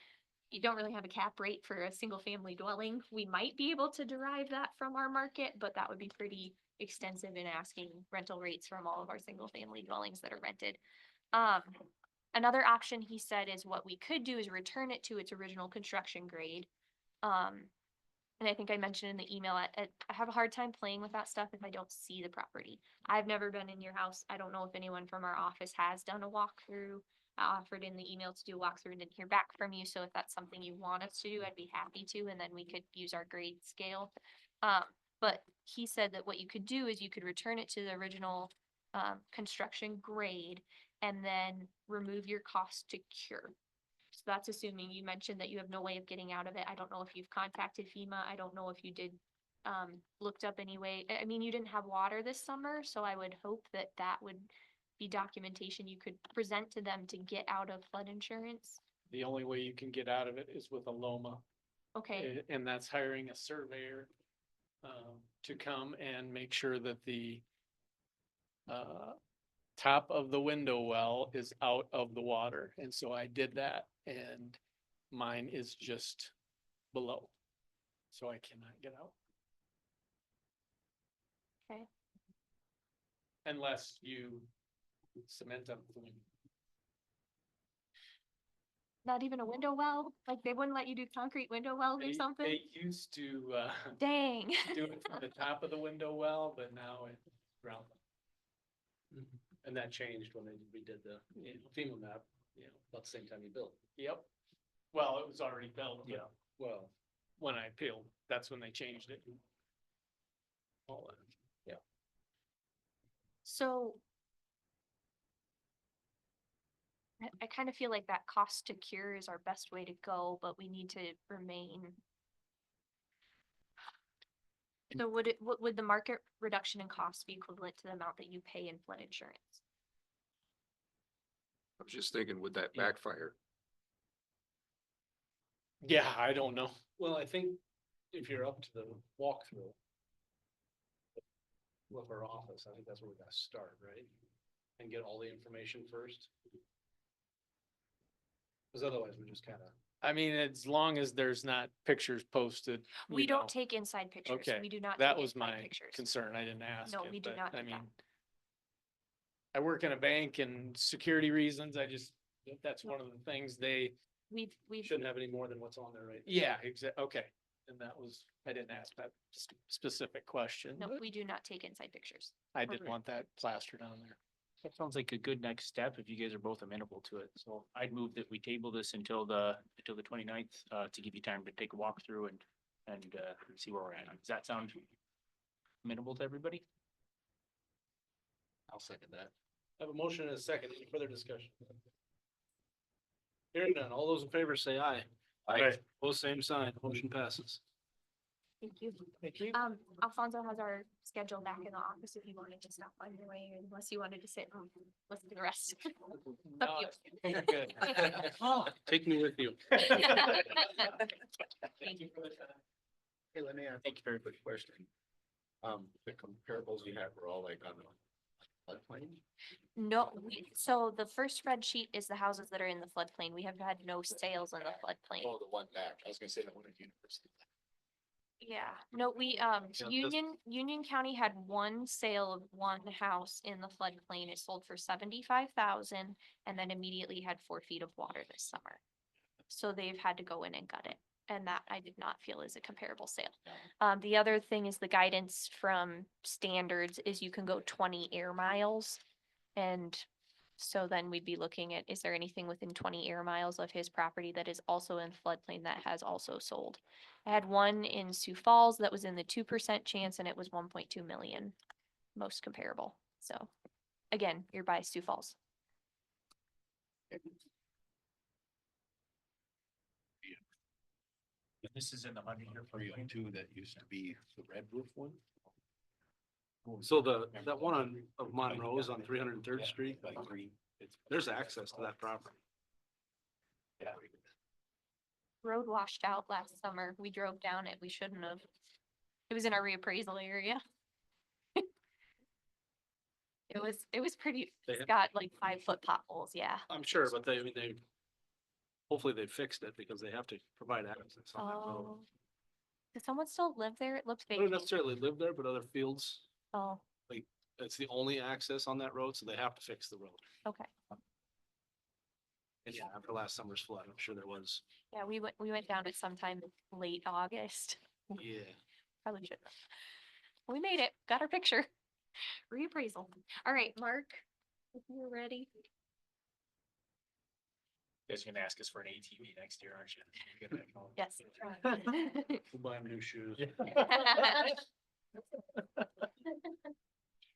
you don't really have a cap rate for a single family dwelling. We might be able to derive that from our market, but that would be pretty extensive in asking rental rates from all of our single family dwellings that are rented. Another option he said is what we could do is return it to its original construction grade. And I think I mentioned in the email, I have a hard time playing with that stuff if I don't see the property. I've never been in your house. I don't know if anyone from our office has done a walkthrough. I offered in the email to do a walkthrough and didn't hear back from you. So if that's something you want us to do, I'd be happy to, and then we could use our grade scale. But he said that what you could do is you could return it to the original construction grade and then remove your cost to cure. So that's assuming you mentioned that you have no way of getting out of it. I don't know if you've contacted FEMA. I don't know if you did looked up anyway. I mean, you didn't have water this summer, so I would hope that that would be documentation you could present to them to get out of flood insurance. The only way you can get out of it is with a LOMA. Okay, And that's hiring a surveyor to come and make sure that the top of the window well is out of the water. And so I did that and mine is just below. So I cannot get out. okay. Unless you cement up the window. Not even a window well? Like they wouldn't let you do concrete window wells or something? They used to Dang. do it from the top of the window well, but now it's ground. And that changed when they redid the FEMA map, about the same time you built. Yep. Well, it was already built. but Yeah. Well, When I peeled, that's when they changed it. All that. So I kind of feel like that cost to cure is our best way to go, but we need to remain. So would the market reduction in cost be equivalent to the amount that you pay in flood insurance? I was just thinking, would that Yeah. backfire? Yeah, I don't know. well, I think if you're up to the walkthrough with our office, I think that's where we gotta start, right? And get all the information first. Cause otherwise we just kinda, I mean, as long as there's not pictures posted. We you don't know, take inside pictures. Okay, We do not. that take was inside my pictures. concern. I didn't ask No, it, we do but not I do mean. that. I work in a bank and security reasons, that's one of the things We've, shouldn't have any more than what's on there, right? yeah, okay. And that was, I didn't ask that specific question, no, but we do not take inside pictures. I didn't want that plastered on there. That sounds like a good next step if you guys are both amenable to it. So I'd move that we table this until the 29th, to give you time to take a walk through and see where we're at. Does that sound amenable to everybody? I'll second that. I have a motion and a second. Any further discussion? Hearing none. All those in favor say aye. Aye. Both same sign. Motion passes. Thank you. Thank you. Alfonso has our schedule back in the office if you wanted to stop on your way, unless you wanted to sit and listen to the rest. Up No, to you. you're good. Take me with you. Thank you. Hey, let me ask a very quick question. The comparables you had were all like on the floodplain? No, so the first spreadsheet is the houses that are in the floodplain. We have had no sales in the floodplain. Oh, the one back. I was gonna say the one at University. Yeah, no, Union County had one sale of one house in the floodplain. It sold for 75,000 and then immediately had 4 feet of water this summer. So they've had to go in and gut it. And that I did not feel is a comparable sale. The other thing is the guidance from standards is you can go 20 air miles. And so then we'd be looking at, is there anything within 20 air miles of his property that is also in floodplain that has also sold? I had one in Sioux Falls that was in the 2% chance and it was 1.2 million, most comparable. So again, you're by Sioux Falls. This is in the money here for you too, that used to be the red roof one. So that one of Monroe's on 303rd Street, there's access to that property. Yeah. Road washed out last summer. We drove down it. We shouldn't have. It was in our reappraisal area. It was pretty, it's got like 5-foot potholes, yeah. I'm sure, but they hopefully they fixed it because they have to provide access on that road. Oh. Does someone still live there? It looked They don't vacant. necessarily live there, but other fields, Oh, it's the only access on that road, so they have to fix the road. okay. And yeah, after last summer's flood, I'm sure there was. Yeah, we went down it sometime late August. Yeah. Probably shouldn't have. We made it, got our picture. Reappraisal. All right, Mark, if you're ready. You guys are gonna ask us for an ATV next year, aren't you? Get that going. Yes. We'll buy them new shoes.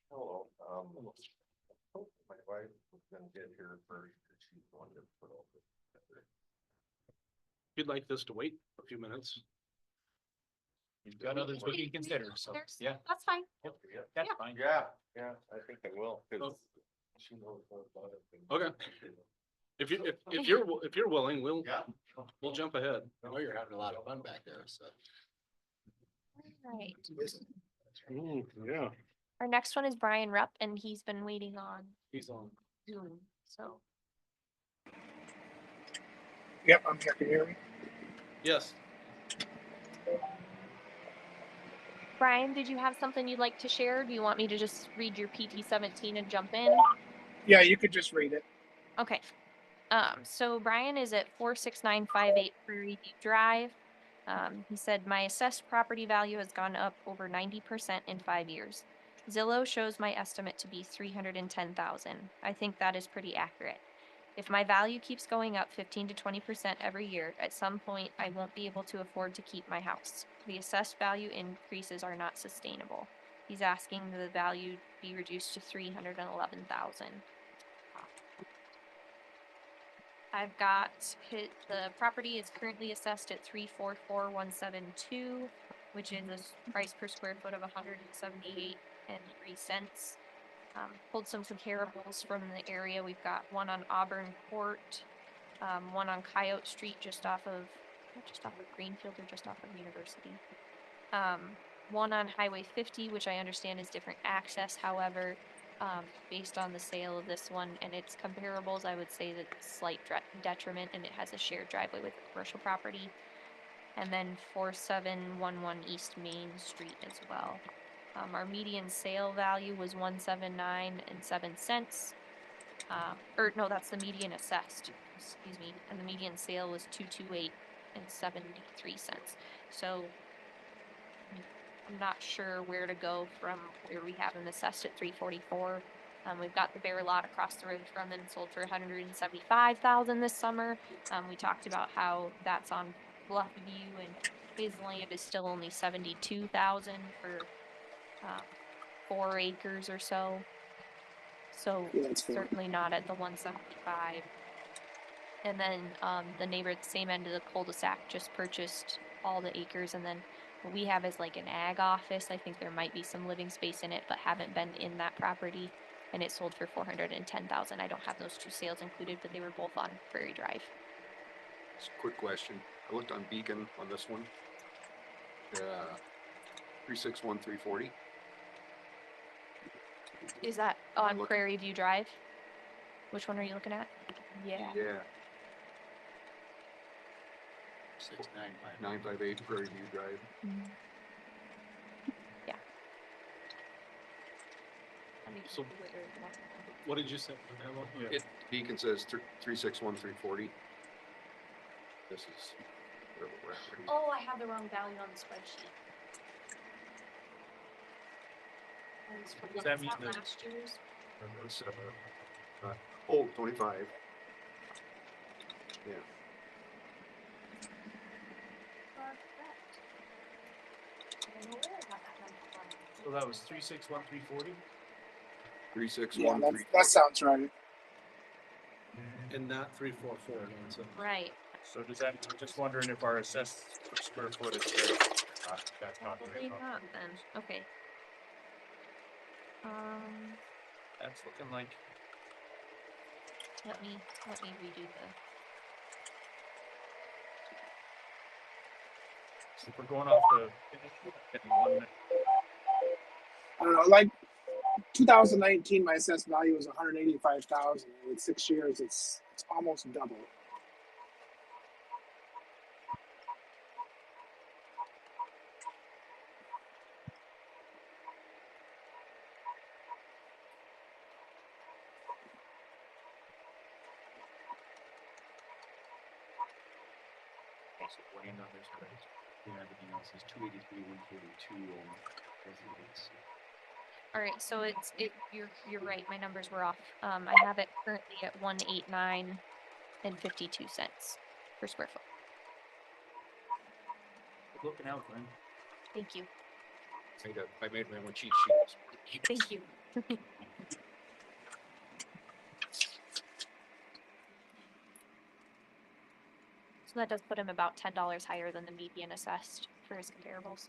Hello, my wife was gonna get here first, and she's going to put all this together. If you'd like this to wait a few minutes. You've got others we can consider, so, There's- yeah, That's fine. that's Yeah. fine. Yeah, I think I will, Oh. cause she knows more about it. than- Okay. If you're willing, Yeah. we'll jump ahead. I know you're having a lot of fun back there, so. Right. Yeah. Our next one is Brian Rupp, and he's been waiting on He's on. Zoom, so. Yep, I'm here. Can you hear me? Yes. Brian, did you have something you'd like to share? Do you want me to just read your PT 17 and jump in? Yeah, you could just read it. Okay. So Brian is at 46958 Prairie View Drive. He said, my assessed property value has gone up over 90% in 5 years. Zillow shows my estimate to be 310,000. I think that is pretty accurate. If my value keeps going up 15 to 20% every year, at some point I won't be able to afford to keep my house. The assessed value increases are not sustainable. He's asking the value be reduced to 311,000. I've got the property is currently assessed at 344,172, which is a price per square foot of 178.03. Pulled some comparables from the area. We've got one on Auburn Court, one on Coyote Street, just off of Greenfield or just off of University. One on Highway 50, which I understand is different access. However, based on the sale of this one and its comparables, I would say that it's slight detriment, and it has a shared driveway with a commercial property. And then 4711 East Main Street as well. Our median sale value was $179.07. Or no, that's the median assessed, excuse me, and the median sale was $228.73. So I'm not sure where to go from where we have them assessed at 344. We've got the bare lot across the road from them sold for 175,000 this summer. We talked about how that's on Bluffview, and his land is still only 72,000 for 4 acres or so. So Yeah, that's fair. certainly not at the 175. And then the neighbor at the same end of the cul-de-sac just purchased all the acres, and then what we have is like an ag office. I think there might be some living space in it, but haven't been in that property, and it sold for 410,000. I don't have those 2 sales included, but they were both on Prairie Drive. Just a quick question. I looked on Beacon on this one. 361,340. Is that I'm on looking. Prairie View Drive? Which one are you looking at? Yeah. Yeah, 695. 958 Prairie View Drive. Mhm. Yeah. Let me So- see what you're looking at. What did you say? It, Beacon says 361,340. This is. where we're at right now. Oh, I have the wrong value on the spreadsheet. Does that mean that- last year's? It's, 25. Yeah, I don't know where I got that number from. So that was 361,340. 361,340. That sounds right. And not 344. So Right. So does that, I'm just wondering if our assessed square foot is that Probably calculated. not then. Okay. That's looking like, Let me redo the. if we're going off the. I don't know, like 2019, my assessed value was 185,000. In 6 years, it's almost double. Also, land on this place. Yeah, everything else is 283, 142 on residents. All right, so you're right. My numbers were off. I have it currently at 189.52 per square foot. Looking out, Glenn. Thank you. I made my own cheat sheet. Thank you. So that does put him about $10 higher than the median assessed for his comparables.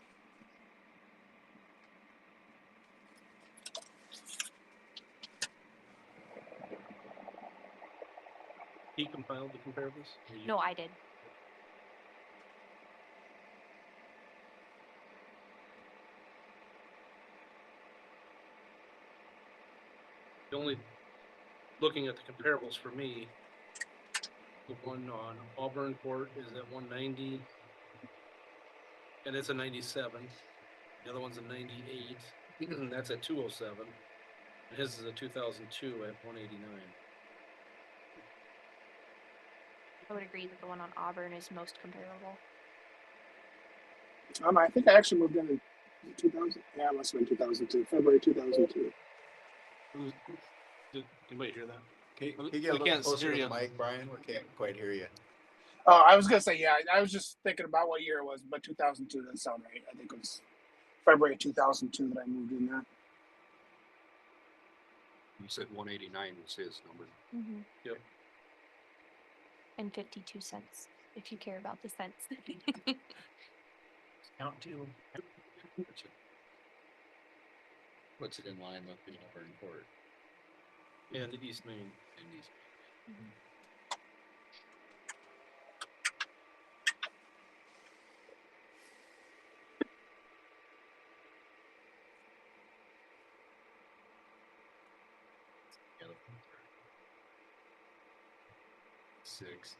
He compiled the comparables? Or you? No, I did. The only, looking at the comparables for me, the one on Auburn Court is at 190. And it's a 97. The other one's a 98. And that's at 207. And his is a 2002 at 189. I would agree that the one on Auburn is most comparable. I think I actually moved in 2000. Yeah, it must have been 2002, February 2002. Did anybody hear that? Can you We get a little can't closer hear to you. the mic, Brian? We can't quite hear you. Oh, I was gonna say, yeah, I was just thinking about what year it was, but 2002 doesn't sound right. I think it was February 2002 that I moved in there. You said 189 was his number. Mm-hmm. Yep. And 52 cents, if you care about the cents. Count two. Puts it in line with the Auburn Court. And the East Main. And these. Six.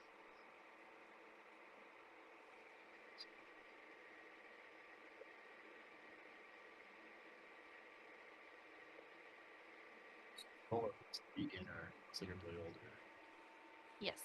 Beginner, considerably older. Yes.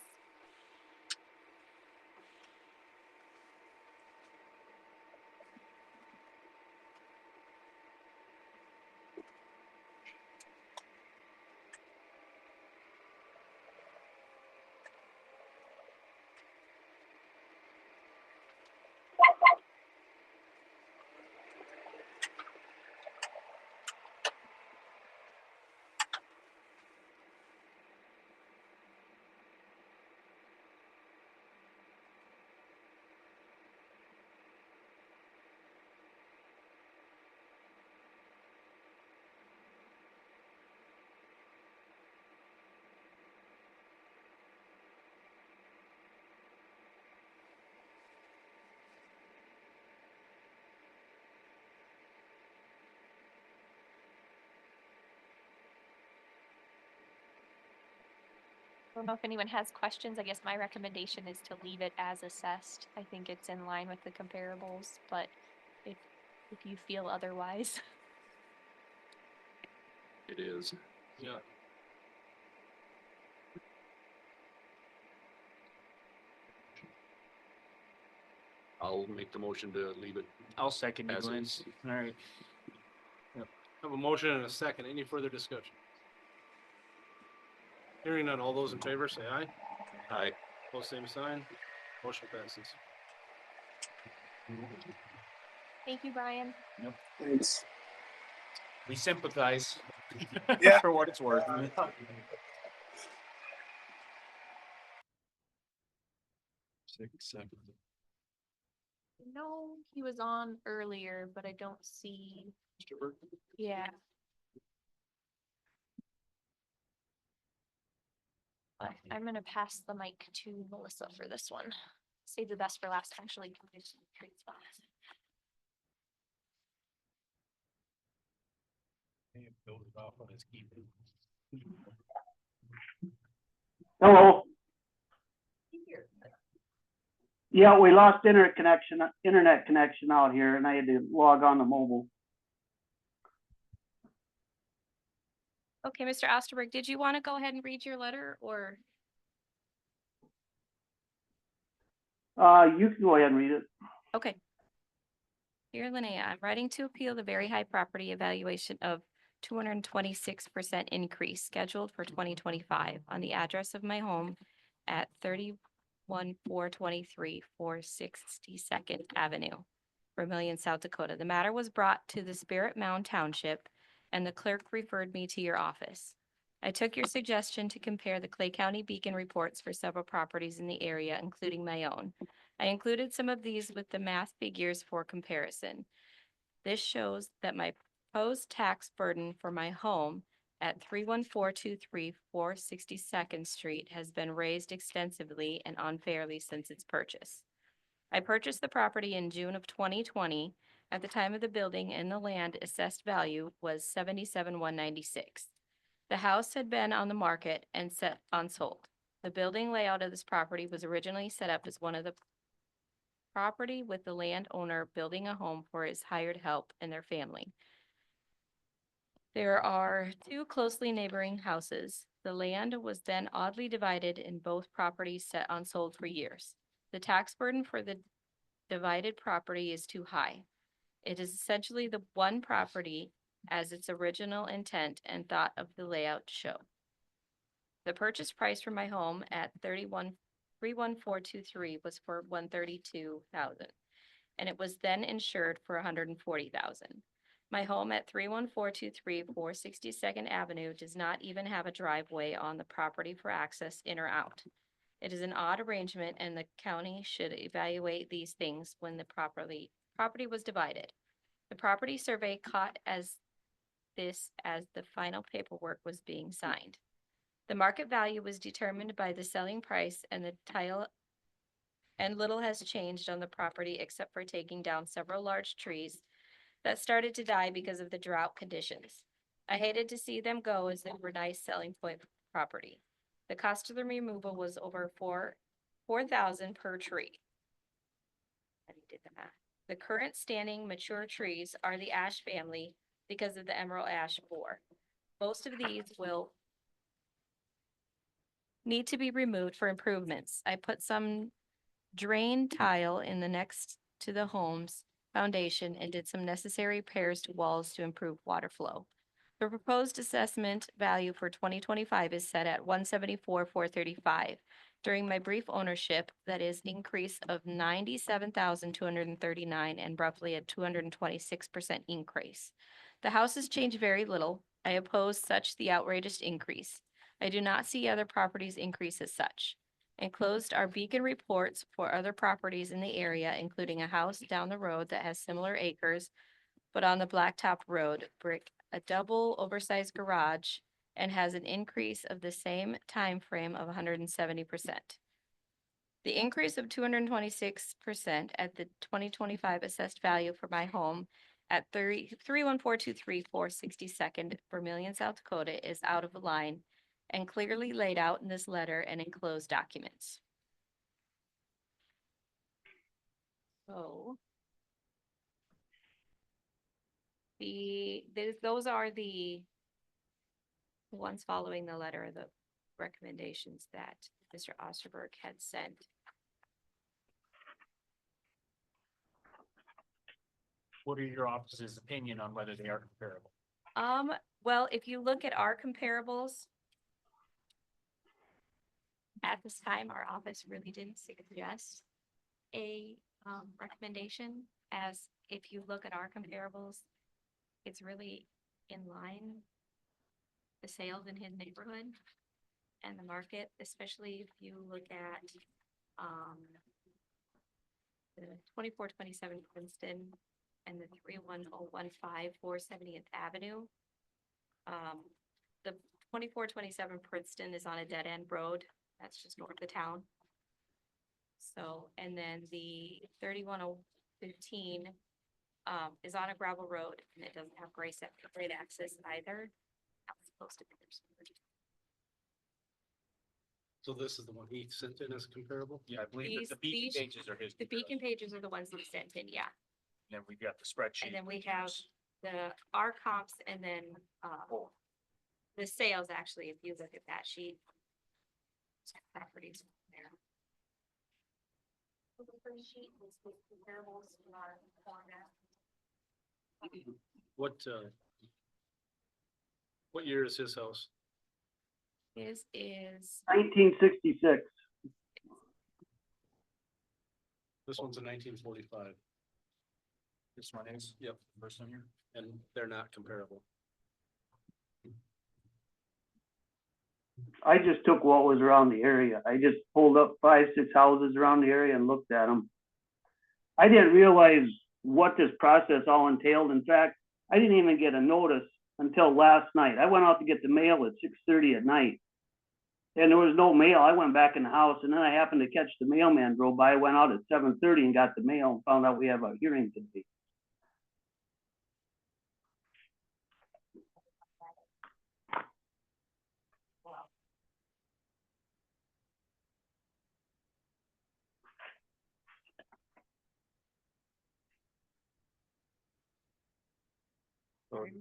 I don't know if anyone has questions. I guess my recommendation is to leave it as assessed. I think it's in line with the comparables, but if you feel otherwise. It is. Yeah. I'll make the motion to leave it. I'll second you, As Glenn. is. All right. Have a motion and a second. Any further discussion? Hearing none, all those in favor say aye. Aye. Post same sign. Motion passes. Thank you, Brian. Thanks. We sympathize. Yeah. For what it's worth. Six, seven. No, he was on earlier, but I don't see. Yeah. But I'm gonna pass the mic to Melissa for this one. Save the best for last, actually. Great spot. Build it off on his key. Hello. Yeah, we lost internet connection out here, and I had to log on to mobile. Okay, Mr. Osterberg, did you want to go ahead and read your letter, or? You can go ahead and read it. Okay. Dear Linnea, I'm writing to appeal the very high property evaluation of 226% increase scheduled for 2025 on the address of my home at 31423 462nd Avenue. Vermillion, South Dakota. The matter was brought to the Spirit Mound Township, and the clerk referred me to your office. I took your suggestion to compare the Clay County Beacon reports for several properties in the area, including my own. I included some of these with the math figures for comparison. This shows that my proposed tax burden for my home at 31423 462nd Street has been raised extensively and unfairly since its purchase. I purchased the property in June of 2020. At the time of the building, and the land assessed value was $77,196. The house had been on the market and set unsold. The building layout of this property was originally set up as one of the property with the landowner building a home for his hired help and their family. There are two closely neighboring houses. The land was then oddly divided and both properties set unsold for years. The tax burden for the divided property is too high. It is essentially the one property as its original intent and thought of the layout show. The purchase price for my home at 31423 was for $132,000, and it was then insured for $140,000. My home at 31423 462nd Avenue does not even have a driveway on the property for access in or out. It is an odd arrangement, and the county should evaluate these things when the property was divided. The property survey caught as the final paperwork was being signed. The market value was determined by the selling price, and the tile and little has changed on the property except for taking down several large trees that started to die because of the drought conditions. I hated to see them go as they were nice selling point property. The cost of the removal was over $4,000 per tree. I did the math. The current standing mature trees are the ash family because of the emerald ash borer. Most of these will need to be removed for improvements. I put some drain tile in the next to the home's foundation and did some necessary repairs to walls to improve water flow. The proposed assessment value for 2025 is set at $174,435. During my brief ownership, that is increase of $97,239 and roughly a 226% increase. The house has changed very little. I oppose such the outrageous increase. I do not see other properties increase as such. Enclosed are beacon reports for other properties in the area, including a house down the road that has similar acres, but on the blacktop road, brick, a double oversized garage, and has an increase of the same time frame of 170%. The increase of 226% at the 2025 assessed value for my home at 31423 462nd Vermillion, South Dakota is out of line and clearly laid out in this letter and enclosed documents. So those are the ones following the letter, the recommendations that Mr. Osterberg had sent. What are your office's opinion on whether they are comparable? Well, if you look at our comparables, at this time, our office really didn't suggest a recommendation, as if you look at our comparables, it's really in line, the sales in his neighborhood and the market, especially if you look at the 2427 Princeton and the 31015 470th Avenue. The 2427 Princeton is on a dead end road. That's just north of town. So, and then the 31015 is on a gravel road, and it doesn't have great access either. That's supposed to be there. So this is the one he sent in as comparable? Yeah, I believe that the beacon pages are his. The beacon pages are the ones that sent in, yeah. And then we've got the spreadsheet. And then we have our comps, and then the sales, actually, if you look at that sheet. Properties there. The first sheet was with comparables in our format. What year is his house? His is 1966. This one's a 1945. This one is? Yep. First one here? and they're not comparable. I just took what was around the area. I just pulled up 5, 6 houses around the area and looked at them. I didn't realize what this process all entailed. In fact, I didn't even get a notice until last night. I went out to get the mail at 6:30 at night. And there was no mail. I went back in the house and then I happened to catch the mailman drove by, went out at 7:30 and got the mail and found out we have a hearing today.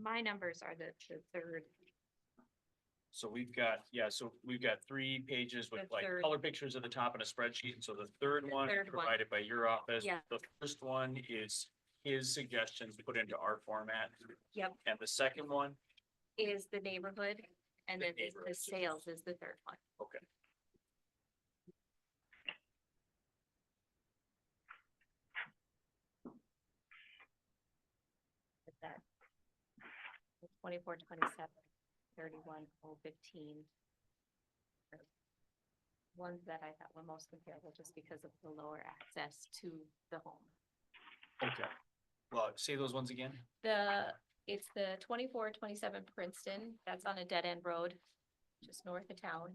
My numbers are the third. So we've got, so we've got 3 pages with The like third. color pictures at the top and a spreadsheet. And so the third The one third one. provided by your office. Yeah. The first one is his suggestions put into our format. Yep. And the second one, Is the neighborhood, and The then the neighborhood. sales is the third one. okay. With that. 24, 27, 31, 15. Ones that I thought were most comparable just because of the lower access to the home. Okay. Well, say those ones again. It's the 24, 27 Princeton, that's on a dead end road, just north of town.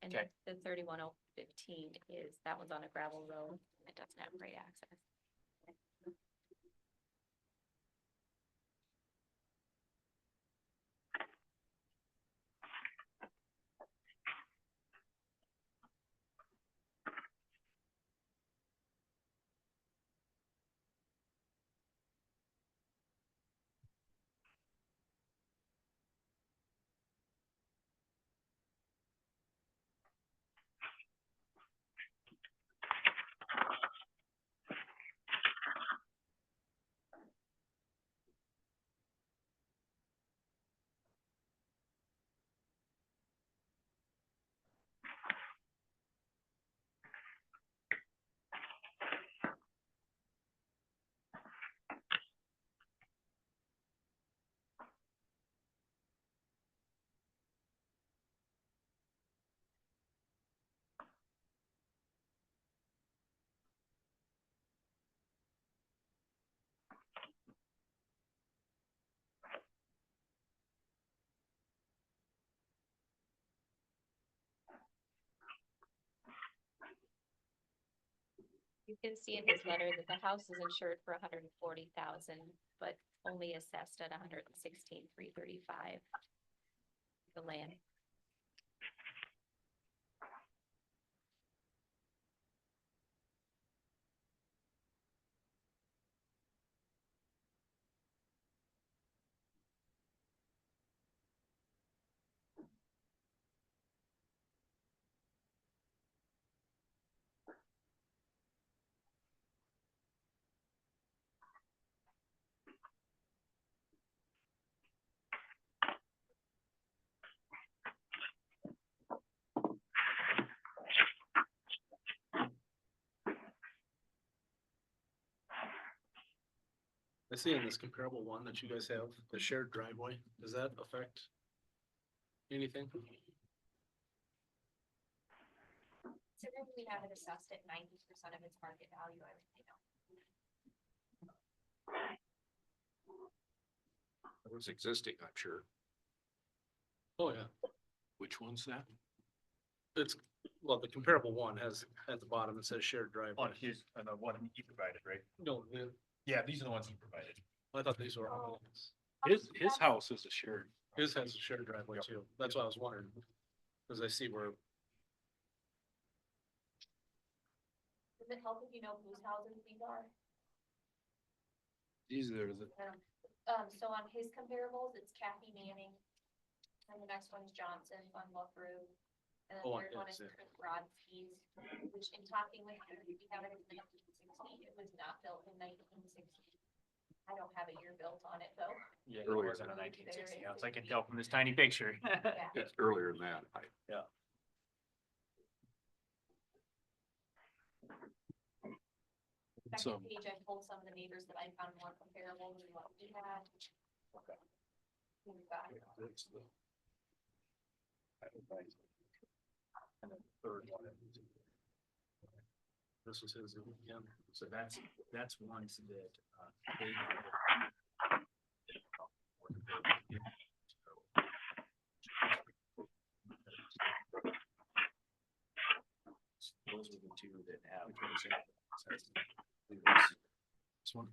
And Okay. the 31015 is, that one's on a gravel road, it doesn't have great access. You can see in his letter that the house is insured for 140,000, but only assessed at 116,335. The land. I see in this comparable one that you guys have, the shared driveway, does that affect anything? Considering we have it assessed at 90% of its market value, I would say no. It was existing, I'm sure. Oh, yeah. Which one's that? It's, well, the comparable one has, at the bottom, it says shared driveway. On his, on the one he provided, right? No, Yeah, these are the ones he provided. I thought these were all. His house is a shared. His has a shared driveway too. That's what I was wondering. Cause I see where, Does it help if you know whose houses these are? These are the, So on his comparables, it's Kathy Manning. And the next one's Johnson on LaFrue. And the Oh, third one yes, is yeah. Chris Brodsky's, which in talking with him, we have it in 1916. It was not built in 1916. I don't have a year built on it though. Yeah, it Earlier. was in a 1960 house. I can tell from this tiny picture. Yeah. It's earlier than that. Yeah. So- second page, I pulled some of the neighbors that I found more comparable than what we had. We've got- And then the third one. This was his, yeah, so that's ones that, they. Those are the two that have. This one.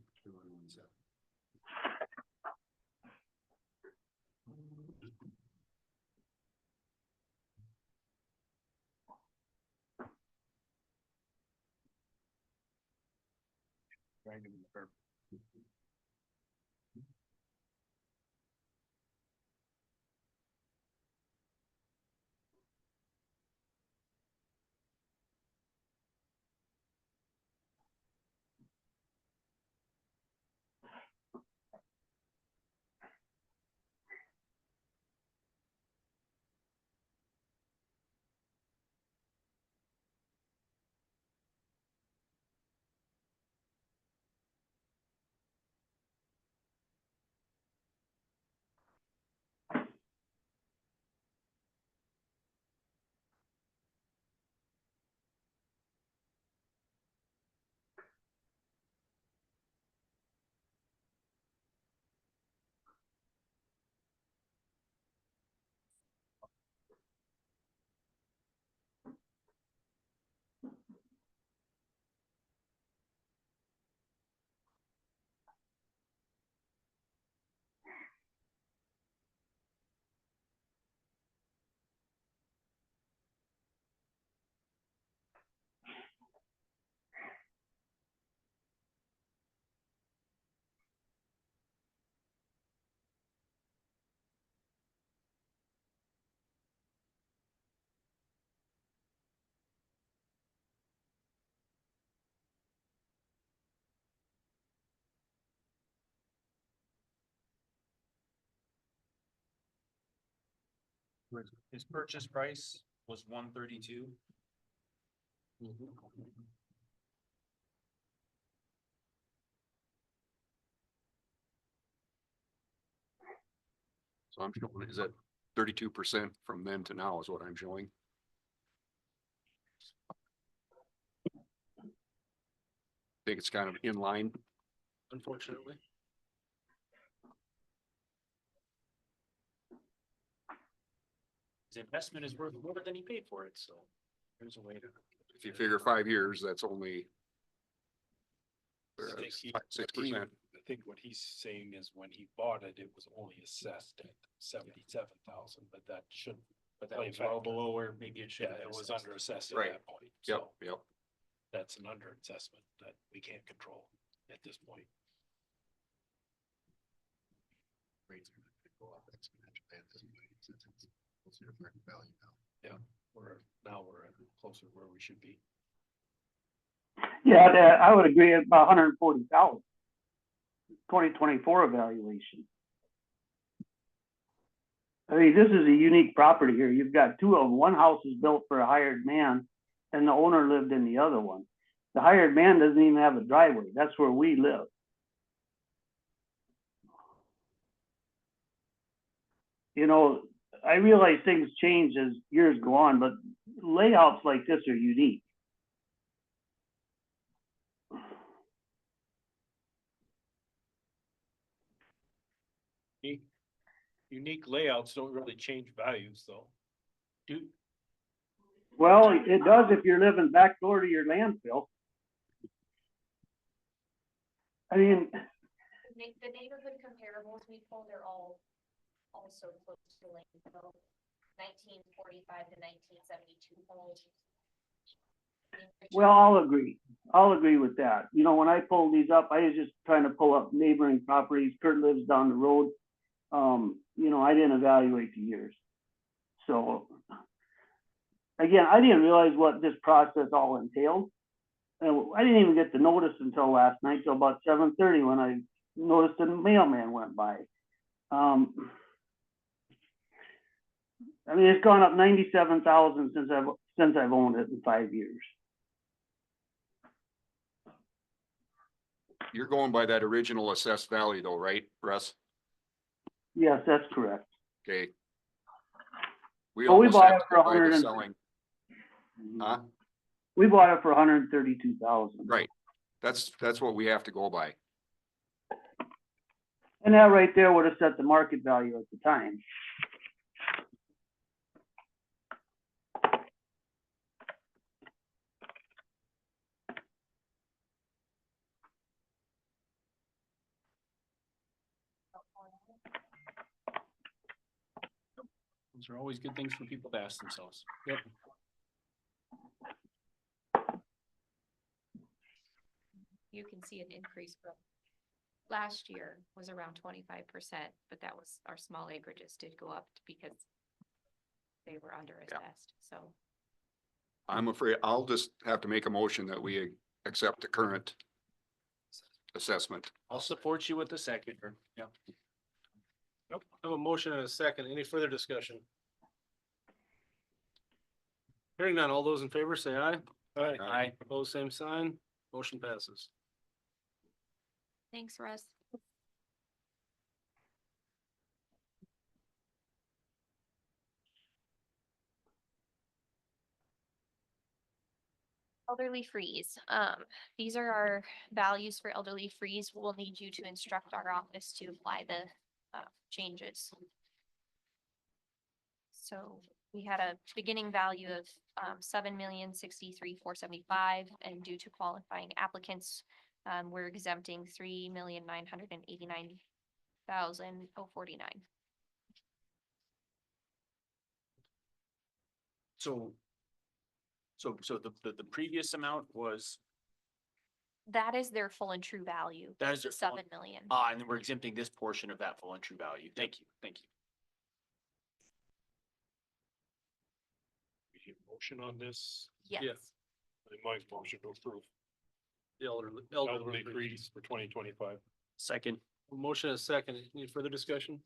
Right in the curb. His purchase price was 132. So I'm showing, is that 32% from then to now is what I'm showing? Think it's kind of in line. Unfortunately. His investment is worth more than he paid for it, so there's a way to. If you figure 5 years, that's only. I think he- 6%. I think what he's saying is when he bought it, it was only assessed at 77,000, but that shouldn't. But that play was well factor. below where maybe it should Yeah, have. it been was assessed. under assessed at Right. that point. Yep, So yep. that's an under assessment that we can't control at this point. Rates are gonna go up exponentially at this point, since it's closer to market value now. Yeah, we're closer to where we should be. Yeah, I would agree at about 140,000. 2024 evaluation. I mean, this is a unique property here. You've got two of them. One house is built for a hired man and the owner lived in the other one. The hired man doesn't even have a driveway. That's where we live. You know, I realize things change as years go on, but layouts like this are unique. Unique layouts don't really change values though. Well, it does if you're living back door to your landfill. I mean, The neighborhood comparables we pulled are all also close to landfill, 1945 to 1972 homes. well, I'll agree. I'll agree with that. You know, when I pulled these up, I was just trying to pull up neighboring properties. Kurt lives down the road. You know, I didn't evaluate the years. So again, I didn't realize what this process all entailed. And I didn't even get the notice until last night, till about 7:30 when I noticed the mailman went by. I mean, it's gone up 97,000 since I've owned it in 5 years. you're going by that original assessed value though, right, Russ? Yes, that's correct. Okay. Well, we almost bought have it to for go by the 100 and- selling. Huh? We bought it for 132,000. Right. That's what we have to go by. And that right there would have set the market value at the time. Those are always good things for people to ask themselves. Yep. You can see an increase from last year was around 25%, but that was, our small acreages did go up because they were under assessed, so. I'm afraid I'll just have to make a motion that we accept the current assessment. I'll support you with the second. Yeah. Nope, I have a motion and a second. Any further discussion? Hearing none, all those in favor say aye. Aye. Aye. Opposed, same sign. Motion passes. Thanks, Russ. Elderly freeze. These are our values for elderly freeze. We'll need you to instruct our office to apply the changes. So we had a beginning value of 7,063,475, and due to qualifying applicants, we're exempting 3,989,049. So the previous amount was, That is their full and true value. that is their full- 7 million. and then we're exempting this portion of that full and true value. Thank you, thank you. We need a motion on this. Yes. Yeah. My motion to approve. The elderly Elderly freeze. freeze for 2025. Second. Motion and a second. Any further discussion?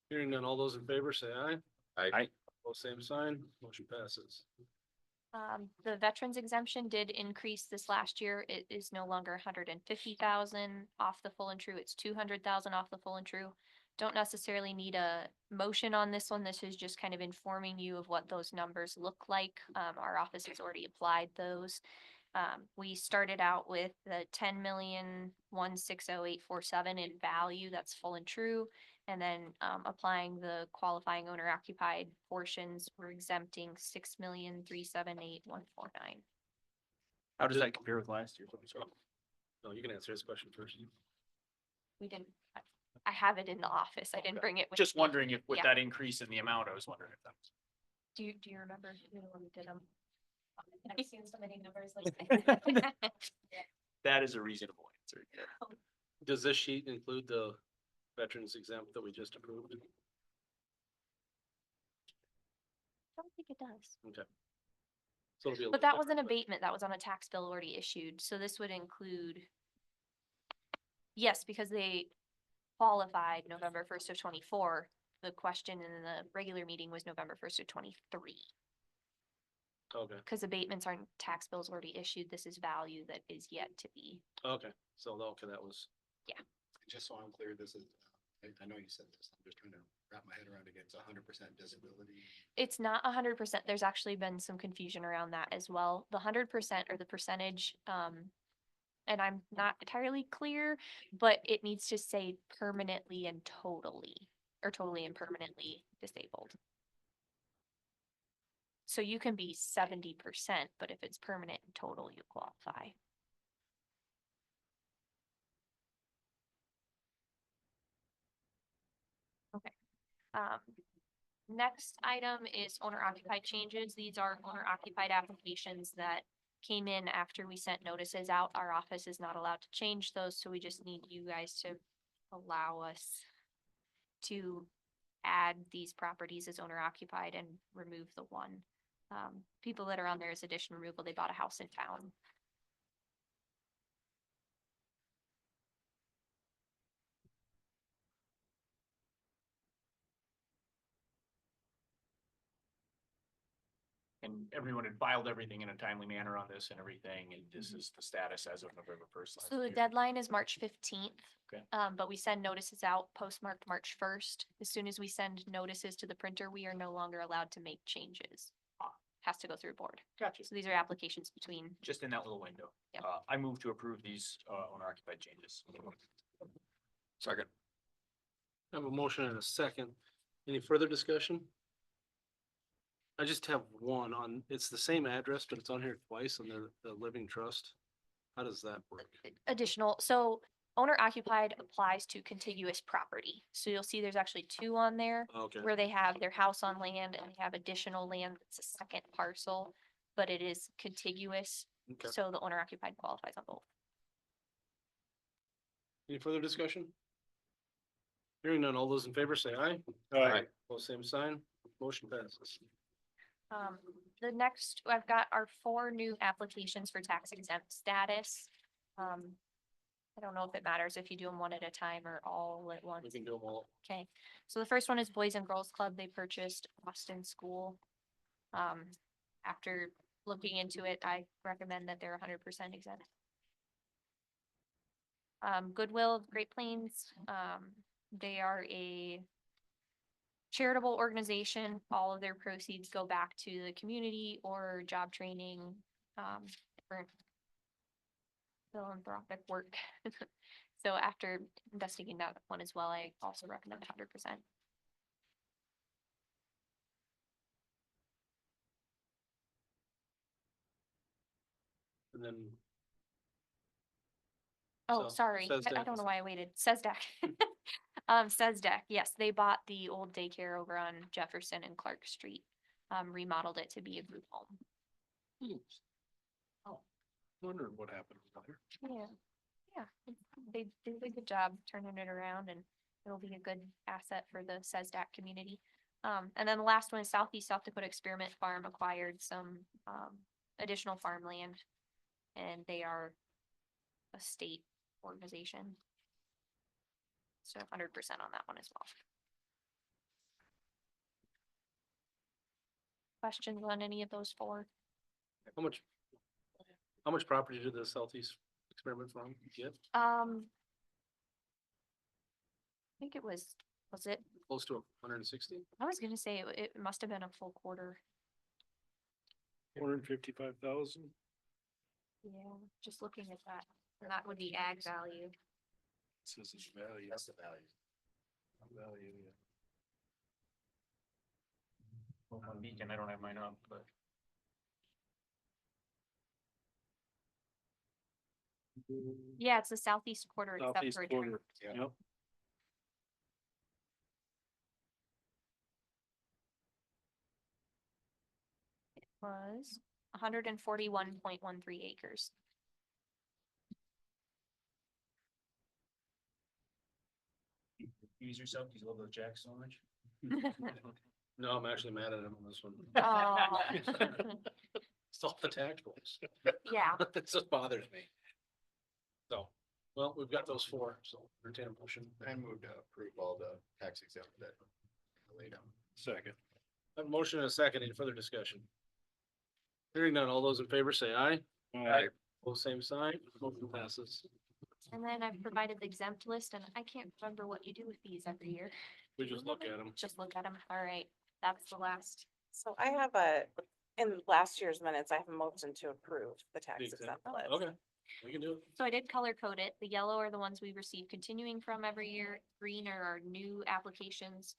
Hearing none, all those in favor say aye. Aye. Both same sign. Motion passes. The veterans exemption did increase this last year. It is no longer 150,000 off the full and true. It's 200,000 off the full and true. Don't necessarily need a motion on this one. This is just kind of informing you of what those numbers look like. Our office has already applied those. We started out with the 10,160,847 in value. That's full and true. And then applying the qualifying owner occupied portions, we're exempting 6,378,149. How does that compare with last year? No, you can answer this question first. We didn't, I have it in the office. I didn't bring it with Just me. wondering if with Yeah. that increase in the amount, I was wondering if that was. Do you remember who the one who did them? I've seen so many numbers like. That is a reasonable answer. Yeah. Does this sheet include the veterans exempt that we just approved? I don't think it does. Okay. So it'll be a But little that was an different, abatement. That was on a tax bill already issued. So this would include. Yes, because they qualified November 1st of 24. The question in the regular meeting was November 1st of 23. Okay, Because abatements are tax bills already issued. This is value that is yet to be. okay. So, okay, that was. Yeah. Just so I'm clear, this is, I know you said this, I'm just trying to wrap my head around it. It's 100% disability. It's not 100%. There's actually been some confusion around that as well. The 100% or the percentage, and I'm not entirely clear, but it needs to say permanently and totally, or totally and permanently disabled. So you can be 70%, but if it's permanent and total, you qualify. Okay. Next item is owner occupied changes. These are owner occupied applications that came in after we sent notices out. Our office is not allowed to change those, so we just need you guys to allow us to add these properties as owner occupied and remove the one. People that are on there as addition removal, they bought a house in town. and everyone had filed everything in a timely manner on this and everything, and this is the status as of November 1st. So the deadline is March 15th. Okay. But we send notices out postmarked March 1st. As soon as we send notices to the printer, we are no longer allowed to make changes. Has to go through board. Gotcha. So these are applications between, Just in that little window. Yep. I move to approve these, owner occupied changes. Second. I have a motion and a second. Any further discussion? I just have one on, it's the same address, but it's on here twice on the living trust. How does that work? additional, so owner occupied applies to contiguous property. So you'll see there's actually two on there Okay, where they have their house on land and they have additional land that's a second parcel, but it is contiguous. okay. So the owner occupied qualifies on both. Any further discussion? Hearing none, all those in favor say aye. Aye. All same sign, motion passes. The next, I've got our 4 new applications for tax exempt status. I don't know if it matters if you do them one at a time or all at once. We can do them all. Okay, so the first one is Boys and Girls Club. They purchased Boston School. After looking into it, I recommend that they're 100% exempt. Goodwill of Great Plains, they are a charitable organization. All of their proceeds go back to the community or job training, different philanthropic work. So after investigating that one as well, I also recommend 100%. And then Oh, So, sorry, I SESDAC. don't know why I waited. SESDAC. SESDAC, yes, they bought the old daycare over on Jefferson and Clark Street. Remodeled it to be a group home. wondering what happened over there. Yeah, yeah, they did a good job turning it around and it'll be a good asset for the SESDAC community. And then the last one is Southeast South Dakota Experiment Farm acquired some, additional farmland. And they are a state organization. So 100% on that one as well. Questions on any of those 4? How much property did the Southeast Experiment Farm get? I think it was it? Close to 160? I was gonna say it must have been a full quarter. 455,000. Yeah, just looking at that, and that would be ag value. Says its value. That's the value. Value, yeah. Well, on Beacon, I don't have mine up, but. Yeah, it's the southeast quarter except Southeast for a quarter, yep. was 141.13 acres. Use yourself, you love those jacks so much. No, I'm actually mad at him on this one. Oh. It's all the tax rules. Yeah, It just bothers me. So, well, we've got those 4, so entertain a motion. I move to approve all the tax exempt that laid out. Second. A motion and a second, any further discussion? Hearing none, all those in favor say aye. Aye. Both same sign, motion passes. and then I've provided the exempt list, and I can't remember what you do with these every year. We just look at them. Just look at them. All right, that's the last. So I have in last year's minutes, I have a motion to approve the tax exempt list. Okay, we can do it. So I did color code it. The yellow are the ones we receive continuing from every year. Green are our new applications.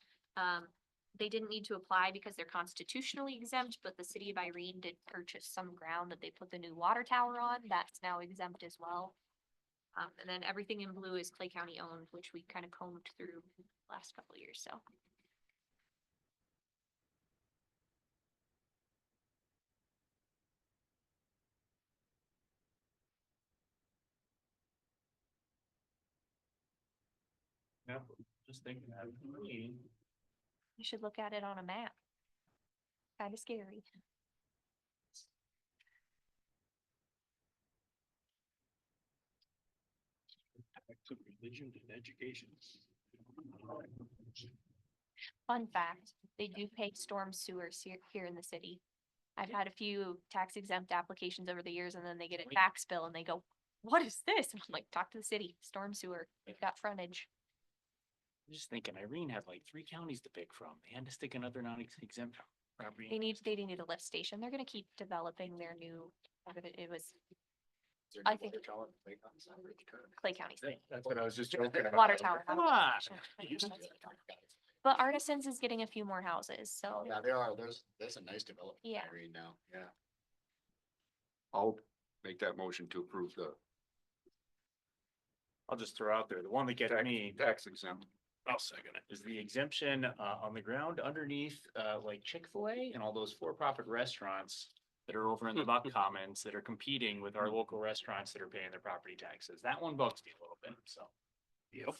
They didn't need to apply because they're constitutionally exempt, but the city of Irene did purchase some ground that they put the new water tower on. That's now exempt as well. And then everything in blue is Clay County owned, which we kind of combed through last couple of years, so. Yeah, just thinking that. You should look at it on a map. Kind of scary. Tax of religion and education. Fun fact, they do pay storm sewers here in the city. I've had a few tax exempt applications over the years and then they get a tax bill and they go, what is this? And I'm like, talk to the city, storm sewer, we've got frontage. I'm just thinking Irene had like 3 counties to pick from. They had to stick another non-exempt property. They need a lift station. They're gonna keep developing their new, it was Is there I any think- water tower in Clay County? It's not really current. Clay County. That's what I was just joking about. Water tower. not a Come lift on. station. It used to be like 20 guys. But Artisans is getting a few more houses, so Yeah, there are, there's a nice development. Yeah. Irene now, yeah. I'll make that motion to approve the I'll just throw out there, the one that gets me tax exempt. I'll second it. is the exemption on the ground underneath like Chick-fil-A and all those for-profit restaurants that are over in the Buck Commons that are competing with our local restaurants that are paying their property taxes. That one bugs me a little bit, so. Yep.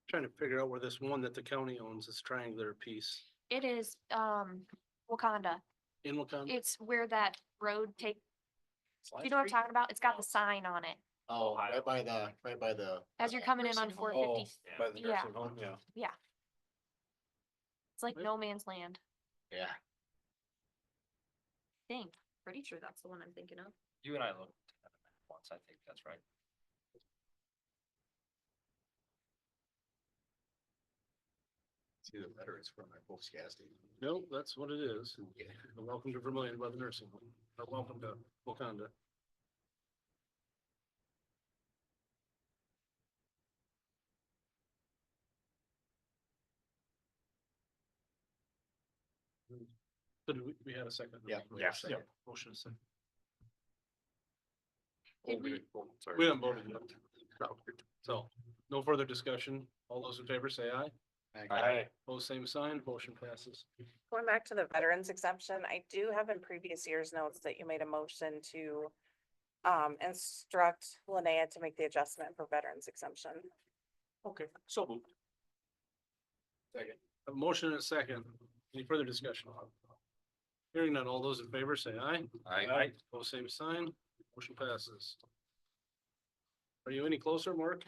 Trying to figure out where this one that the county owns, this triangular piece it is, Wakanda. in Wakanda. It's where that road take, Slide you know what I'm Street? talking about? It's got the sign on it. Oh, Ohio. right by the. As you're coming in on nursing home. 450. By the Yeah. nursing home, yeah. It's like no man's land Yeah. thing. Pretty sure that's the one I'm thinking of. You and I looked at it once, I think that's right. See the letter, it's from my folks gas station. Nope, that's what it is. Yeah. Welcome to Vermillion by the nursing home, or welcome to Wakanda. So did we had a second? Yeah. Yeah. Second. Motion is second. Did we? Sorry. We haven't voted yet. So, no further discussion. All those in favor say aye. Aye. Pose same sign, motion passes. Going back to the veterans exemption, I do have in previous years notes that you made a motion to instruct Linnea to make the adjustment for veterans exemption. Okay, so moved. Second. A motion and a second. Any further discussion? Hearing none, all those in favor say aye. Aye. Pose same sign, motion passes. Are you any closer, Mark?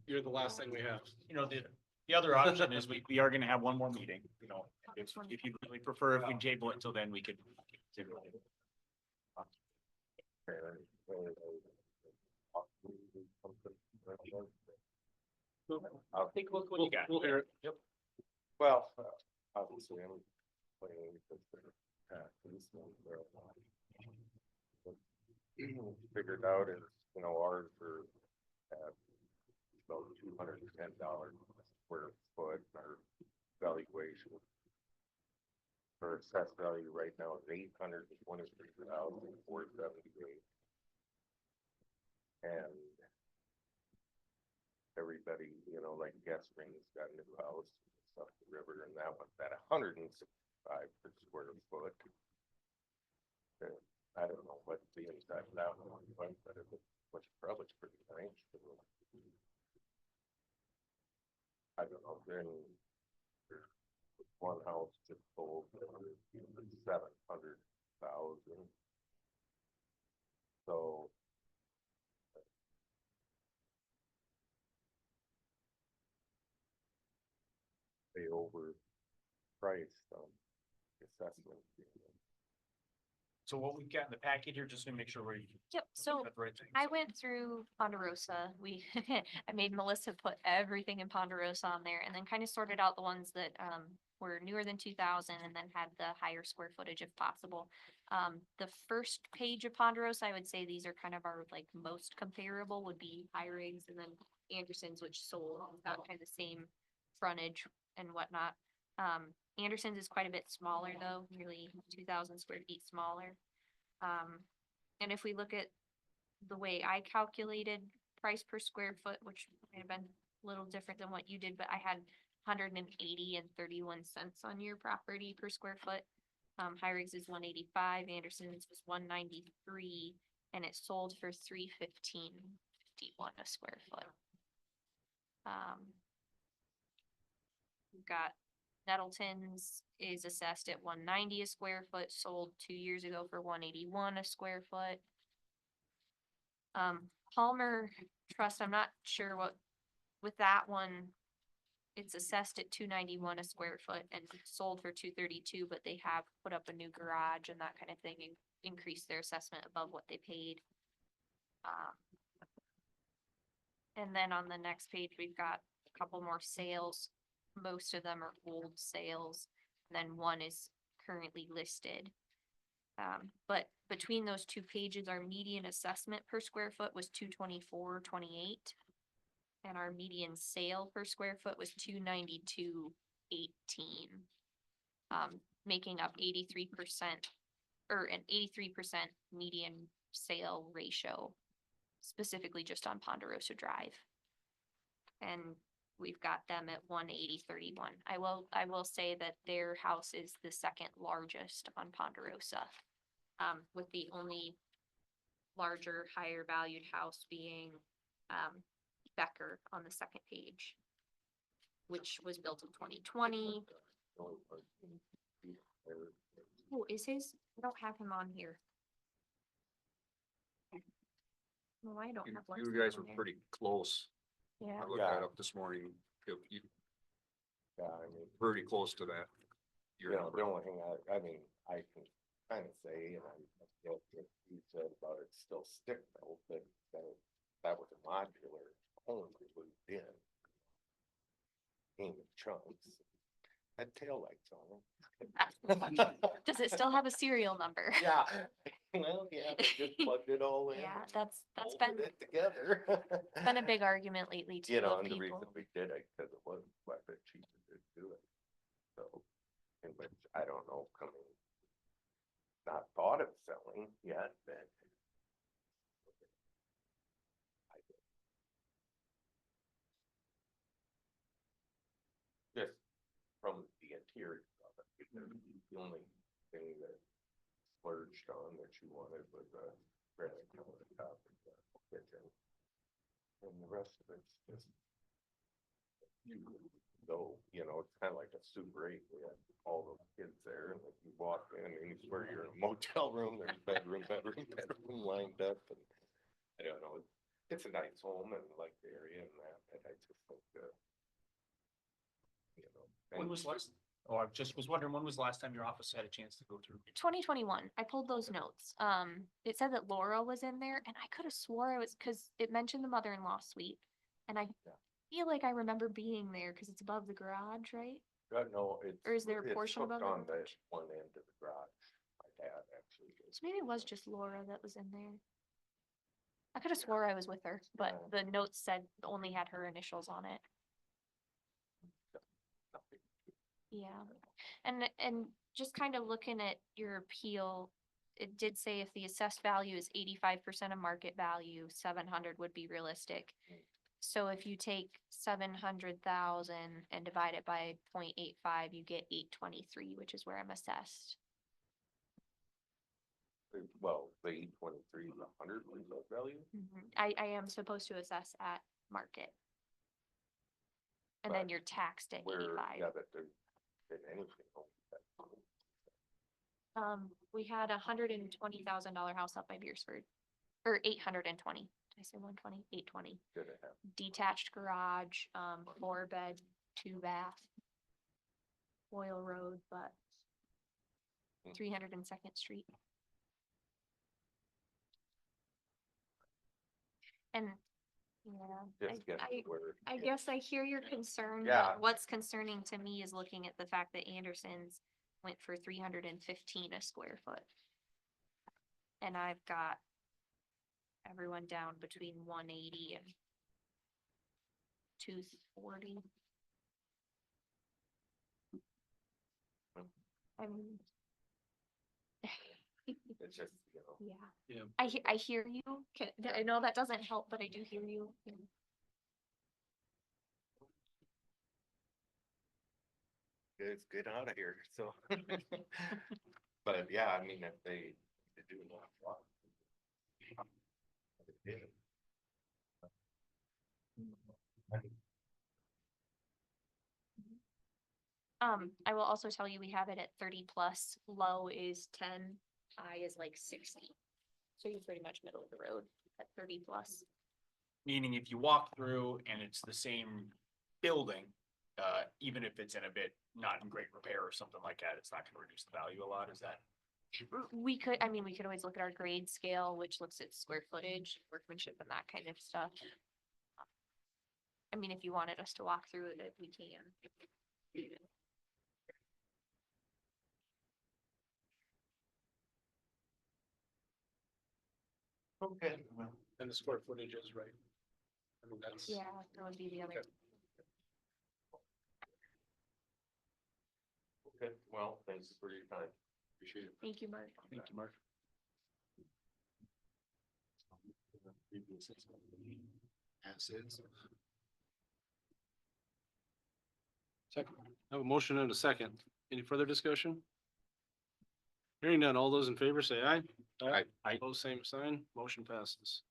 You're the last thing we have. You know, the other option is we are gonna have one more meeting, you know, if you really prefer, if we table it till then, we could. I'll take a look what you got. We'll hear it. Yep. Well, obviously, I'm planning because figured out is, ours are at about $210 a square foot, our valuation. Our assessed value right now is $823,478. And everybody, like Guest Ring's got a new house, up the river, and that one's at $165 per square foot. I don't know what the inside of that one was, but it was probably pretty nice. I don't know, then there's one house just sold for 700,000. So. They overpriced assessment. So what we've got in the packet here, just to make sure we're. Yep, so got the right things. I went through Ponderosa. I made Melissa put everything in Ponderosa on there and then kind of sorted out the ones that were newer than 2000 and then had the higher square footage if possible. The first page of Ponderosa, I would say these are kind of our like most comparable would be High Rigs and then Anderson's, which sold about kind of the same frontage and whatnot. Anderson's is quite a bit smaller though, nearly 2,000 square feet smaller. And if we look at the way I calculated price per square foot, which may have been a little different than what you did, but I had 180.31 on your property per square foot. High Rigs is 185, Anderson's was 193, and it sold for 315.51 a square foot. We've got Nettleton's is assessed at 190 a square foot, sold 2 years ago for 181 a square foot. Palmer Trust, I'm not sure what with that one, it's assessed at 291 a square foot and sold for 232, but they have put up a new garage and that kind of thing and increased their assessment above what they paid. And then on the next page, we've got a couple more sales. Most of them are old sales, and then one is currently listed. But between those two pages, our median assessment per square foot was 224.28. And our median sale per square foot was 292.18. Making up 83% or an 83% median sale ratio, specifically just on Ponderosa Drive. And we've got them at 180.31. I will say that their house is the second largest on Ponderosa. With the only larger, higher valued house being, Becker on the second page, which was built in 2020. Oh, is his? I don't have him on here. No, I don't have. You Lexington guys on were there. pretty close. Yeah. I looked that up this morning. You Yeah, I mean, pretty close to that. you know, the only thing I mean, I can kind of say, and I get what you said about it still stick though, but that was a modular home we moved in. Came in chunks. Had taillights on them. Does it still have a serial number? Yeah, well, yeah, they just plugged it all in. Yeah, and that's bolted been it together. been a big argument lately too. You know, of and the reason people. we did it, cause it was quite a bit cheaper to do it. So, and which I don't know, coming, not thought of selling yet, but. Just from the interior of it, because the only thing that splurged on that you wanted was a granite countertop in the kitchen. And the rest of it's just. So, you know, it's kind of like a Super 8. We had all those kids there and if you walk in and you swear you're in a motel room, there's bedroom lined up and. I don't know, it's a nice home and like the area and that, and I just think, you know. When and- was last, oh, I just was wondering, when was the last time your office had a chance to go through? 2021. I pulled those notes. It said that Laura was in there and I could have swore I was, cause it mentioned the mother-in-law suite. And I feel like I remember being there cause it's above the garage, right? No, it's. Or is there a it's portion hooked above the on the garage? one end of the garage, my dad actually. did. So maybe it was just Laura that was in there. I could have swore I was with her, but the notes said only had her initials on it. Yeah, and just kind of looking at your appeal, it did say if the assessed value is 85% of market value, 700 would be realistic. So if you take 700,000 and divide it by 0.85, you get 823, which is where I'm assessed. Well, the 823 is 100 resale value. I am supposed to assess at market. And then But you're taxed at Where, 85. yeah, that there's been anything. over that. We had $120,000 house up by Beersford, or 820. Did I say 120? 820. Did it have? Detached garage, 4-bed, 2-bath. Oil Road, but 302nd Street. And, yeah, Just get where. I guess I hear your concern, Yeah. but what's concerning to me is looking at the fact that Anderson's went for 315 a square foot. And I've got everyone down between 180 and 240. It's just, you know. Yeah. Yeah. I hear you. I know that doesn't help, but I do hear you. It's get out of here, so. But yeah, I mean, if they do an awful lot. They did. I will also tell you, we have it at 30 plus, low is 10, high is like 60. So you're pretty much middle of the road at 30 plus. meaning if you walk through and it's the same building, even if it's in a bit not in great repair or something like that, it's not gonna reduce the value a lot, is that? We could always look at our grade scale, which looks at square footage, workmanship and that kind of stuff. I mean, if you wanted us to walk through it, we can. Okay. And the square footage is right. I mean, that's. Yeah, that would be the other. Okay, well, thanks for your time. Appreciate it. Thank you, Mark. Thank you, Mark. As is. Second, I have a motion and a second. Any further discussion? Hearing none, all those in favor say aye. Aye. Aye. Opposed, same sign, motion passes.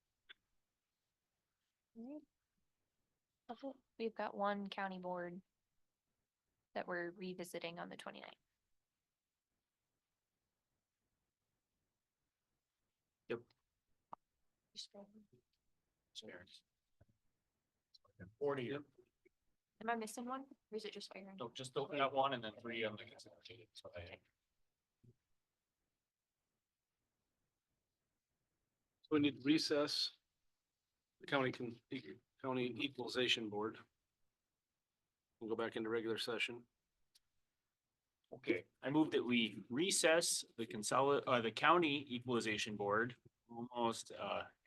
We've got one county board that we're revisiting on the 29th. Yep. Forty. Yep. Am I missing one? Or is it just Aaron? No, just open that one and then three on the consent agenda. So I- So we need to recess. The county equalization board. We'll go back into regular session. Okay, I move that we recess the the county equalization board almost,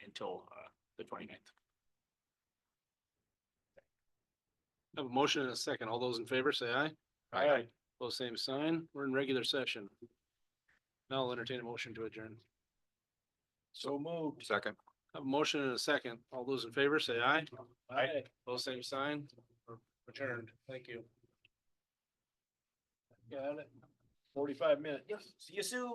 until, the 29th. Have a motion and a second. All those in favor say aye. Aye. Both same sign. We're in regular session. Now I'll entertain a motion to adjourn. So moved. Second. Have a motion and a second. All those in favor say aye. Aye. Both same sign. We're adjourned. Thank you. Got it. 45 minutes. See you soon.